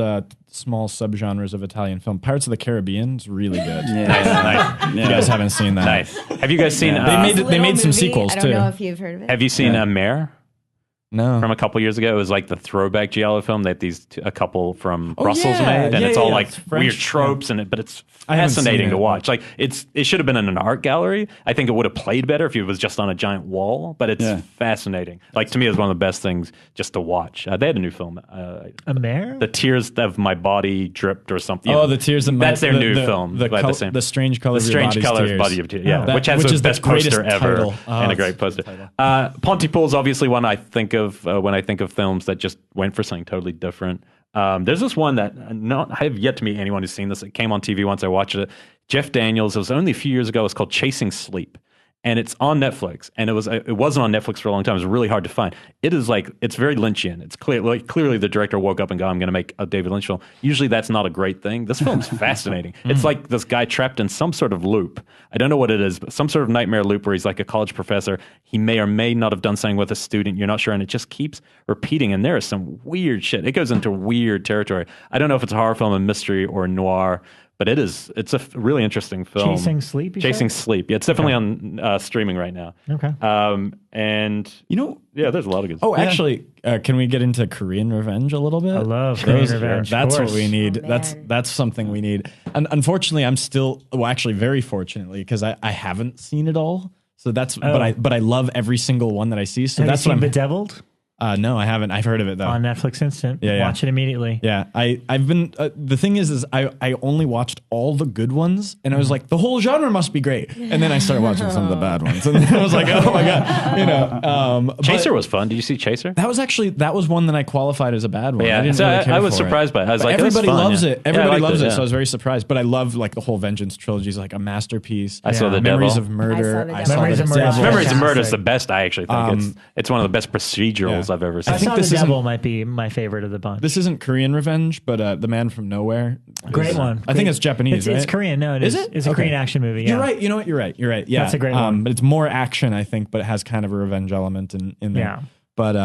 small subgenres of Italian film. Pirates of the Caribbean is really good. Nice. You guys haven't seen that. Nice. Have you guys seen? They made some Little sequels, movie. I don't too. know if you've heard of it. Have you seen Mare? No. From a couple years ago, it was like the throwback Giallo film that a couple from Brussels yeah. made, and Yeah, it's yeah, all yeah. like It's French, weird tropes in it, but it's I haven't seen fascinating it, to but- watch. Like it should have been in an art gallery. I think it would have played better if it was just on a giant wall, but it's fascinating. Like to me, it was one of the best things just to watch. They had a new film, A mare? The Tears of My Body Dripped or something. Oh, the Tears of My... That's their new film. by the same. The Strange Color The of Your Strange Body's Color Tears. of Body of Tears. Yeah, That- which has which the is the best poster greatest ever title. and a it's great poster. Pontypool is obviously one I think of when I think of films that just went for something totally different. There's this one that I have yet to meet anyone who's seen this. It came on TV once I watched it. Jeff Daniels. It was only a few years ago. It's called Chasing Sleep. And it's on Netflix, and it wasn't on Netflix for a long time. It was really hard to find. It is it's very Lynchian. It's clearly the director woke up and go, I'm going to make a David Lynch film. Usually that's not a great thing. This film's fascinating. It's like this guy trapped in some sort of loop. I don't know what it is, but some sort of nightmare loop where he's like a college professor. He may or may not have done something with a student. You're not sure, and it just keeps repeating. And there is some weird shit. It goes into weird territory. I don't know if it's a horror film, a mystery, or a noir. But it's a really interesting film. Chasing Sleep. Chasing Sleep. Yeah, it's definitely on streaming right now. Okay. And there's a lot of good. Oh, actually, can we get into Korean revenge a little bit? I love Korean revenge. That's of what course. we need. Oh, That's something we need. And unfortunately, I'm still actually very fortunately because I haven't seen it all. So that's but I love every single one that I see. So Have that's you what seen I'm. Bedeviled No, I haven't. I've heard of it though. on Netflix Instant? Yeah. Watch it immediately. Yeah, I've been. The thing is I only watched all the good ones, and I was like, the whole genre must be great. And then I started watching some of the bad ones, and then I was like, oh my god, Chaser was fun. Did you see Chaser? That was one that I qualified as a bad one. Yeah, I didn't so really care I was for surprised by it. I was But like, this is everybody fun, loves yeah. it. Yeah, I Everybody liked loves it, it, yeah. so I was very surprised. But I love like the whole Vengeance trilogy is like a masterpiece. I saw The Memories Devil. of Murder. I I saw saw Memories The of Murder. Devil. Memories of Murder is Fantastic. the best. I actually think it's one of the best procedurals I've ever seen. I saw The this isn't- Devil might be my favorite of the bunch. This isn't Korean revenge, but The Man from Nowhere. Great one. I think it's Japanese, right? It's Korean. No, it Is is. it? It's a Okay. Korean action movie. Yeah. You're right. You know what? You're right. Yeah, That's a great one. But it's more action, I think, but it has kind of a revenge element in there. Yeah. But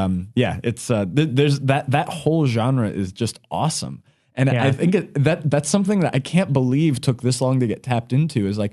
it's there's that whole genre is just awesome. And Yeah. I think that's something that I can't believe took this long to get tapped into. Is like,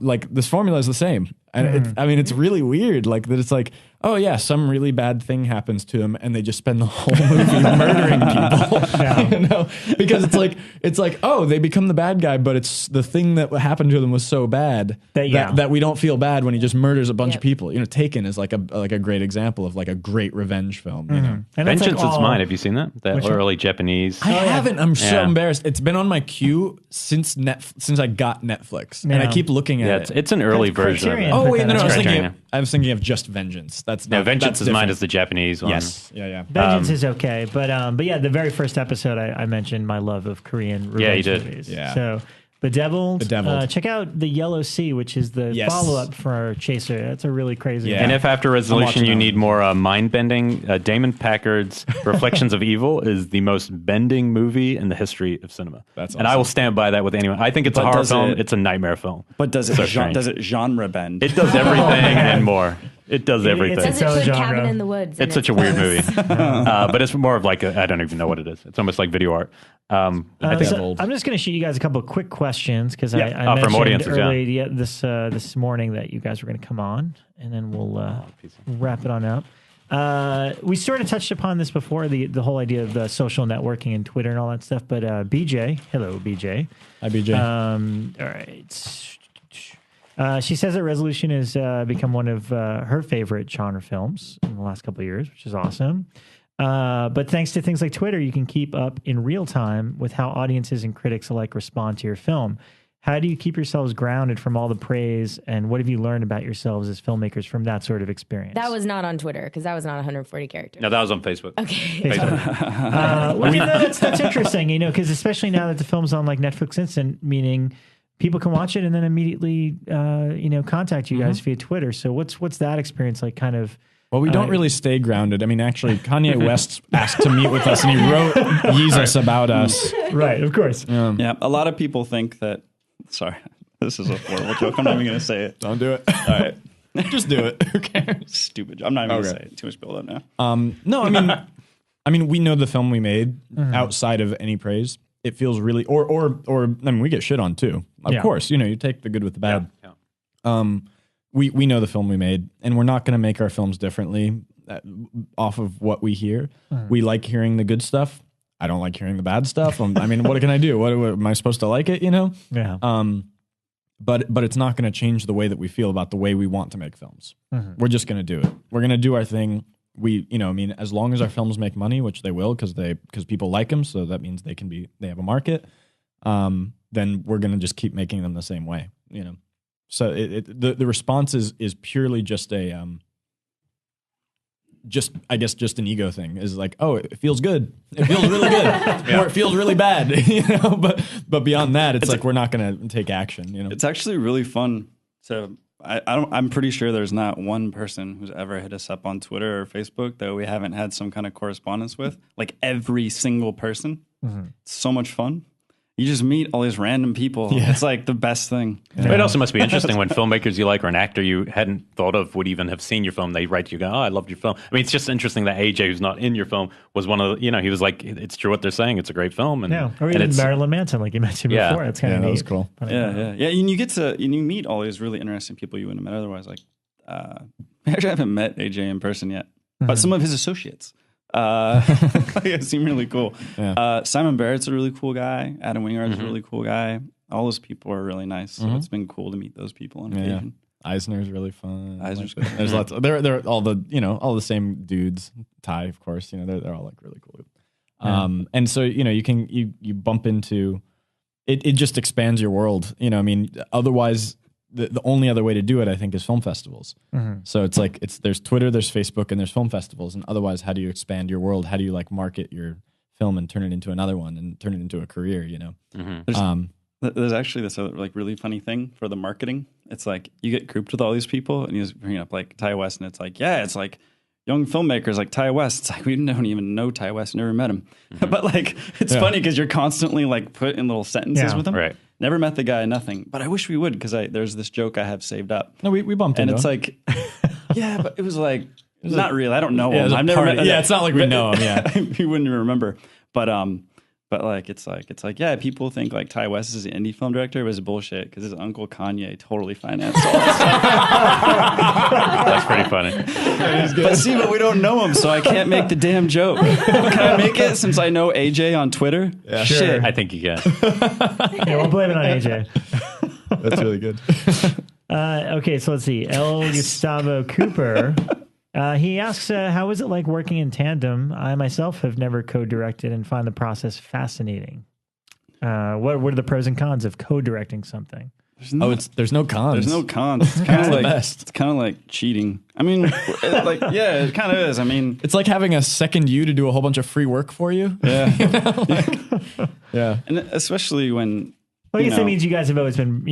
like this formula is the same, and it's really weird. Like that, it's like, oh yeah, some really bad thing happens to him, and they just spend the whole movie murdering people. Yeah. You know, because it's like oh, they become the bad guy, but it's the thing that happened to them was so bad that we don't feel bad when he just murders a bunch of people. You know, Taken is like a great example of like a great revenge film. You know. And that's Vengeance like is all- Mine. Have you seen that? That early Japanese. I haven't. I'm so Yeah. embarrassed. It's been on my queue since I got Netflix, and I Yeah. keep looking at Yeah, it. it's an early version of Criterion. it. Oh wait, no, That's I was Criterion. thinking of just Vengeance. That's No, not, Vengeance that's is Mine different. is the Japanese one. Yes, yeah. Vengeance is okay, but yeah, the very first episode I mentioned my love of Korean revenge Yeah, you did. movies. Yeah. So Bedeviled. Bedeviled. Check out The Yellow Sea, which is the Yes. follow-up for Chaser. That's a really crazy. Yeah. one. And if after Resolution watching you that need one. more mind-bending, Damon Packard's Reflections of Evil is the most bending movie in the history of cinema. That's And I will stand by that with anyone. I think it's a But horror does film. it- It's a nightmare film. But does So it strange. does it genre bend? It does everything and more. It does everything. It's Does it own put genre. Cabin in the Woods? It's such a weird movie, but it's more of like I don't even know what it is. It's almost like video art. I think So Bedeviled. I'm just going to shoot you guys a couple of quick questions because Yeah. I Oh, from mentioned audiences, yeah. early this morning that you guys were going to come on, and then we'll wrap it on up. We sort of touched upon this before, the whole idea of the social networking and Twitter and all that stuff. But BJ, hello BJ. Hi, BJ. All right. She says that Resolution has become one of her favorite genre films in the last couple of years, which is awesome. But thanks to things like Twitter, you can keep up in real time with how audiences and critics alike respond to your film. How do you keep yourselves grounded from all the praise, and what have you learned about yourselves as filmmakers from that sort of experience? That was not on Twitter because that was not 140 characters. no, that was on Facebook. Okay. Facebook. Well, that's interesting, because especially now that the film's on like Netflix Instant, meaning people can watch it and then immediately, contact you guys via Twitter. So what's that experience like? Kind of. Well, we don't really stay grounded. I mean, actually, Kanye West asked to meet with us, and he wrote Yeezus about us. Right, of course. Yeah, a lot of people think that. Sorry, this is a horrible joke. I'm not even going to say it. Don't do it. All right, Just do it. Who cares? stupid. I'm not even going to Okay. say it. Too much build up now. No, I mean, we know the film we made outside of any praise. It feels really, or I mean, we get shit on too. Of Yeah. course, you take the good with the bad. Yeah. We know the film we made, and we're not going to make our films differently off of what we hear. We like hearing the good stuff. I don't like hearing the bad stuff. I mean, what can I do? What am I supposed to like it? Yeah. But it's not going to change the way that we feel about the way we want to make films. We're just going to do it. We're going to do our thing. We, as long as our films make money, which they will, because people like them, so that means they have a market. Then we're going to just keep making them the same way. So the response is purely just just an ego thing. Is like, oh, it feels good. It feels really good, or it feels really bad. But beyond that, it's like we're not going to take action. It's actually really fun. So I'm pretty sure there's not one person who's ever hit us up on Twitter or Facebook that we haven't had some kind of correspondence with. Like every single person. It's so much fun. you just meet all these random people. Yeah. It's like the best thing. But it also must be interesting when filmmakers you like or an actor you hadn't thought of would even have seen your film. They write to you, go, "Oh, I loved your film." I mean, it's just interesting that AJ, who's not in your film, was one of the, he was like, "It's true what they're saying. It's a great film." And, Yeah, or and even it's, Marilyn Manson, like you mentioned before. It's kind of that neat. was cool. Yeah. And you meet all these really interesting people you wouldn't have met otherwise. Like, actually, I haven't met AJ in person yet, but some of his associates seem really cool. Yeah. Simon Barrett's a really cool guy. Adam Wingard's a really cool guy. All those people are really nice. So it's been cool to meet those people on occasion. Eisner's really fun. Eisner's like, cool. there's lots. They're all the all the same dudes. Ty, of course. They're all like really cool. And so you bump into it. It just expands your world. I mean, otherwise. The only other way to do it, I think, is film festivals. So it's like there's Twitter, there's Facebook, and there's film festivals. And otherwise, how do you expand your world? How do you like market your film and turn it into another one and turn it into a career? There's actually this like really funny thing for the marketing. It's like you get grouped with all these people, and you just bring up like Ty West, and it's like it's like young filmmakers like Ty West. It's like we don't even know Ty West, never met him, but like it's funny because you're constantly like put in little sentences with him. Right. Never met the guy, nothing. But I wish we would because there's this joke I have saved up. No, we bumped and into it's him. like, yeah, but it was like not real. I don't know Yeah, him. I've never met. Yeah, it's not like we know him. Yeah, he wouldn't even remember. But like it's like yeah, people think like Ty West is an indie film director. It was bullshit because his uncle Kanye totally financed all this stuff. That's pretty funny. But we don't know him, so I can't make the damn joke. Can I make it since I know AJ on Twitter? Yeah. Shit. I think you can. Yeah, we'll blame it on AJ. that's really good. Okay, so let's see. El Gustavo Cooper. He asks, how is it like working in tandem? I myself have never co-directed and find the process fascinating. What are the pros and cons of co-directing something? There's no cons. There's no cons. It's kind of the like best. It's kind of like cheating. I mean, it kind of is. I mean, It's like having a second you to do a whole bunch of free work for you. yeah. Yeah. And especially when Well, I guess that means you guys have always been,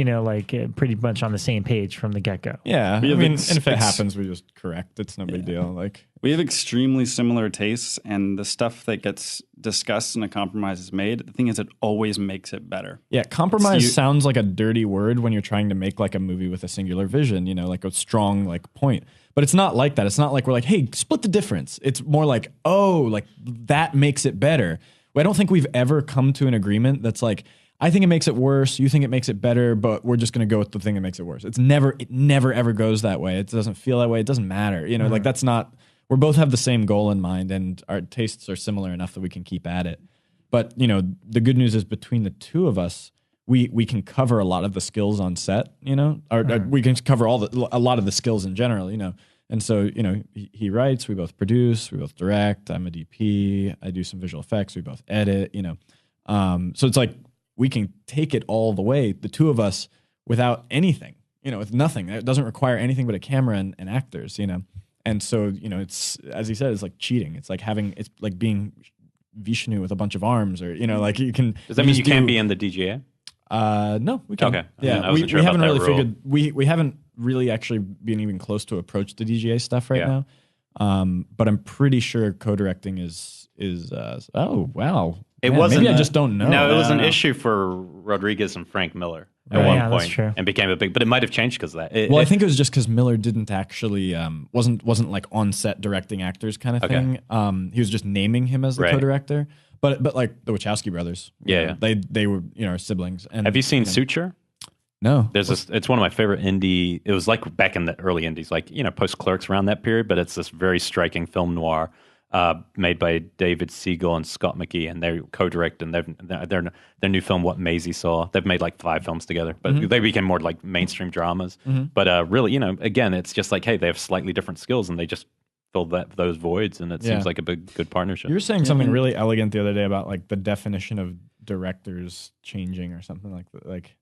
pretty much on the same page from the get-go. Yeah. We I have mean, and if it happens, we just correct. It's no big deal. Like, we have extremely similar tastes, and the stuff that gets discussed and a compromise is made, the thing is, it always makes it better. yeah, compromise sounds like a dirty word when you're trying to make like a movie with a singular vision, like a strong like point. But it's not like that. It's not like we're like, hey, split the difference. It's more like, oh, like that makes it better. I don't think we've ever come to an agreement that's like, I think it makes it worse. You think it makes it better, but we're just going to go with the thing that makes it worse. It never ever goes that way. It doesn't feel that way. It doesn't matter. Like that's not, we both have the same goal in mind and our tastes are similar enough that we can keep at it. But, the good news is between the two of us, we can cover a lot of the skills on set, or we can cover a lot of the skills in general, And so, he writes, we both produce, we both direct. I'm a DP. I do some visual effects. We both edit, So it's like, we can take it all the way, the two of us, without anything, with nothing. It doesn't require anything but a camera and actors, And so, it's, as he said, it's like cheating. It's like being Vishnu with a bunch of arms, or, like you can. Does that mean you can't be in the DGA? No, we can. Okay. Yeah, I wasn't sure we about haven't that really rule. figured. We haven't really actually been even close to approach the DGA stuff right now. But I'm pretty sure co-directing is. Oh wow. It Man, wasn't. Maybe I just don't know. No, it was an issue for Rodriguez and Frank Miller at Right, one yeah, that's point, true. and became a big. But it might have changed because of that. I think it was just because Miller didn't actually wasn't like on set directing actors kind of thing. He was just naming him as the co-director. But like the Wachowski brothers, they were our siblings. And have you seen Suture? No. There's this. It's one of my favorite indie. It was like back in the early indies, like post Clerks around that period. But it's this very striking film noir. Made by David Siegel and Scott McGee, and they co-direct, and their new film, What Maisie Saw. They've made like 5 films together, but they became more like mainstream dramas. But really, again, it's just like, hey, they have slightly different skills, and they just fill those voids, and it seems like a good partnership. You were saying something really elegant the other day about like the definition of directors changing or something like that. Like,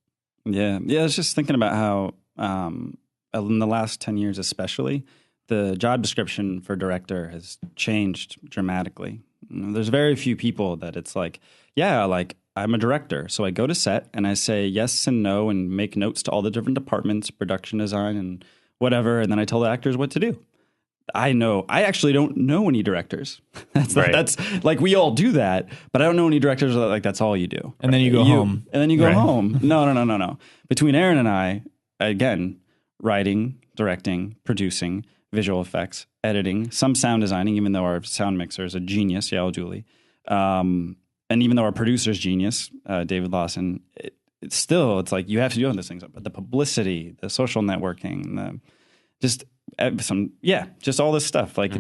I was just thinking about how in the last 10 years, especially, the job description for director has changed dramatically. There's very few people that it's like, like I'm a director. So I go to set and I say yes and no and make notes to all the different departments, production design and whatever. And then I tell the actors what to do. I actually don't know any directors. That's Right. that's like, we all do that, but I don't know any directors that, like, that's all you do. And then you go home. And then you go Right. home. No. Between Aaron and I, again, writing, directing, producing, visual effects, editing, some sound designing, even though our sound mixer is a genius, Yael Julie. And even though our producer's genius, David Lawson, it's like you have to do all those things. But the publicity, the social networking, just all this stuff. Like,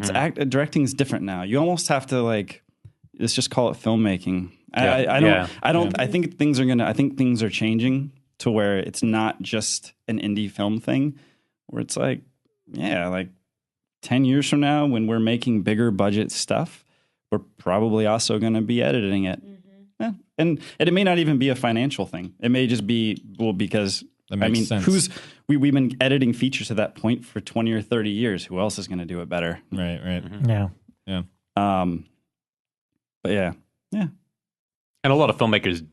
directing is different now. You almost have to, like, let's just call it filmmaking. I think things are changing to where it's not just an indie film thing, where it's like, like 10 years from now, when we're making bigger budget stuff, we're probably also going to be editing it. And it may not even be a financial thing. It may just be, because That makes sense. we've been editing features to that point for 20 or 30 years. Who else is going to do it better? Right. Yeah. But yeah. And a lot of filmmakers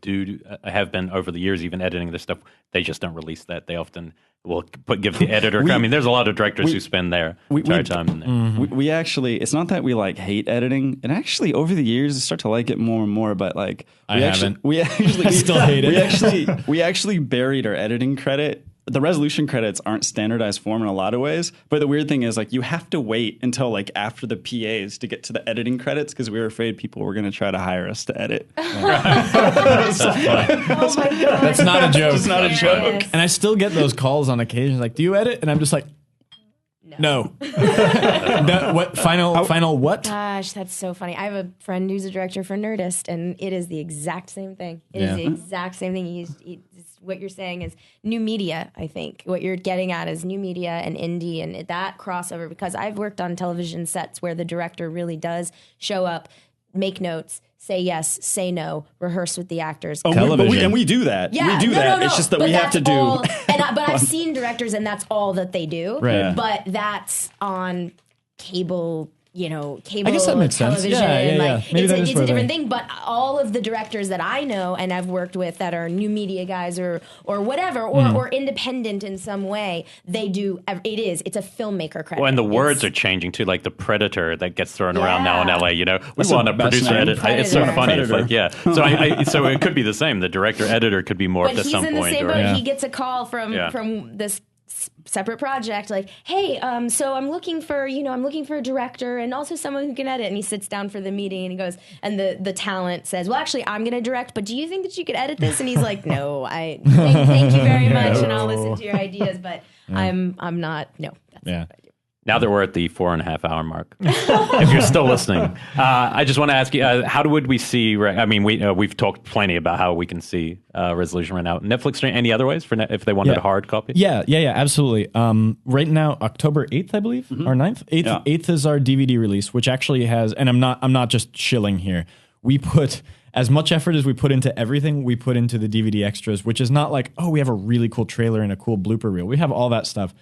have been over the years even editing this stuff. They just don't release that. They often will give the editor. I mean, there's a lot of directors who spend their entire time in there. We actually, it's not that we, like, hate editing. And actually, over the years, I start to like it more and more. But, like, I still hate it. We actually buried our editing credit. The resolution credits aren't standardized form in a lot of ways. But the weird thing is, like, you have to wait until, like, after the PAs to get to the editing credits, because we were afraid people were going to try to hire us to edit. Oh my God. That's not a joke. It's not a joke. And I still get those calls on occasion, like, do you edit? And I'm just like, no. What final what? Gosh, that's so funny. I have a friend who's a director for Nerdist, and it is the exact same thing. It is the exact same thing. What you're saying is new media, I think. What you're getting at is new media and indie and that crossover, because I've worked on television sets where the director really does show up, make notes, say yes, say no, rehearse with the actors. We do that. Yeah, we do that. It's just that we have to do. But I've seen directors, and that's all that they do. Right. But that's on cable. Cable I guess that makes sense. television. Yeah. Maybe It's a different thing. But all of the directors that I know and I've worked with that are new media guys or whatever, or independent in some way, they do. It's a filmmaker credit. Well, and the words are changing too, like the Predator that gets thrown around now in LA. We want a producer edit. It's so funny. Predator. It's like, so it could be the same. The director editor could be morphed at some point. But he's in the same boat. He gets a call from this separate project, like, hey, so I'm looking for a director and also someone who can edit. And he sits down for the meeting and he goes, and the talent says, well, actually, I'm going to direct, but do you think that you could edit this? And he's like, no, thank you very much, and I'll listen to your ideas, but I'm not. No, that's not what I do. Now that we're at the 4.5 hour mark, if you're still listening, I just want to ask you, how would we see? I mean, we've talked plenty about how we can see resolution right now. Netflix or any other ways if they wanted a hard copy? Yeah, absolutely. Right now, October 8th, I believe, or 9th. 8th is our DVD release, which actually has, and I'm not just shilling here. We put as much effort as we put into everything, we put into the DVD extras, which is not like, oh, we have a really cool trailer and a cool blooper reel. We have all that stuff.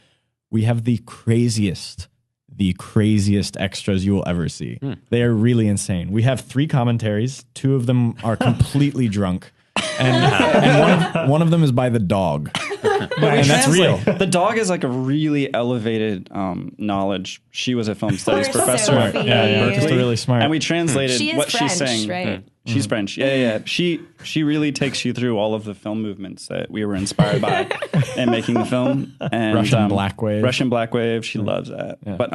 We have the craziest extras you will ever see. They are really insane. We have 3 commentaries. 2 of them are completely drunk. And one of them is by the dog. And that's real. The dog is like a really elevated knowledge. She was a film studies professor at Berkeley. Just really smart. And we translated what French, she's saying. Right? She's French. Yeah. She really takes you through all of the film movements that we were inspired by in making the film. And Russian Black Wave. She loves that. Yeah. But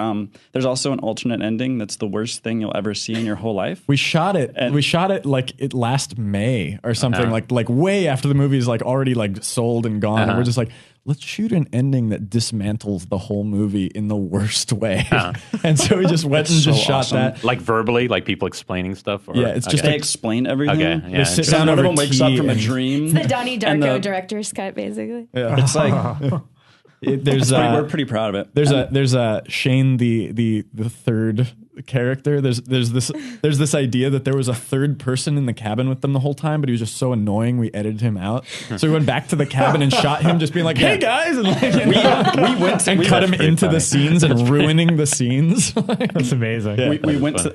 there's also an alternate ending that's the worst thing you'll ever see in your whole life. We shot it like last May or something, like way after the movie is like already like sold and gone. And we're just like, let's shoot an ending that dismantles the whole movie in the worst way. And so we just went and just shot that. Like verbally, like people explaining stuff? Or, it's just they explain everything. Okay, yeah. They sit down One of over them wakes up from a dream. It's the Donnie Darko director's cut, basically. Yeah. It's like... we're pretty proud of it. There's a Shane the third character. There's this idea that there was a third person in the cabin with them the whole time, but he was just so annoying we edited him out. So we went back to the cabin and shot him just being like, "Hey guys," and we cut him into the scenes and ruining the scenes. That's amazing.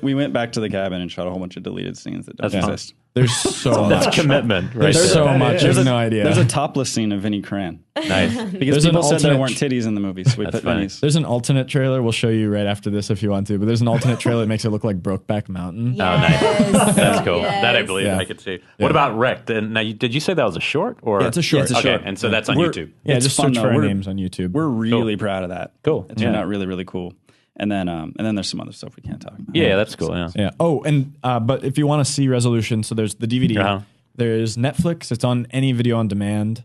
We went back to the cabin and shot a whole bunch of deleted scenes that don't exist. There's so much. That's commitment. Right There's there. so much. There's There's no idea. There's a topless scene of Vinnie Cran. Nice. Because There's an people said there alternate weren't titties in the movie, so we That's put funny. Vinnie's. There's an alternate trailer. We'll show you right after this if you want to. But there's an alternate trailer that makes it look like Brokeback Mountain. Yes. Oh, nice. That's cool. Yes. That I believe Yeah. I could see. What about Wrecked? And now, did you say that was a short? Or Yeah, it's a short. Yeah, it's a okay, short. and so that's on We're- YouTube. Yeah, It's just fun, search though. for our We're- names on YouTube. We're really proud of that. Cool. It turned Yeah. out really, really cool. And then there's some other stuff we can't talk about. Yeah, that's cool. Yeah. Yeah. Oh, and but if you want to see resolution, so there's the DVD. Uh-huh. There's Netflix. It's on any video on demand,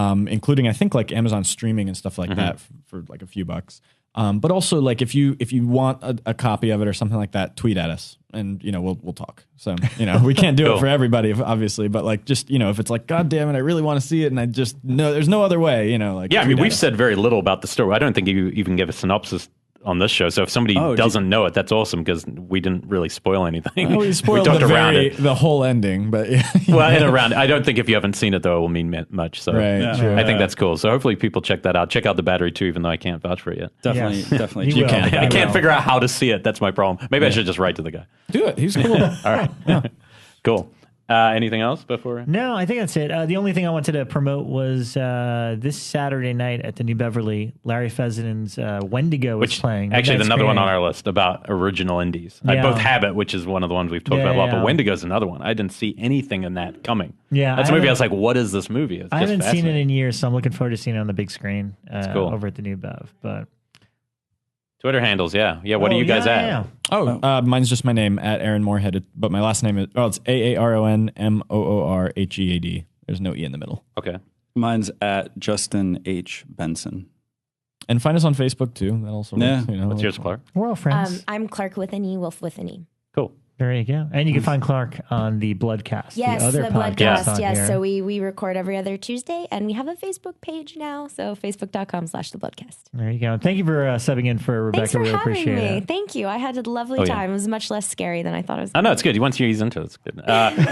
including I think like Amazon streaming and stuff like that for like a few bucks. But also like if you want a copy of it or something like that, tweet at us and we'll talk. So we can't do Cool. it for everybody obviously, but like just if it's like God damn it, I really want to see it and I just know there's no other way. Like Yeah, I mean, tweet at we've us. said very little about the story. I don't think you even give a synopsis on this show. So if somebody doesn't know it, that's awesome because we didn't really spoil anything. Oh, we spoiled talked around the whole ending, but Well, and around. I don't think if you haven't seen it though, it will mean much. So Right, true. I think that's cool. So hopefully people check that out. Check out The Battery too, even though I can't vouch for it yet. Definitely, Yes. definitely. You will. can. I can't will. figure out how to see it. That's my problem. Maybe I should just write to the guy. do it. He's cool. All right. Cool. Anything else before? No, I think that's it. The only thing I wanted to promote was this Saturday night at the New Beverly, Larry Fessenden Wendigo is playing. Actually, Midnight another one on Screening. our list about original indies. I Yeah. both have it, which is one of the ones we've talked Yeah, about a lot, yeah. but Wendigo's another one. I didn't see anything in that coming. Yeah, That's I a movie I haven't- was like, what is this movie? It's I just haven't seen it fascinating. in years, so I'm looking forward to seeing it on the big screen cool. over at the New Bev. But Twitter handles, yeah. Yeah, what are you guys at? Yeah. Oh, mine's just my name at Aaron Moorhead, but my last name is it's AARONMOORHEAD. There's no E in the middle. Okay. Mine's at Justin H. Benson. And find us on Facebook too. That also works. Yeah. What's yours, Clarke? We're all friends. I'm Clarke with an E, Wolf with an E. Cool. There you go. And you can find Clarke on the Bloodcast. Yes, the other the podcast Bloodcast. on Yes, here. so we record every other Tuesday, and we have a Facebook page now. So facebook.com/the Bloodcast. There you go. Thank you for subbing in for Rebecca. Thanks for really having appreciate me. it. Thank you. I had a lovely Oh, yeah. time. It was much less scary than I thought it was. Oh, no, it's good. Once you ease into it, it's good.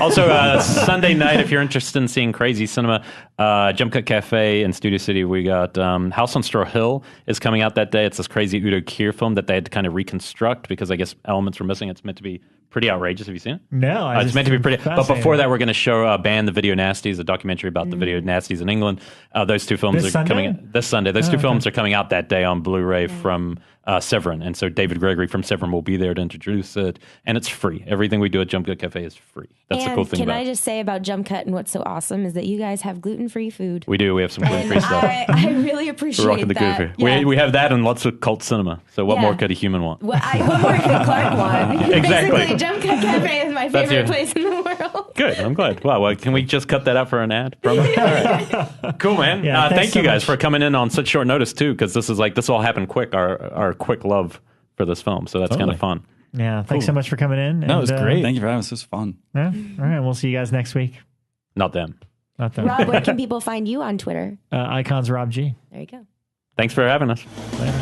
Also, Sunday night, if you're interested in seeing crazy cinema, Jump Cut Cafe in Studio City, we got House on Straw Hill is coming out that day. It's this crazy Udo Kier film that they had to kind of reconstruct because I guess elements were missing. It's meant to be pretty outrageous. Have you seen it? No, I It's just meant to be pretty. But fascinating. before that, we're going to show Ban the Video Nasties, a documentary about the video nasties in England. Those two films This are coming Sunday? out this Sunday. Those two films are coming out that day on Blu-ray from Severin. And so David Gregory from Severin will be there to introduce it. And it's free. Everything we do at Jump Cut Cafe is free. That's the cool thing can about I it. just say about Jump Cut and what's so awesome is that you guys have gluten-free food. We do. We have some gluten-free And stuff. I really appreciate We're rocking the that. gluten-free. Yeah. We have that and lots of cult cinema. So what Yeah. more could a human want? What more could Clarke want? Exactly. Basically, Jump Cut Cafe is my That's favorite your- place in the world. Good. I'm glad. Wow. Well, can we just cut that out for an ad? Promo? All right. Cool, man. Yeah, thanks thank you so guys much. for coming in on such short notice too, because this all happened quick. Our quick love for this film, so that's kind Totally. of fun. Yeah, thanks so much for coming in. No, it was great. Thank you for having us. This was fun. Yeah, all right, we'll see you guys next week. Not them. Not them. Rob, where can people find you on Twitter? Icons Rob G. There you go. Thanks for having us. Later.